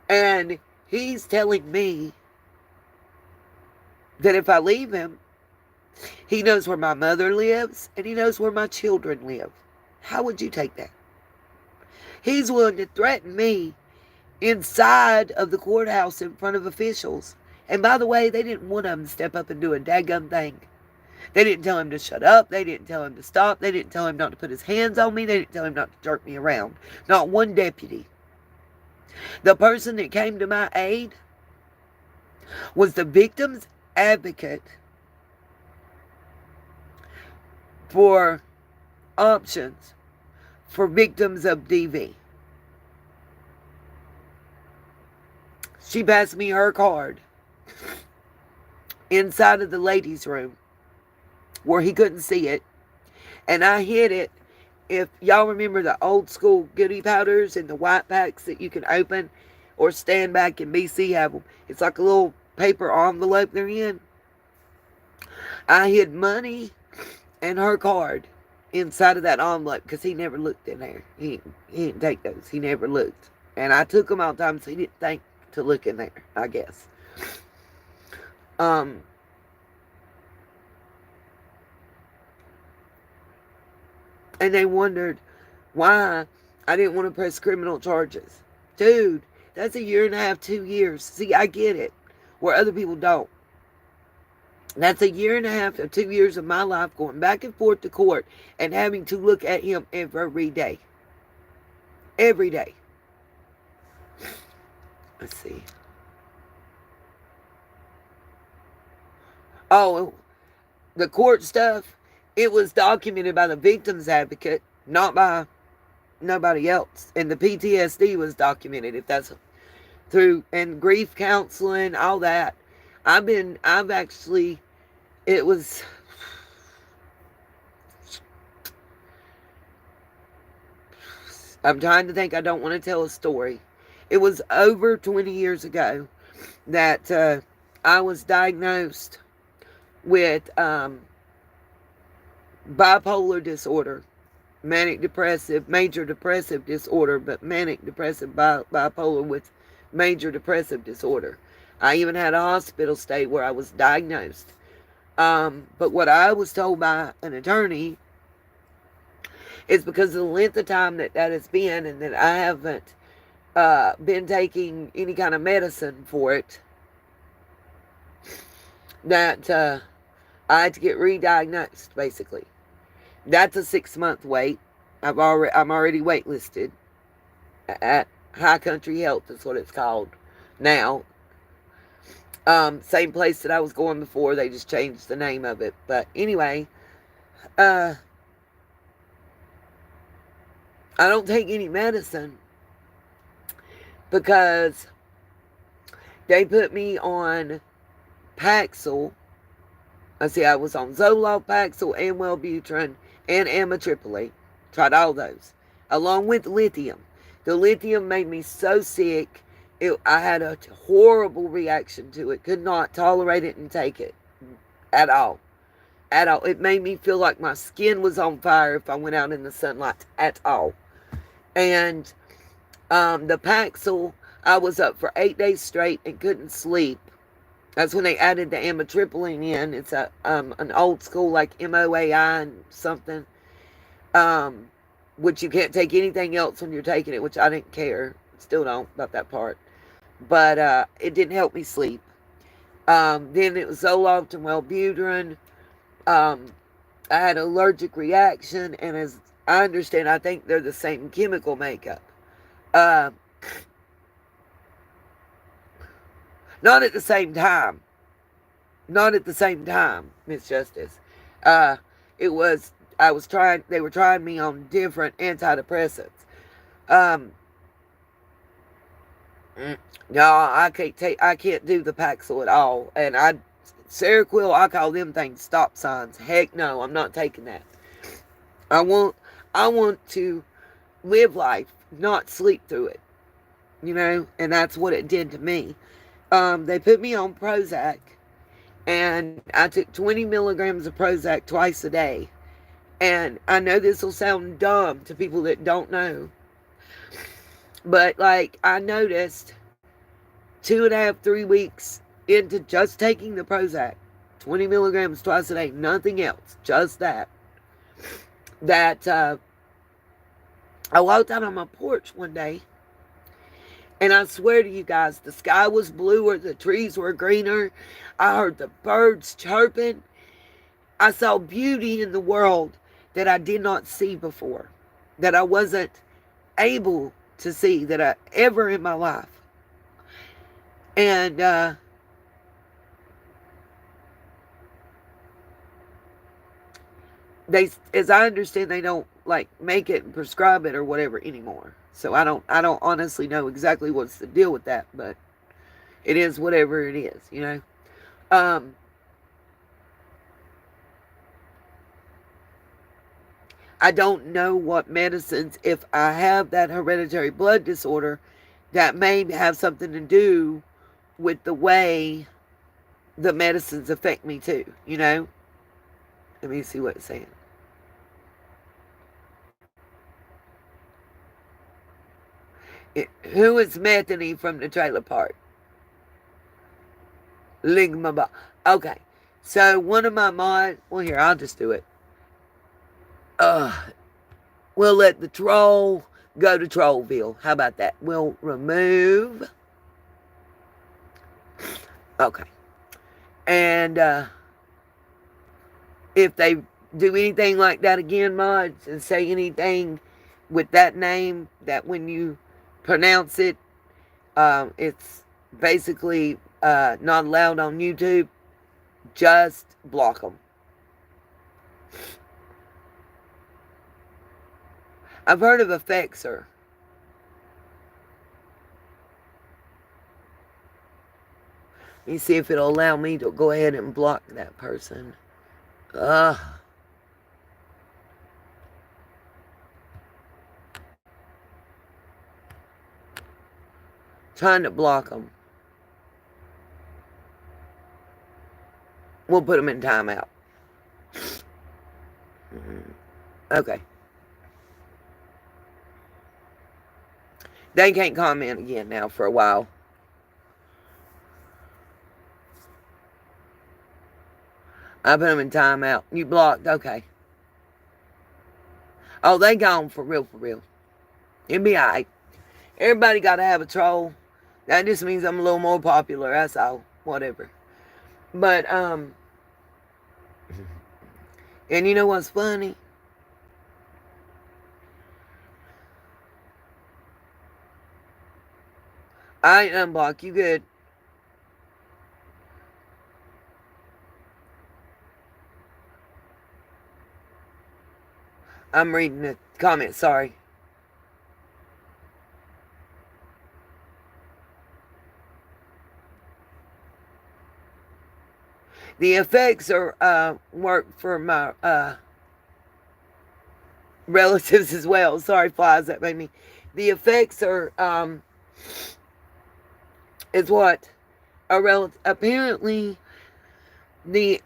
And he's telling me that if I leave him, he knows where my mother lives and he knows where my children live. How would you take that? He's willing to threaten me inside of the courthouse in front of officials. And by the way, they didn't want him to step up and do a daggum thing. They didn't tell him to shut up. They didn't tell him to stop. They didn't tell him not to put his hands on me. They didn't tell him not to jerk me around. Not one deputy. The person that came to my aid was the victim's advocate for options for victims of DV. She passed me her card inside of the ladies' room where he couldn't see it. And I hid it. If y'all remember the old school goodie powders and the white packs that you can open or stand back in BC have them. It's like a little paper envelope they're in. I hid money and her card inside of that envelope because he never looked in there. He didn't take those. He never looked. And I took them all the time so he didn't think to look in there, I guess. And they wondered why I didn't want to press criminal charges. Dude, that's 1.5 years, 2 years. See, I get it, where other people don't. That's 1.5 years or 2 years of my life going back and forth to court and having to look at him every day. Every day. Let's see. Oh, the court stuff, it was documented by the victim's advocate, not by nobody else. And the PTSD was documented, if that's through, and grief counseling, all that. I've actually, it was, I'm trying to think, I don't want to tell a story. It was over 20 years ago that I was diagnosed with bipolar disorder, major depressive disorder, but manic depressive bipolar with major depressive disorder. I even had a hospital stay where I was diagnosed. But what I was told by an attorney is because of the length of time that has been and that I haven't been taking any kind of medicine for it, that I had to get re-diagnosed, basically. That's a 6-month wait. I'm already waitlisted at High Country Health, is what it's called now. Same place that I was going before, they just changed the name of it. But anyway, I don't take any medicine because they put me on Paxil. I was on Zoloft, Paxil, and Wellbutrin, and amitriptyline. Tried all those, along with lithium. The lithium made me so sick. I had a horrible reaction to it. Could not tolerate it and take it at all. At all. It made me feel like my skin was on fire if I went out in the sunlight at all. And the Paxil, I was up for 8 days straight and couldn't sleep. That's when they added the amitriptyline in. It's an old school like MOAI and something, which you can't take anything else when you're taking it, which I didn't care. Still don't about that part. But it didn't help me sleep. Then it was Zoloft and Wellbutrin. Um, I had an allergic reaction, and as I understand, I think they're the same chemical makeup. Uh, not at the same time. Not at the same time, Miss Justice. Uh, it was I was trying. They were trying me on different antidepressants. Um, no, I can't take. I can't do the Paxil at all. And Seroquel, I call them things stop signs. Heck no, I'm not taking that. I want. I want to live life, not sleep through it. And that's what it did to me. They put me on Prozac, and I took 20 milligrams of Prozac twice a day. And I know this will sound dumb to people that don't know, but like I noticed 2.5, 3 weeks into just taking the Prozac, 20 milligrams twice a day, nothing else, just that I walked out on my porch one day, and I swear to you guys, the sky was bluer, the trees were greener, I heard the birds chirping, I saw beauty in the world that I did not see before, that I wasn't able to see that I ever in my life. And they, as I understand, they don't like make it and prescribe it or whatever anymore. So I don't honestly know exactly what's the deal with that, but it is whatever it is. Um, I don't know what medicines, if I have that hereditary blood disorder, that may have something to do with the way the medicines affect me too. Let me see what it's saying. Who is Methany from the trailer park? Ligma. Okay. So one of my mods, well, here, I'll just do it. We'll let the troll go to Trollville. How about that? We'll remove. Okay. And if they do anything like that again, mods, and say anything with that name, that when you pronounce it, it's basically not allowed on YouTube, just block them. I've heard of Effexor. Let me see if it'll allow me to go ahead and block that person. Trying to block them. We'll put them in timeout. Okay. They can't comment again now for a while. I put them in timeout. You blocked. Okay. Oh, they gone for real, for real. It'll be alright. Everybody got to have a troll. That just means I'm a little more popular. That's all. Whatever. But, and you know what's funny? I ain't unblock. You good. I'm reading the comments. Sorry. The effects are work for my relatives as well. Sorry, flies, that made me. The effects are is what a relative. Apparently, the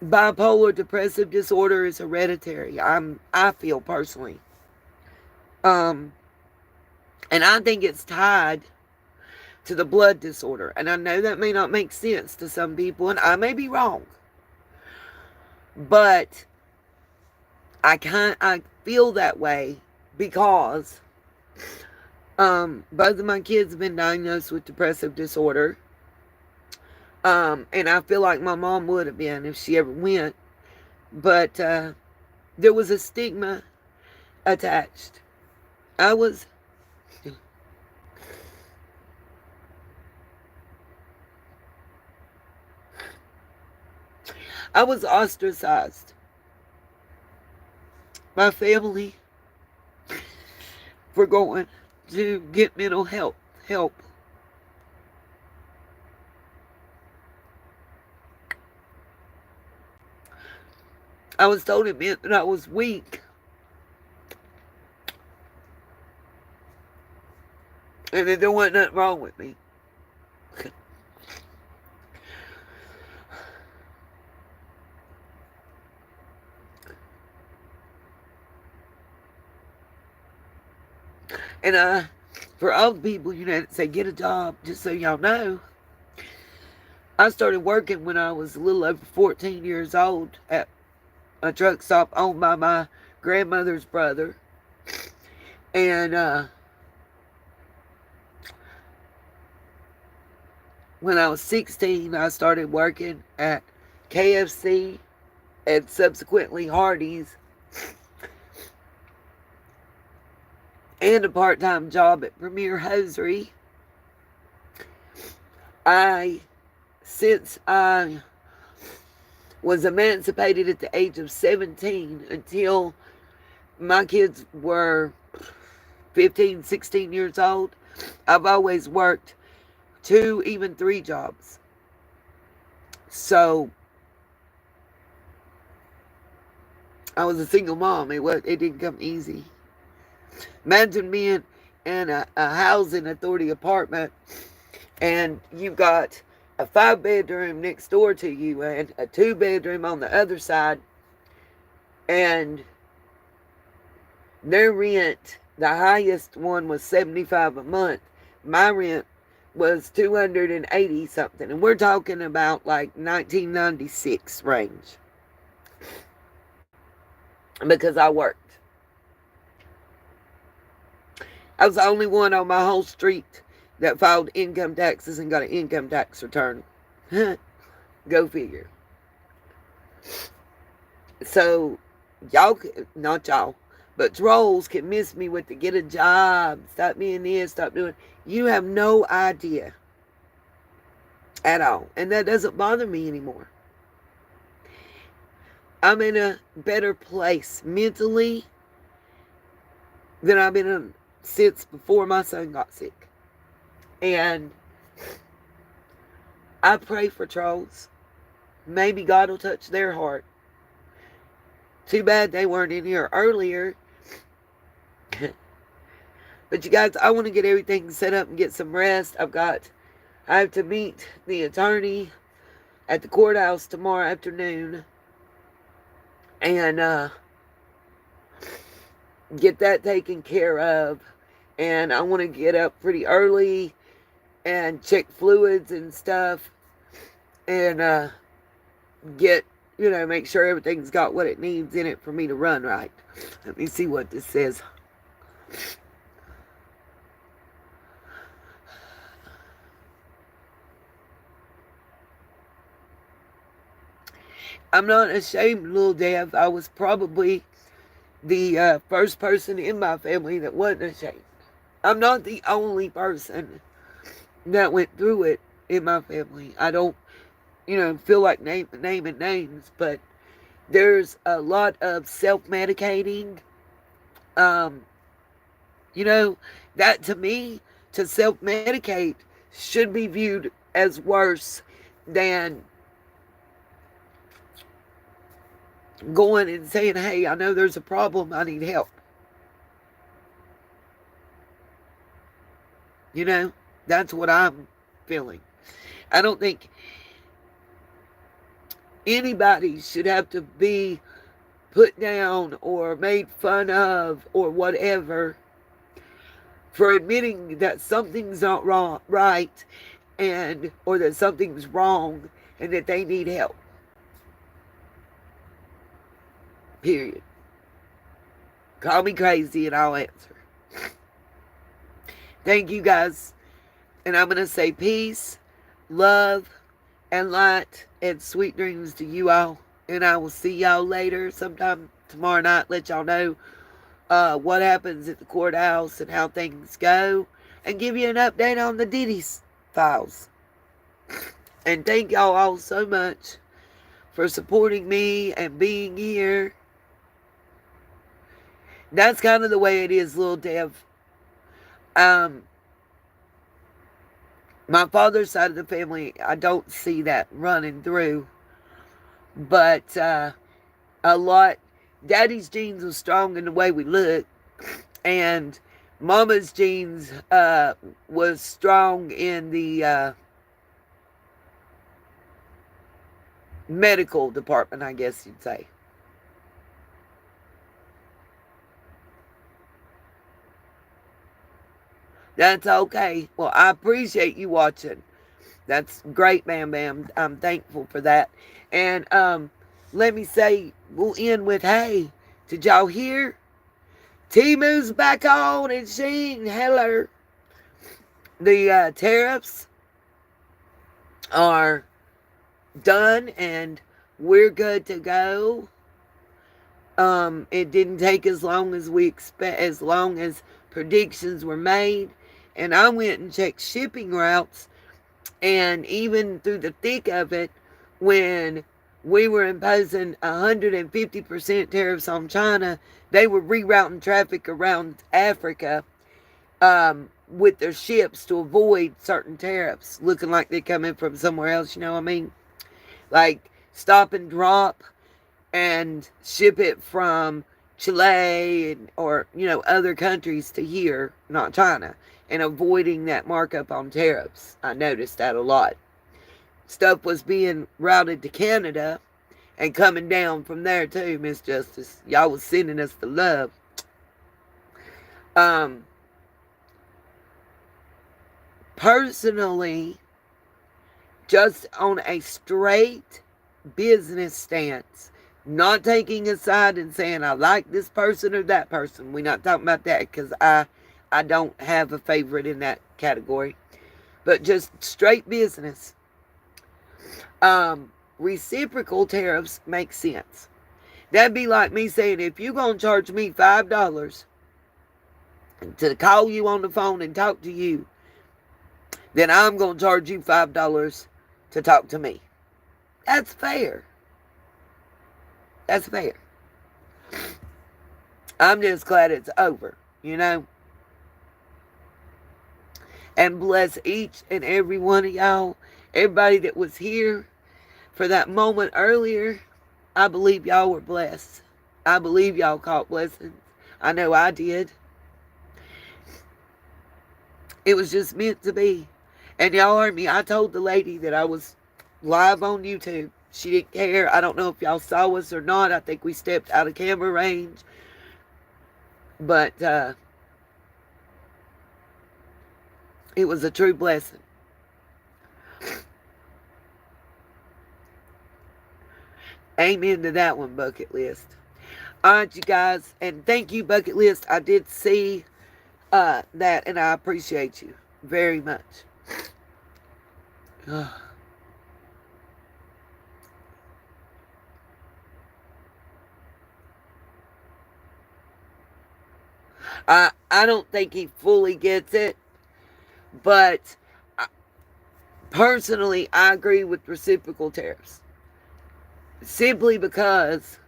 bipolar depressive disorder is hereditary. I feel personally, and I think it's tied to the blood disorder. And I know that may not make sense to some people, and I may be wrong, but I feel that way because both of my kids have been diagnosed with depressive disorder. And I feel like my mom would have been if she ever went. But there was a stigma attached. I was I was ostracized. My family for going to get mental health help. I was told it meant that I was weak and that there wasn't nothing wrong with me. And for all the people, that say get a job, just so y'all know, I started working when I was a little over 14 years old at a truck stop owned by my grandmother's brother. And when I was 16, I started working at KFC and subsequently Hardee's, and a part-time job at Premier Hosiery. Since I was emancipated at the age of 17 until my kids were 15, 16 years old, I've always worked 2, even 3 jobs. So I was a single mom. It didn't come easy. Imagine being in a housing authority apartment and you've got a 5-bedroom next door to you and a 2-bedroom on the other side, and their rent, the highest one was $75 a month. My rent was $280 something, and we're talking about like 1996 range, because I worked. I was the only one on my whole street that filed income taxes and got an income tax return. Go figure. So, not y'all, but trolls can miss me with the get a job, stop being this, stop doing. You have no idea at all. And that doesn't bother me anymore. I'm in a better place mentally than I've been in since before my son got sick. And I pray for trolls. Maybe God will touch their heart. Too bad they weren't in here earlier. But you guys, I want to get everything set up and get some rest. I have to meet the attorney at the courthouse tomorrow afternoon. And get that taken care of. And I want to get up pretty early and check fluids and stuff. And make sure everything's got what it needs in it for me to run right. Let me see what this says. I'm not ashamed, little Dev. I was probably the first person in my family that wasn't ashamed. I'm not the only person that went through it in my family. I don't, feel like naming names, but there's a lot of self-medicating. That to me, to self-medicate should be viewed as worse than going and saying, hey, I know there's a problem, I need help. That's what I'm feeling. I don't think anybody should have to be put down or made fun of or whatever for admitting that something's not right, or that something's wrong and that they need help. Period. Call me crazy and I'll answer. Thank you guys. And I'm going to say peace, love, and light and sweet dreams to you all. And I will see y'all later sometime tomorrow night. Let y'all know what happens at the courthouse and how things go. And give you an update on the Diddy's files. And thank y'all all so much for supporting me and being here. That's kind of the way it is, little Dev. Um, my father's side of the family, I don't see that running through. But a lot, Daddy's genes was strong in the way we look. And Mama's genes was strong in the medical department, I guess you'd say. That's okay. Well, I appreciate you watching. That's great, Bam Bam. I'm thankful for that. And let me say, we'll end with, hey, did y'all hear? Timu's back on and Sheen, hello. The tariffs are done and we're good to go. It didn't take as long as we expect, as long as predictions were made. And I went and checked shipping routes, and even through the thick of it, when we were imposing 150% tariffs on China, they were rerouting traffic around Africa with their ships to avoid certain tariffs, looking like they're coming from somewhere else, you know what I mean? Like stop and drop and ship it from Chile or, other countries to here, not China, and avoiding that markup on tariffs. I noticed that a lot. Stuff was being routed to Canada and coming down from there too, Miss Justice. Y'all was sending us the love. Personally, just on a straight business stance, not taking a side and saying I like this person or that person. We're not talking about that because I don't have a favorite in that category. But just straight business. Reciprocal tariffs make sense. That'd be like me saying, if you're going to charge me $5 to call you on the phone and talk to you, then I'm going to charge you $5 to talk to me. That's fair. That's fair. I'm just glad it's over, And bless each and every one of y'all. Everybody that was here for that moment earlier. I believe y'all were blessed. I believe y'all caught blessings. I know I did. It was just meant to be. And y'all heard me. I told the lady that I was live on YouTube. She didn't care. I don't know if y'all saw us or not. I think we stepped out of camera range. But it was a true blessing. Amen to that one, Bucket List. All right, you guys. And thank you, Bucket List. I did see that, and I appreciate you very much. I don't think he fully gets it, but personally, I agree with reciprocal tariffs. Simply because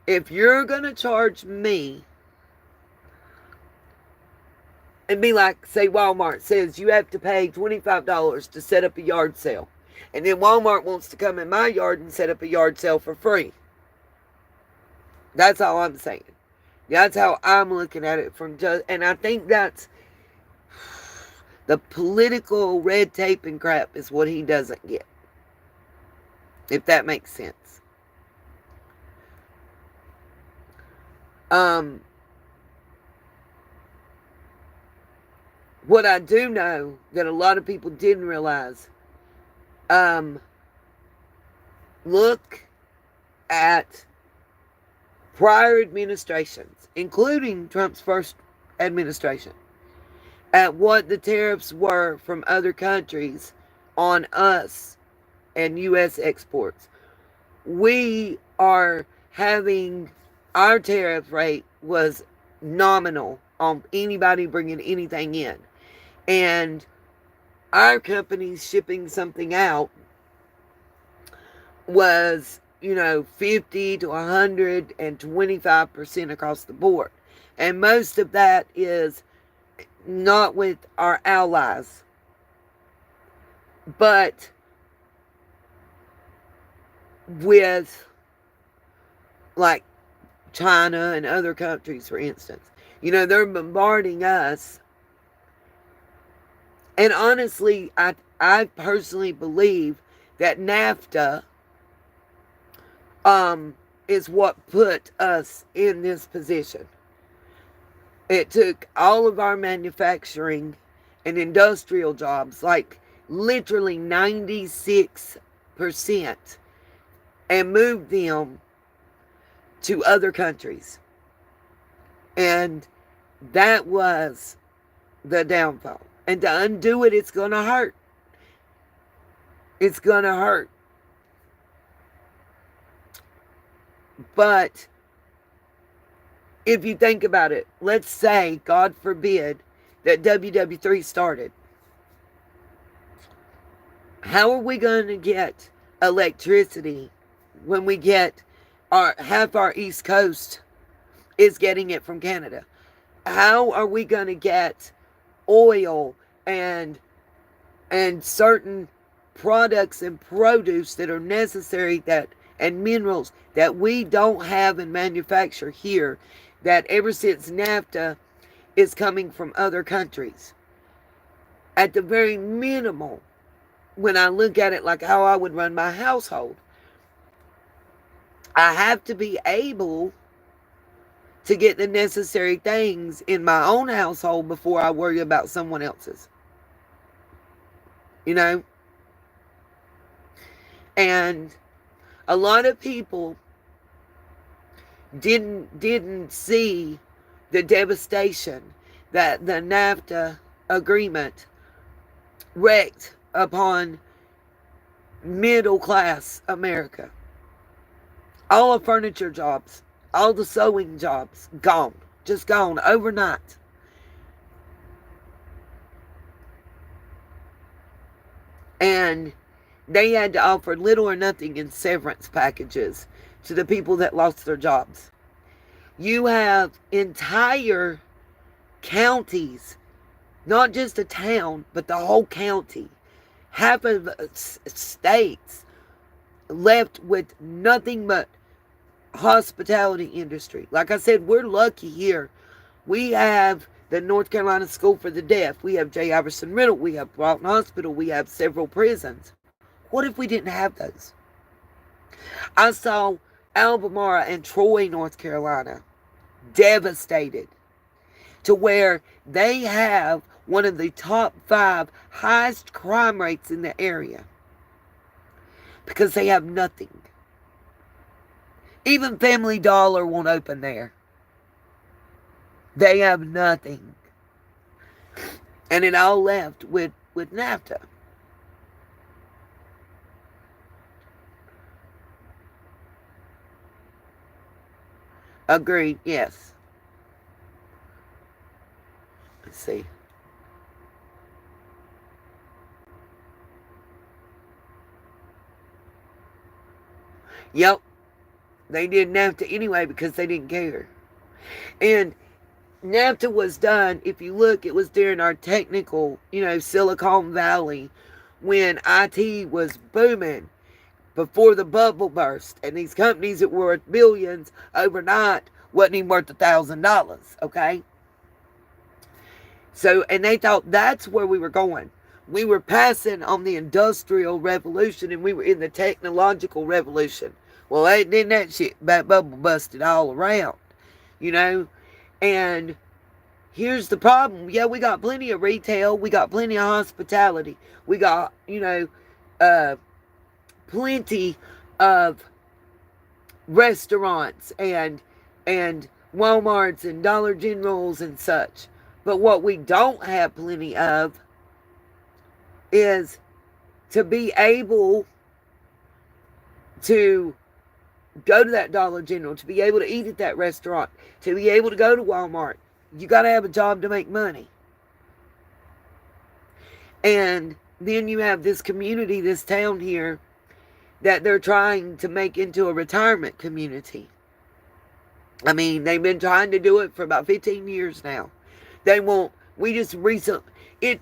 if you're going to charge me, and be like, say Walmart says you have to pay $25 to set up a yard sale, and then Walmart wants to come in my yard and set up a yard sale for free. That's all I'm saying. That's how I'm looking at it and I think that's the political red tape and crap is what he doesn't get. If that makes sense. What I do know that a lot of people didn't realize, look at prior administrations, including Trump's first administration, at what the tariffs were from other countries on us and U.S. exports. We are having, our tariff rate was nominal on anybody bringing anything in. And our company's shipping something out was, 50 to 125% across the board. And most of that is not with our allies, but with like China and other countries, for instance. They're bombarding us. And honestly, I personally believe that NAFTA is what put us in this position. It took all of our manufacturing and industrial jobs, like literally 96%, and moved them to other countries. And that was the downfall. And to undo it, it's going to hurt. It's going to hurt. But if you think about it, let's say, God forbid, that WW3 started. How are we going to get electricity when we get half our East Coast is getting it from Canada? How are we going to get oil and certain products and produce that are necessary, and minerals that we don't have and manufacture here, that ever since NAFTA is coming from other countries? At the very minimal, when I look at it like how I would run my household, I have to be able to get the necessary things in my own household before I worry about someone else's. And a lot of people didn't see the devastation that the NAFTA agreement wreaked upon middle class America. All the furniture jobs, all the sewing jobs, gone. Just gone overnight. And they had to offer little or nothing in severance packages to the people that lost their jobs. You have entire counties, not just a town, but the whole county, half of states left with nothing but hospitality industry. Like I said, we're lucky here. We have the North Carolina School for the Deaf. We have J. Iverson Riddle. We have Broughton Hospital. We have several prisons. What if we didn't have those? I saw Albemarle and Troy, North Carolina, devastated to where they have one of the top 5 highest crime rates in the area because they have nothing. Even Family Dollar won't open there. They have nothing. And it all left with NAFTA. Agreed, yes. Let's see. Yep. They did NAFTA anyway because they didn't care. And NAFTA was done, if you look, it was during our technical, Silicon Valley, when IT was booming before the bubble burst. And these companies that were worth billions overnight wasn't even worth $1,000, okay? So, and they thought that's where we were going. We were passing on the industrial revolution and we were in the technological revolution. Well, then that bubble busted all around, And here's the problem. Yeah, we got plenty of retail. We got plenty of hospitality. We got, plenty of restaurants and Walmarts and Dollar Generals and such. But what we don't have plenty of is to be able to go to that Dollar General, to be able to eat at that restaurant, to be able to go to Walmart. You got to have a job to make money. And then you have this community, this town here, that they're trying to make into a retirement community. I mean, they've been trying to do it for about 15 years now. It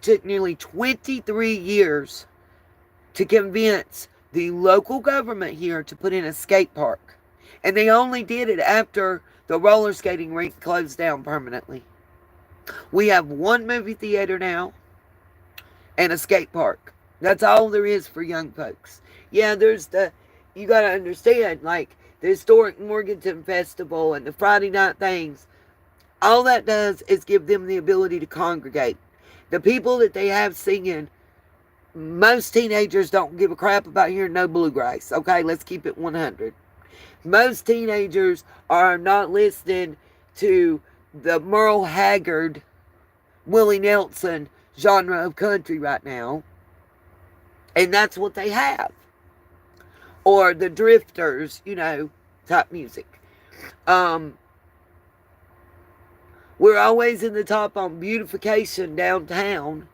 took nearly 23 years to convince the local government here to put in a skate park. And they only did it after the roller skating rink closed down permanently. We have one movie theater now and a skate park. That's all there is for young folks. Yeah, you got to understand, like the historic Morganton Festival and the Friday night things. All that does is give them the ability to congregate. The people that they have singing, most teenagers don't give a crap about hearing no bluegrass. Okay, let's keep it 100. Most teenagers are not listening to the Merle Haggard, Willie Nelson genre of country right now. And that's what they have. Or the Drifters, type music. We're always in the top on beautification downtown,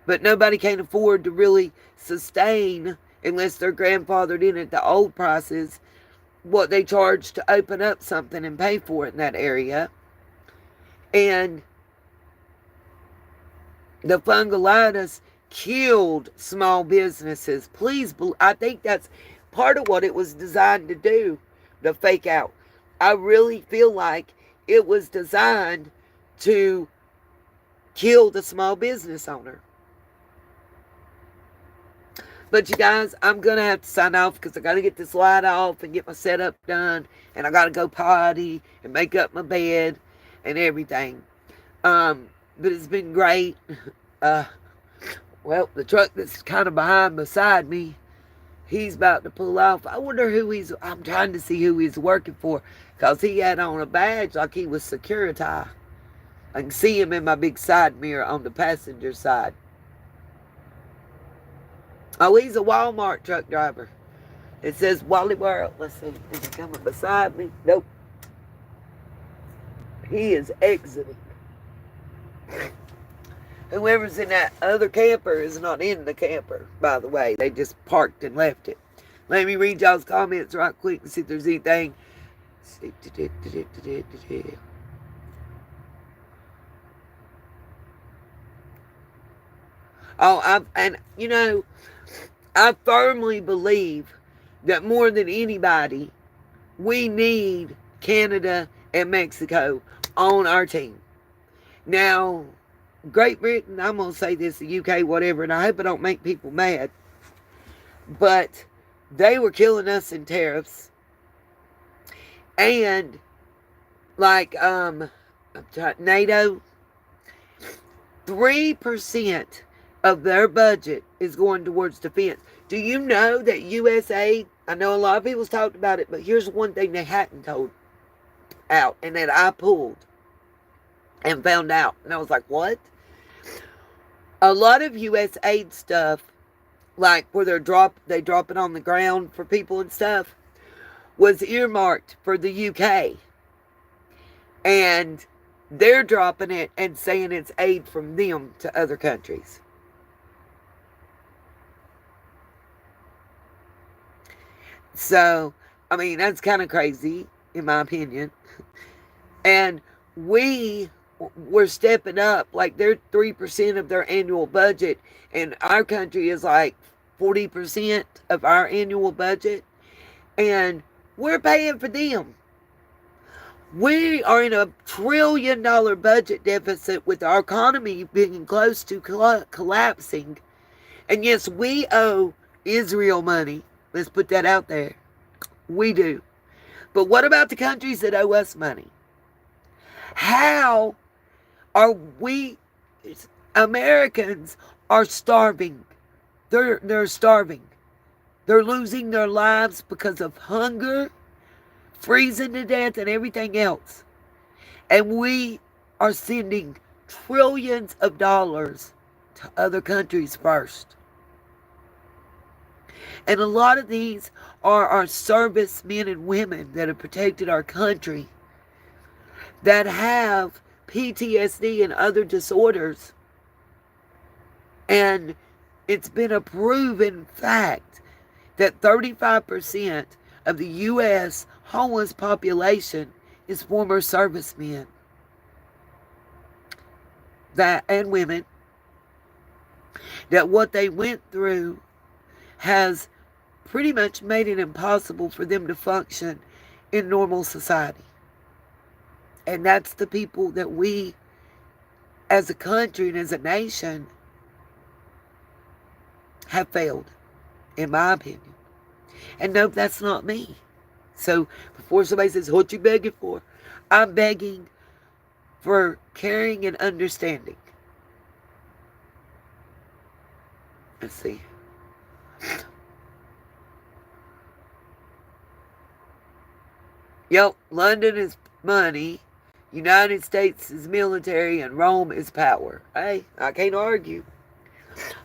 but nobody can afford to really sustain, unless they're grandfathered in at the old prices, what they charge to open up something and pay for it in that area. And the fungulitis killed small businesses. I think that's part of what it was designed to do, the fake out. I really feel like it was designed to kill the small business owner. But you guys, I'm going to have to sign off because I got to get this light off and get my setup done. And I got to go potty and make up my bed and everything. But it's been great. Well, the truck that's kind of beside me, he's about to pull off. I wonder I'm trying to see who he's working for, because he had on a badge like he was security. I can see him in my big side mirror on the passenger side. Oh, he's a Walmart truck driver. It says Wally World. Let's see. Is he coming beside me? Nope. He is exiting. Whoever's in that other camper is not in the camper, by the way. They just parked and left it. Let me read y'all's comments right quick and see if there's anything. I firmly believe that more than anybody, we need Canada and Mexico on our team. Now, Great Britain, I'm going to say this, the UK, whatever, and I hope I don't make people mad, but they were killing us in tariffs. And, like, NATO, 3% of their budget is going towards defense. Do you know that USA, I know a lot of people's talked about it, but here's one thing they hadn't told out, and that I pulled and found out. And I was like, what? A lot of US aid stuff, like where they drop it on the ground for people and stuff, was earmarked for the UK. And they're dropping it and saying it's aid from them to other countries. So, I mean, that's kind of crazy, in my opinion. And we're stepping up. Like, they're 3% of their annual budget, and our country is like 40% of our annual budget, and we're paying for them. We are in a $1 trillion budget deficit with our economy being close to collapsing. And yes, we owe Israel money. Let's put that out there. We do. But what about the countries that owe us money? How are we, Americans are starving. They're starving. They're losing their lives because of hunger, freezing to death, and everything else. And we are sending trillions of dollars to other countries first. And a lot of these are our service men and women that have protected our country, that have PTSD and other disorders. And it's been a proven fact that 35% of the U.S. homeless population is former servicemen that and women, that what they went through has pretty much made it impossible for them to function in normal society. And that's the people that we, as a country and as a nation, have failed, in my opinion. And no, that's not me. So before somebody says, what you begging for? I'm begging for caring and understanding. Let's see. Yep, London is money, United States is military, and Rome is power. Hey, I can't argue.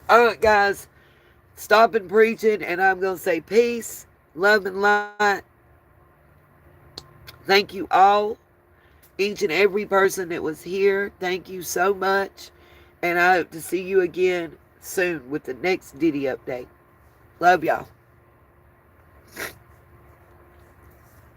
All right, guys, stopping preaching, and I'm going to say peace, love, and light. Thank you all, each and every person that was here. Thank you so much, and I hope to see you again soon with the next Diddy update. Love y'all.